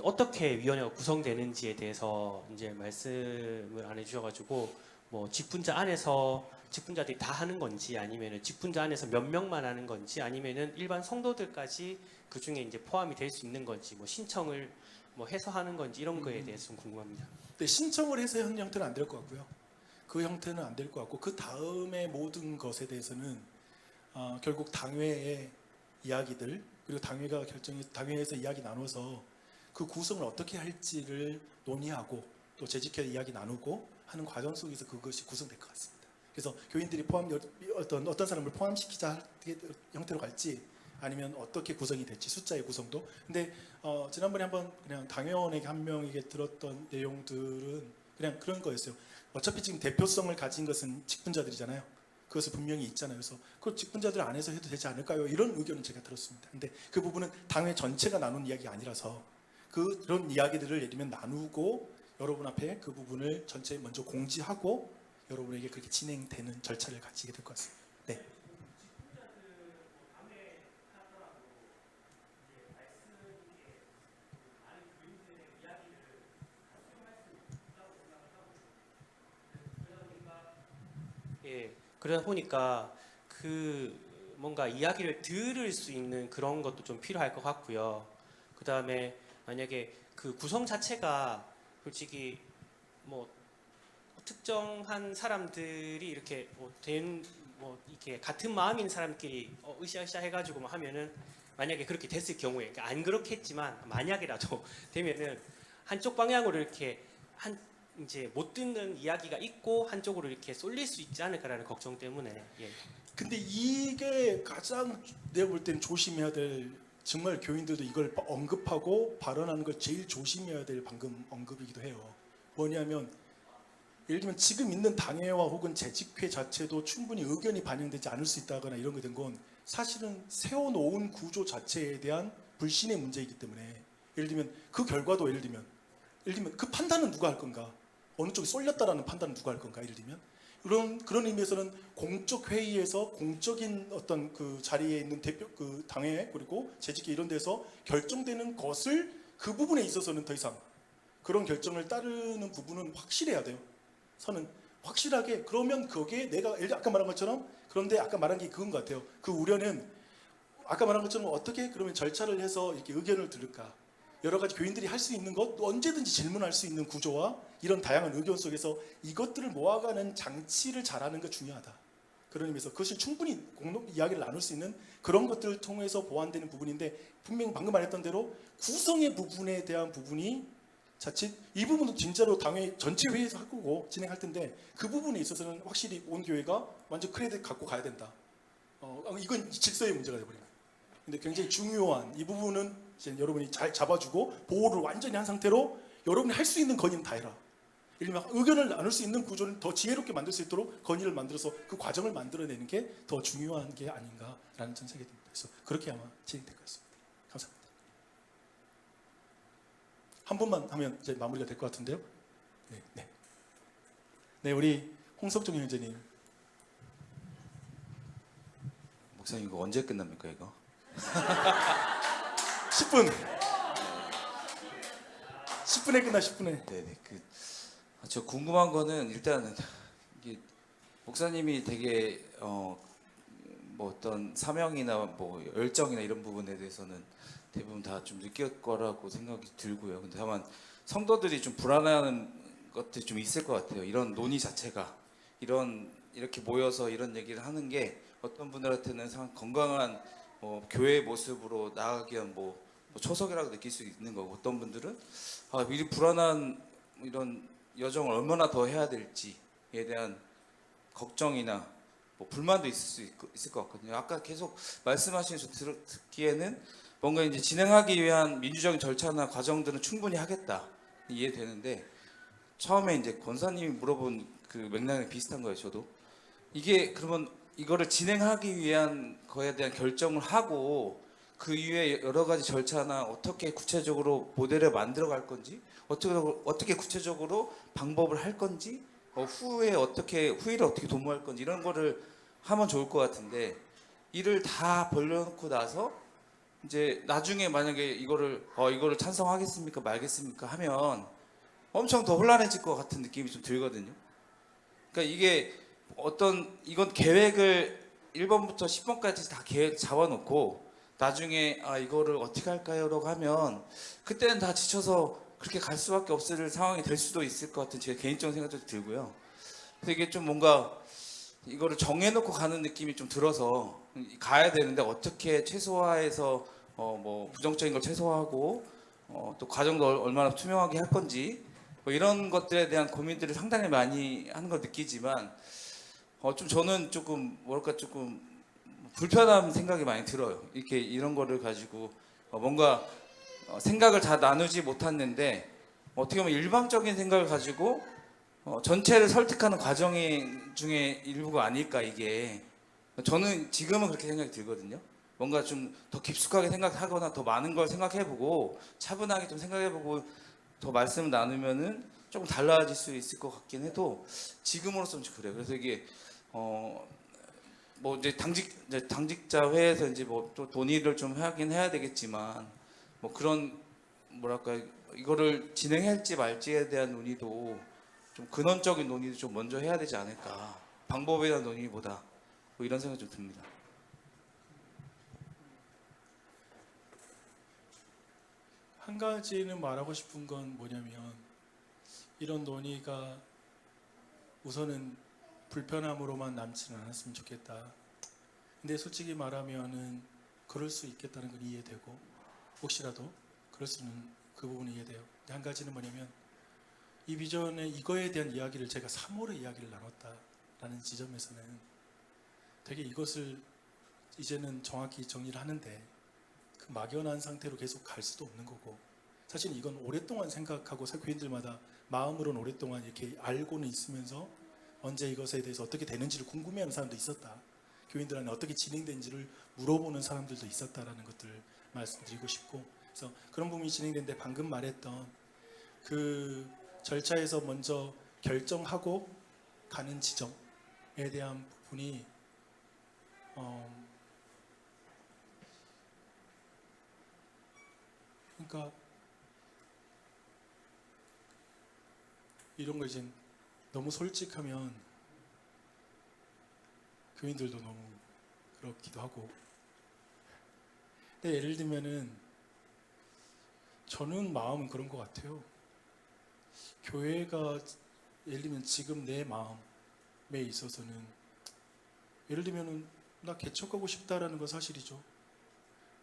어떻게 위원회가 구성되는지에 대해서 이제 말씀을 안 해주셔가지고 뭐 직분자 안에서 직분자들이 다 하는 건지 아니면은 직분자 안에서 몇 명만 하는 건지 아니면은 일반 성도들까지 그 중에 이제 포함이 될 수 있는 건지 뭐 신청을 뭐 해서 하는 건지 이런 거에 대해서 좀 궁금합니다. 네, 신청을 해서 하는 형태는 안 될 것 같고요. 그 형태는 안 될 것 같고 그 다음에 모든 것에 대해서는 결국 당회의 이야기들 그리고 당회가 당회에서 이야기 나눠서 그 구성을 어떻게 할지를 논의하고 또 재직회 이야기 나누고 하는 과정 속에서 그것이 구성될 것 같습니다. 그래서 교인들이 어떤 사람을 포함시키자 형태로 갈지 아니면 어떻게 구성이 될지 숫자의 구성도. 근데 지난번에 한번 그냥 당회원에게 한 명에게 들었던 내용들은 그냥 그런 거였어요. 어차피 지금 대표성을 가진 것은 직분자들이잖아요. 그것은 분명히 있잖아요. 그래서 그 직분자들 안에서 해도 되지 않을까요? 이런 의견을 제가 들었습니다. 근데 그 부분은 당회 전체가 나눈 이야기가 아니라서 그런 이야기들을 예를 들면 나누고 여러분 앞에 그 부분을 전체 먼저 공지하고 여러분에게 그렇게 진행되는 절차를 갖추게 될 것 같습니다. 네. 예, 그러다 보니까 그 뭔가 이야기를 들을 수 있는 그런 것도 좀 필요할 것 같고요. 그 다음에 만약에 그 구성 자체가 솔직히 뭐 특정한 사람들이 이렇게 뭐 이렇게 같은 마음인 사람끼리 으쌰으쌰 해가지고 뭐 하면은 만약에 그렇게 됐을 경우에 그러니까 안 그렇겠지만 만약이라도 되면은 한쪽 방향으로 이렇게 이제 못 듣는 이야기가 있고 한쪽으로 이렇게 쏠릴 수 있지 않을까라는 걱정 때문에 예. 근데 이게 가장 내가 볼 때는 조심해야 될 정말 교인들도 이걸 언급하고 발언하는 걸 제일 조심해야 될 방금 언급이기도 해요. 뭐냐면 예를 들면 지금 있는 당회와 혹은 재직회 자체도 충분히 의견이 반영되지 않을 수 있다거나 이런 게 된 건 사실은 세워놓은 구조 자체에 대한 불신의 문제이기 때문에 예를 들면 그 결과도 예를 들면 그 판단은 누가 할 건가? 어느 쪽이 쏠렸다라는 판단은 누가 할 건가? 예를 들면 그런 의미에서는 공적 회의에서 공적인 어떤 그 자리에 있는 대표 그 당회 그리고 재직회 이런 데서 결정되는 것을 그 부분에 있어서는 더 이상 그런 결정을 따르는 부분은 확실해야 돼요. 선은 확실하게 그러면 거기에 내가 아까 말한 것처럼 그런데 아까 말한 게 그건 것 같아요. 그 우려는 아까 말한 것처럼 어떻게 그러면 절차를 해서 이렇게 의견을 들을까? 여러 가지 교인들이 할 수 있는 것 언제든지 질문할 수 있는 구조와 이런 다양한 의견 속에서 이것들을 모아가는 장치를 잘하는 게 중요하다. 그런 의미에서 그것이 충분히 이야기를 나눌 수 있는 그런 것들을 통해서 보완되는 부분인데 분명히 방금 말했던 대로 구성의 부분에 대한 부분이 자칫 이 부분도 진짜로 당회 전체 회의에서 할 거고 진행할 텐데 그 부분에 있어서는 확실히 온 교회가 완전 크레딧 갖고 가야 된다. 이건 질서의 문제가 되어버립니다. 근데 굉장히 중요한 이 부분은 이제 여러분이 잘 잡아주고 보호를 완전히 한 상태로 여러분이 할 수 있는 건의는 다 해라. 예를 들면 의견을 나눌 수 있는 구조를 더 지혜롭게 만들 수 있도록 건의를 만들어서 그 과정을 만들어내는 게 더 중요한 게 아닌가라는 전 생각이 듭니다. 그래서 그렇게 아마 진행될 것 같습니다. 감사합니다. 한 번만 하면 이제 마무리가 될 것 같은데요. 네, 우리 홍석종 형제님. 목사님 이거 언제 끝납니까 이거? 10분. 10분에 끝나 10분에. 네네. 저 궁금한 거는 일단은 이게 목사님이 되게 뭐 어떤 사명이나 뭐 열정이나 이런 부분에 대해서는 대부분 다 좀 느낄 거라고 생각이 들고요. 근데 다만 성도들이 좀 불안해하는 것들이 좀 있을 것 같아요. 이런 논의 자체가 이렇게 모여서 이런 얘기를 하는 게 어떤 분들한테는 상 건강한 교회의 모습으로 나아가기 위한 초석이라고 느낄 수 있는 거고, 어떤 분들은 미리 불안한 이런 여정을 얼마나 더 해야 될지에 대한 걱정이나 불만도 있을 것 같거든요. 아까 계속 말씀하신 저 듣기에는 뭔가 이제 진행하기 위한 민주적인 절차나 과정들은 충분히 하겠다 이해되는데, 처음에 이제 권사님이 물어본 그 맥락이 비슷한 거예요. 저도 이게 그러면 이거를 진행하기 위한 거에 대한 결정을 하고 그 이후에 여러 가지 절차나 어떻게 구체적으로 모델을 만들어 갈 건지, 어떻게 구체적으로 방법을 할 건지, 후일을 어떻게 도모할 건지 이런 거를 하면 좋을 것 같은데, 이를 다 벌려놓고 나서 이제 나중에 만약에 이거를 찬성하겠습니까 말겠습니까 하면 엄청 더 혼란해질 것 같은 느낌이 좀 들거든요. 그러니까 이건 계획을 1번부터 10번까지 다 계획 잡아놓고 나중에 이거를 어떻게 할까요라고 하면 그때는 다 지쳐서 그렇게 갈 수밖에 없을 상황이 될 수도 있을 것 같은 제 개인적인 생각도 들고요. 그래서 이게 좀 뭔가 이거를 정해놓고 가는 느낌이 좀 들어서 가야 되는데 어떻게 최소화해서 부정적인 걸 최소화하고 또 과정도 얼마나 투명하게 할 건지 이런 것들에 대한 고민들을 상당히 많이 하는 걸 느끼지만 저는 조금 불편한 생각이 많이 들어요. 이런 거를 가지고 뭔가 생각을 다 나누지 못했는데 어떻게 보면 일방적인 생각을 가지고 전체를 설득하는 과정 중에 일부가 아닐까 이게. 저는 지금은 그렇게 생각이 들거든요. 뭔가 좀 더 깊숙하게 생각하거나 더 많은 걸 생각해보고 차분하게 좀 생각해보고 더 말씀을 나누면은 조금 달라질 수 있을 것 같긴 해도 지금으로서는 좀 그래요. 그래서 이게 이제 당직자 회에서 이제 또 논의를 좀 하긴 해야 되겠지만 그런 이거를 진행할지 말지에 대한 논의도 좀 근원적인 논의도 좀 먼저 해야 되지 않을까, 방법에 대한 논의보다 이런 생각이 좀 듭니다. 한 가지는 말하고 싶은 건 뭐냐면, 이런 논의가 우선은 불편함으로만 남지는 않았으면 좋겠다. 근데 솔직히 말하면은 그럴 수 있겠다는 건 이해되고, 혹시라도 그럴 수는 그 부분이 이해돼요. 근데 한 가지는 뭐냐면, 이 비전에 이거에 대한 이야기를 제가 3월에 이야기를 나눴다라는 지점에서는 되게 이것을 이제는 정확히 정리를 하는데 그 막연한 상태로 계속 갈 수도 없는 거고, 사실 이건 오랫동안 생각하고 교인들마다 마음으로는 오랫동안 이렇게 알고는 있으면서 언제 이것에 대해서 어떻게 되는지를 궁금해하는 사람도 있었다. 교인들한테 어떻게 진행된지를 물어보는 사람들도 있었다라는 것들을 말씀드리고 싶고, 그래서 그런 부분이 진행되는데 방금 말했던 그 절차에서 먼저 결정하고 가는 지점에 대한 부분이 그러니까 이런 거 이제 너무 솔직하면 교인들도 너무 그렇기도 하고, 근데 예를 들면은 저는 마음은 그런 것 같아요. 교회가 예를 들면 지금 내 마음에 있어서는 예를 들면은 나 개척하고 싶다라는 건 사실이죠.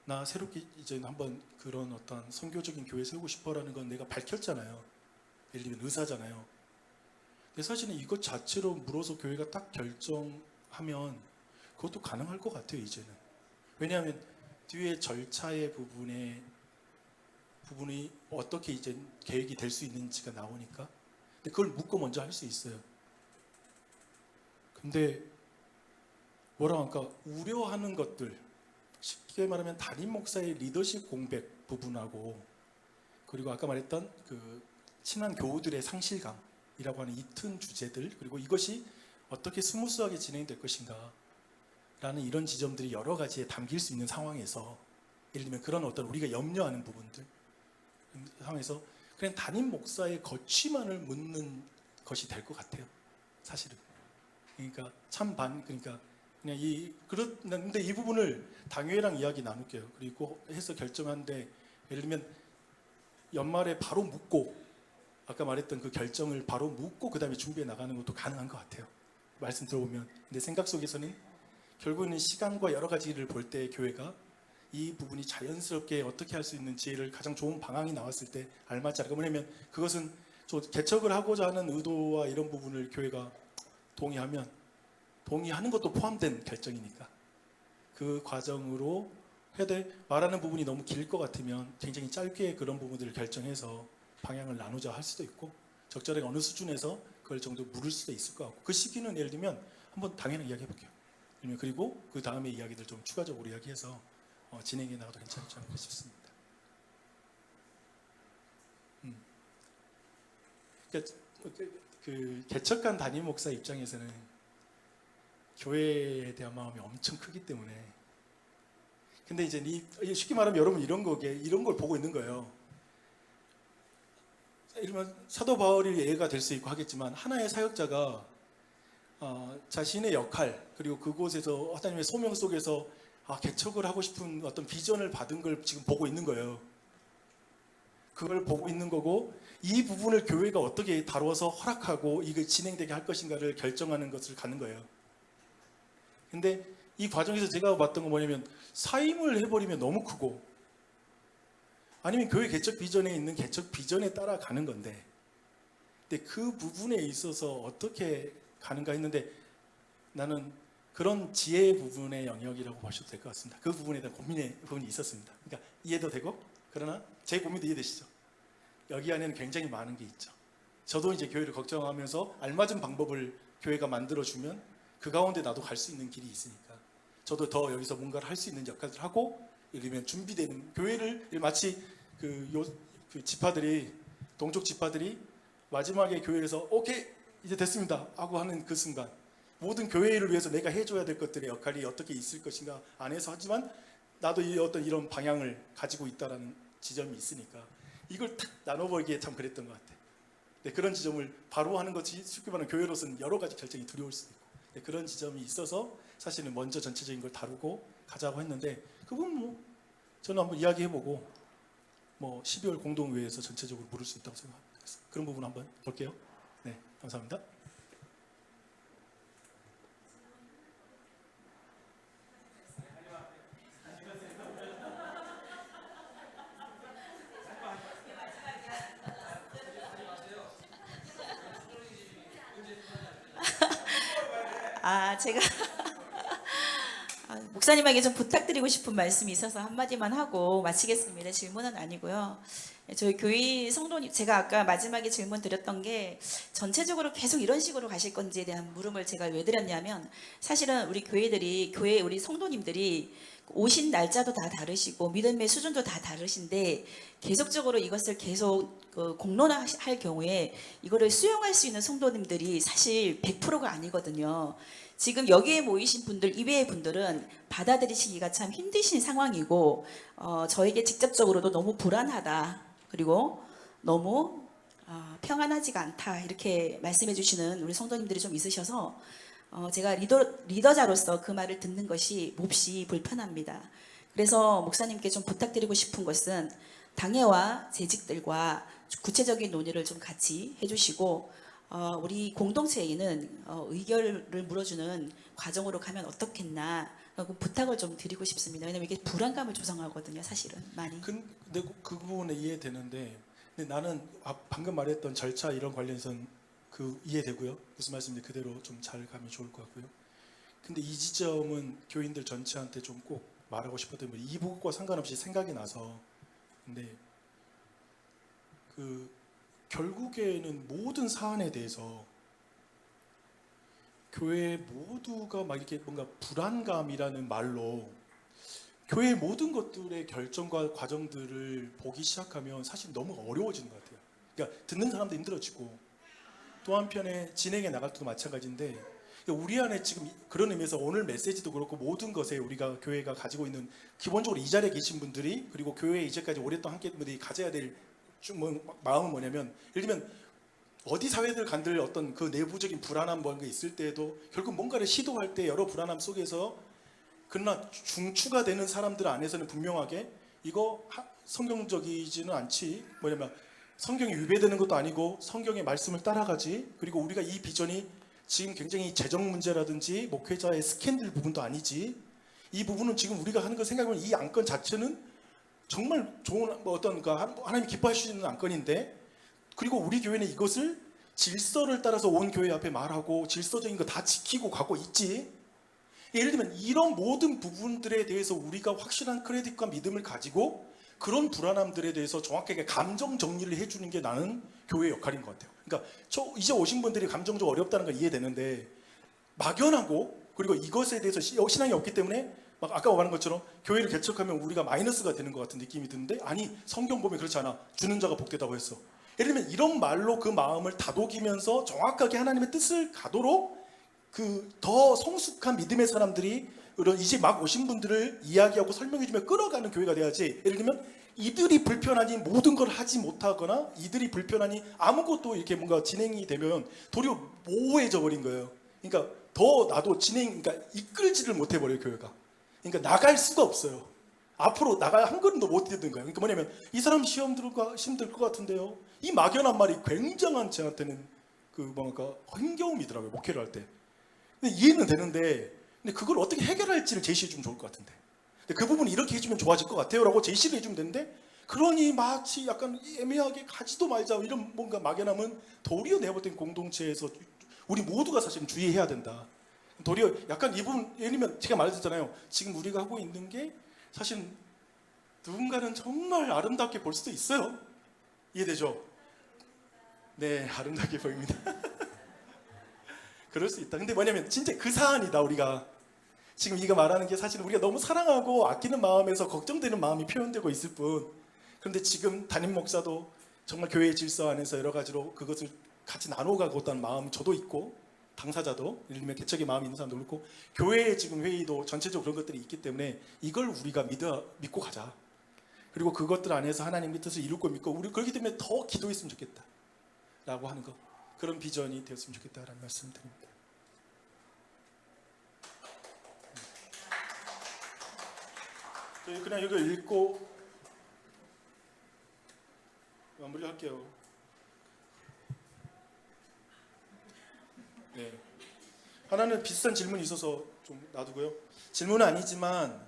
나 새롭게 이제 한번 그런 어떤 선교적인 교회 세우고 싶어라는 건 내가 밝혔잖아요. 예를 들면 의사잖아요. 근데 사실은 이것 자체로 물어서 교회가 딱 결정하면 그것도 가능할 것 같아요, 이제는. 왜냐하면 뒤에 절차의 부분이 어떻게 이제 계획이 될 수 있는지가 나오니까. 근데 그걸 묻고 먼저 할 수 있어요. 근데 뭐라 할까, 우려하는 것들, 쉽게 말하면 담임 목사의 리더십 공백 부분하고, 그리고 아까 말했던 그 친한 교우들의 상실감이라고 하는 이 튼 주제들, 그리고 이것이 어떻게 스무스하게 진행될 것인가 라는 이런 지점들이 여러 가지에 담길 수 있는 상황에서, 예를 들면 그런 어떤 우리가 염려하는 부분들 상황에서 그냥 담임 목사의 거취만을 묻는 것이 될 것 같아요, 사실은. 그러니까 그러니까 그냥 그런데 이 부분을 당회랑 이야기 나눌게요. 그리고 해서 결정하는데, 예를 들면 연말에 바로 묻고, 아까 말했던 그 결정을 바로 묻고 그 다음에 준비해 나가는 것도 가능한 것 같아요. 말씀 들어보면. 근데 생각 속에서는 결국은 시간과 여러 가지를 볼 때 교회가 이 부분이 자연스럽게 어떻게 할 수 있는 지혜를 가장 좋은 방향이 나왔을 때 알맞지 않을까. 뭐냐면 그것은 개척을 하고자 하는 의도와 이런 부분을 교회가 동의하는 것도 포함된 결정이니까 그 과정으로 해야 돼. 말하는 부분이 너무 길 것 같으면 굉장히 짧게 그런 부분들을 결정해서 방향을 나누자 할 수도 있고 적절하게 어느 수준에서 그걸 정도 물을 수도 있을 것 같고 그 시기는 예를 들면 한번 당연히 이야기해 볼게요. 그리고 그 다음에 이야기들 좀 추가적으로 이야기해서 진행해 나가도 괜찮지 않을까 싶습니다. 그러니까 그 개척한 담임 목사 입장에서는 교회에 대한 마음이 엄청 크기 때문에 근데 이제 쉽게 말하면 여러분 이런 걸 보고 있는 거예요. 이러면 사도 바울이 예가 될 수 있고 하겠지만 하나의 사역자가 자신의 역할 그리고 그곳에서 하나님의 소명 속에서 개척을 하고 싶은 어떤 비전을 받은 걸 지금 보고 있는 거예요. 그걸 보고 있는 거고 이 부분을 교회가 어떻게 다루어서 허락하고 이걸 진행되게 할 것인가를 결정하는 것을 가는 거예요. 근데 이 과정에서 제가 봤던 건 뭐냐면 사임을 해버리면 너무 크고 아니면 교회 개척 비전에 있는 개척 비전에 따라가는 건데 근데 그 부분에 있어서 어떻게 가는가 했는데 나는 그런 지혜 부분의 영역이라고 보셔도 될 것 같습니다. 그 부분에 대한 고민의 부분이 있었습니다. 그러니까 이해도 되고 그러나 제 고민도 이해되시죠? 여기 안에는 굉장히 많은 게 있죠. 저도 이제 교회를 걱정하면서 알맞은 방법을 교회가 만들어주면 그 가운데 나도 갈 수 있는 길이 있으니까 저도 더 여기서 뭔가를 할 수 있는 역할을 하고 예를 들면 준비되는 교회를 마치 그 지파들이 동쪽 지파들이 마지막에 교회에서 오케이 이제 됐습니다 하고 하는 그 순간 모든 교회를 위해서 내가 해줘야 될 것들의 역할이 어떻게 있을 것인가 안에서 하지만 나도 이런 방향을 가지고 있다라는 지점이 있으니까 이걸 탁 나눠보기에 참 그랬던 것 같아요. 네, 그런 지점을 바로 하는 것이 쉽게 말하면 교회로서는 여러 가지 결정이 두려울 수도 있고 네, 그런 지점이 있어서 사실은 먼저 전체적인 걸 다루고 가자고 했는데 그건 저는 한번 이야기해보고 12월 공동회의에서 전체적으로 물을 수 있다고 생각합니다. 그런 부분 한번 볼게요. 네, 감사합니다. 제가 목사님에게 좀 부탁드리고 싶은 말씀이 있어서 한마디만 하고 마치겠습니다. 질문은 아니고요. 저희 교회 성도님, 제가 아까 마지막에 질문 드렸던 게 전체적으로 계속 이런 식으로 가실 건지에 대한 물음을 제가 왜 드렸냐면 사실은 우리 교회 우리 성도님들이 오신 날짜도 다 다르시고 믿음의 수준도 다 다르신데 계속적으로 이것을 계속 공론화할 경우에 이거를 수용할 수 있는 성도님들이 사실 100%가 아니거든요. 지금 여기에 모이신 분들 이외의 분들은 받아들이시기가 참 힘드신 상황이고 저에게 직접적으로도 너무 불안하다 그리고 너무 평안하지가 않다 이렇게 말씀해 주시는 우리 성도님들이 좀 있으셔서 제가 리더자로서 그 말을 듣는 것이 몹시 불편합니다. 그래서 목사님께 좀 부탁드리고 싶은 것은 당회와 재직들과 구체적인 논의를 좀 같이 해주시고 우리 공동체에는 의견을 물어주는 과정으로 가면 어떻겠나 부탁을 좀 드리고 싶습니다. 왜냐하면 이게 불안감을 조성하거든요. 사실은 많이. 근데 그 부분에 이해되는데 근데 나는 방금 말했던 절차 이런 관련해서는 이해되고요. 무슨 말씀인지 그대로 좀 잘 가면 좋을 것 같고요. 근데 이 지점은 교인들 전체한테 좀 꼭 말하고 싶었던 게 이 부분과 상관없이 생각이 나서 근데 결국에는 모든 사안에 대해서 교회 모두가 막 이렇게 뭔가 불안감이라는 말로 교회 모든 것들의 결정과 과정들을 보기 시작하면 사실 너무 어려워지는 것 같아요. 그러니까 듣는 사람도 힘들어지고 또 한편에 진행해 나갈 때도 마찬가지인데 우리 안에 지금 그런 의미에서 오늘 메시지도 그렇고 모든 것에 우리가 교회가 가지고 있는 기본적으로 이 자리에 계신 분들이 그리고 교회에 이제까지 오랫동안 함께 했던 분들이 가져야 될 마음은 뭐냐면 예를 들면 어디 사회들 간들 어떤 그 내부적인 불안함 뭔가 있을 때에도 결국 뭔가를 시도할 때 여러 불안함 속에서 그러나 중추가 되는 사람들 안에서는 분명하게 이거 성경적이지는 않지 뭐냐면 성경이 위배되는 것도 아니고 성경의 말씀을 따라가지 그리고 우리가 이 비전이 지금 굉장히 재정 문제라든지 목회자의 스캔들 부분도 아니지. 이 부분은 지금 우리가 하는 거 생각하면 이 안건 자체는 정말 좋은 뭐 어떤 그 하나님 기뻐하시는 안건인데, 그리고 우리 교회는 이것을 질서를 따라서 온 교회 앞에 말하고 질서적인 거 다 지키고 가고 있지. 예를 들면 이런 모든 부분들에 대해서 우리가 확실한 크레딧과 믿음을 가지고 그런 불안함들에 대해서 정확하게 감정 정리를 해주는 게 나는 교회의 역할인 것 같아요. 그러니까 이제 오신 분들이 감정적으로 어렵다는 건 이해되는데, 막연하고 그리고 이것에 대해서 신앙이 없기 때문에 막 아까 말한 것처럼 교회를 개척하면 우리가 마이너스가 되는 것 같은 느낌이 드는데, 아니 성경 보면 그렇지 않아. 주는 자가 복되다고 했어. 예를 들면 이런 말로 그 마음을 다독이면서 정확하게 하나님의 뜻을 가도록 그 더 성숙한 믿음의 사람들이 이런 이제 막 오신 분들을 이야기하고 설명해주며 끌어가는 교회가 돼야지. 예를 들면 이들이 불편하니 모든 걸 하지 못하거나 이들이 불편하니 아무것도 이렇게 뭔가 진행이 되면 도리어 모호해져 버린 거예요. 그러니까 더 나도 그러니까 이끌지를 못해 버려요, 교회가. 그러니까 나갈 수가 없어요. 앞으로 나갈 한 걸음도 못 뛰는 거예요. 그러니까 뭐냐면 이 사람 시험 들 것 같은데요. 이 막연한 말이 굉장한 저한테는 그 뭔가 힘겨움이더라고요, 목회를 할 때. 근데 이해는 되는데, 근데 그걸 어떻게 해결할지를 제시해 주면 좋을 것 같은데. 근데 그 부분 이렇게 해주면 좋아질 것 같아요라고 제시를 해주면 되는데, 그러니 마치 약간 애매하게 가지도 말자 이런 뭔가 막연함은 도리어 내가 볼 땐 공동체에서 우리 모두가 사실은 주의해야 된다. 도리어 약간 이 부분, 예를 들면 제가 말했잖아요. 지금 우리가 하고 있는 게 사실 누군가는 정말 아름답게 볼 수도 있어요. 이해되죠? 네, 아름답게 보입니다. 그럴 수 있다. 근데 뭐냐면 진짜 그 사안이다. 우리가 지금 이거 말하는 게 사실 우리가 너무 사랑하고 아끼는 마음에서 걱정되는 마음이 표현되고 있을 뿐, 그런데 지금 담임 목사도 정말 교회의 질서 안에서 여러 가지로 그것을 같이 나눠가고 있다는 마음이 저도 있고, 당사자도 예를 들면 개척의 마음이 있는 사람도 있고, 교회의 지금 회의도 전체적으로 그런 것들이 있기 때문에 이걸 우리가 믿고 가자. 그리고 그것들 안에서 하나님의 뜻을 이룰 거 믿고, 우리 그렇기 때문에 더 기도했으면 좋겠다 라고 하는 거, 그런 비전이 되었으면 좋겠다라는 말씀 드립니다. 그냥 이거 읽고 마무리할게요. 네. 하나는 비슷한 질문이 있어서 좀 놔두고요. 질문은 아니지만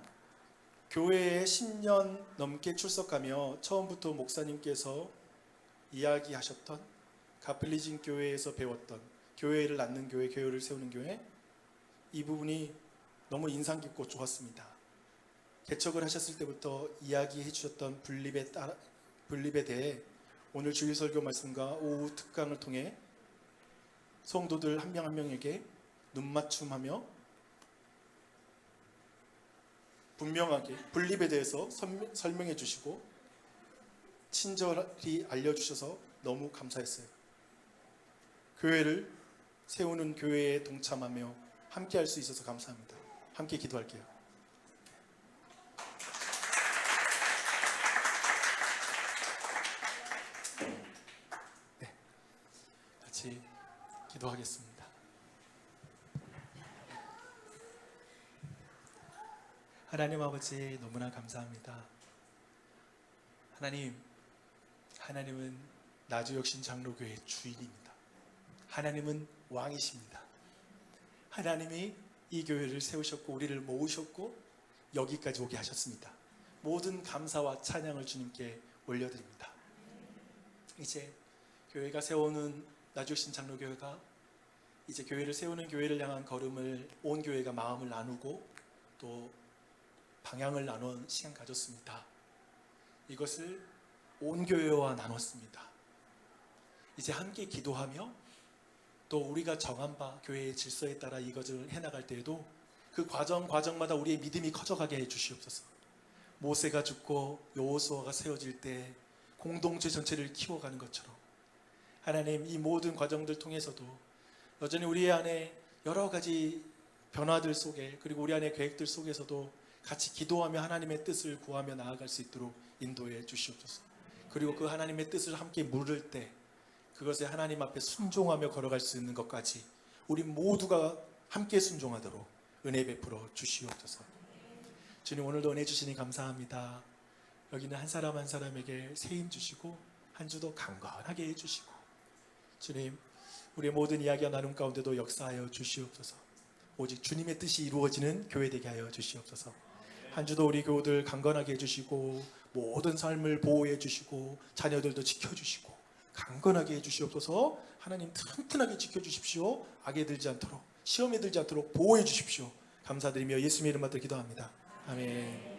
교회에 10년 넘게 출석하며 처음부터 목사님께서 이야기하셨던 가플리진 교회에서 배웠던 교회를 낳는 교회, 교회를 세우는 교회, 이 부분이 너무 인상 깊고 좋았습니다. 개척을 하셨을 때부터 이야기해 주셨던 분립에 대해 오늘 주일 설교 말씀과 오후 특강을 통해 성도들 한 명 한 명에게 눈맞춤하며 분명하게 분립에 대해서 설명해 주시고 친절히 알려주셔서 너무 감사했어요. 교회를 세우는 교회에 동참하며 함께 할 수 있어서 감사합니다. 함께 기도할게요. 네, 같이 기도하겠습니다. 하나님 아버지, 너무나 감사합니다. 하나님은 나주혁신 장로교회의 주인입니다. 하나님은 왕이십니다. 하나님이 이 교회를 세우셨고 우리를 모으셨고 여기까지 오게 하셨습니다. 모든 감사와 찬양을 주님께 올려드립니다. 이제 교회가 세우는 나주혁신 장로교회가 이제 교회를 세우는 교회를 향한 걸음을 온 교회가 마음을 나누고 또 방향을 나눈 시간 가졌습니다. 이것을 온 교회와 나눴습니다. 이제 함께 기도하며 또 우리가 정한 바 교회의 질서에 따라 이것을 해나갈 때에도 그 과정마다 우리의 믿음이 커져가게 해주시옵소서. 모세가 죽고 여호수아가 세워질 때 공동체 전체를 키워가는 것처럼 하나님, 이 모든 과정들 통해서도 여전히 우리 안에 여러 가지 변화들 속에, 그리고 우리 안의 계획들 속에서도 같이 기도하며 하나님의 뜻을 구하며 나아갈 수 있도록 인도해 주시옵소서. 그리고 그 하나님의 뜻을 함께 물을 때 그것에 하나님 앞에 순종하며 걸어갈 수 있는 것까지 우리 모두가 함께 순종하도록 은혜 베풀어 주시옵소서. 주님, 오늘도 은혜 주시니 감사합니다. 여기는 한 사람 한 사람에게 새 힘 주시고 한 주도 강건하게 해주시고, 주님, 우리의 모든 이야기와 나눔 가운데도 역사하여 주시옵소서. 오직 주님의 뜻이 이루어지는 교회 되게 하여 주시옵소서. 한 주도 우리 교우들 강건하게 해주시고 모든 삶을 보호해 주시고 자녀들도 지켜주시고 강건하게 해주시옵소서. 하나님 튼튼하게 지켜주십시오. 악에 들지 않도록, 시험에 들지 않도록 보호해 주십시오. 감사드리며 예수님의 이름 받들어 기도합니다. 아멘.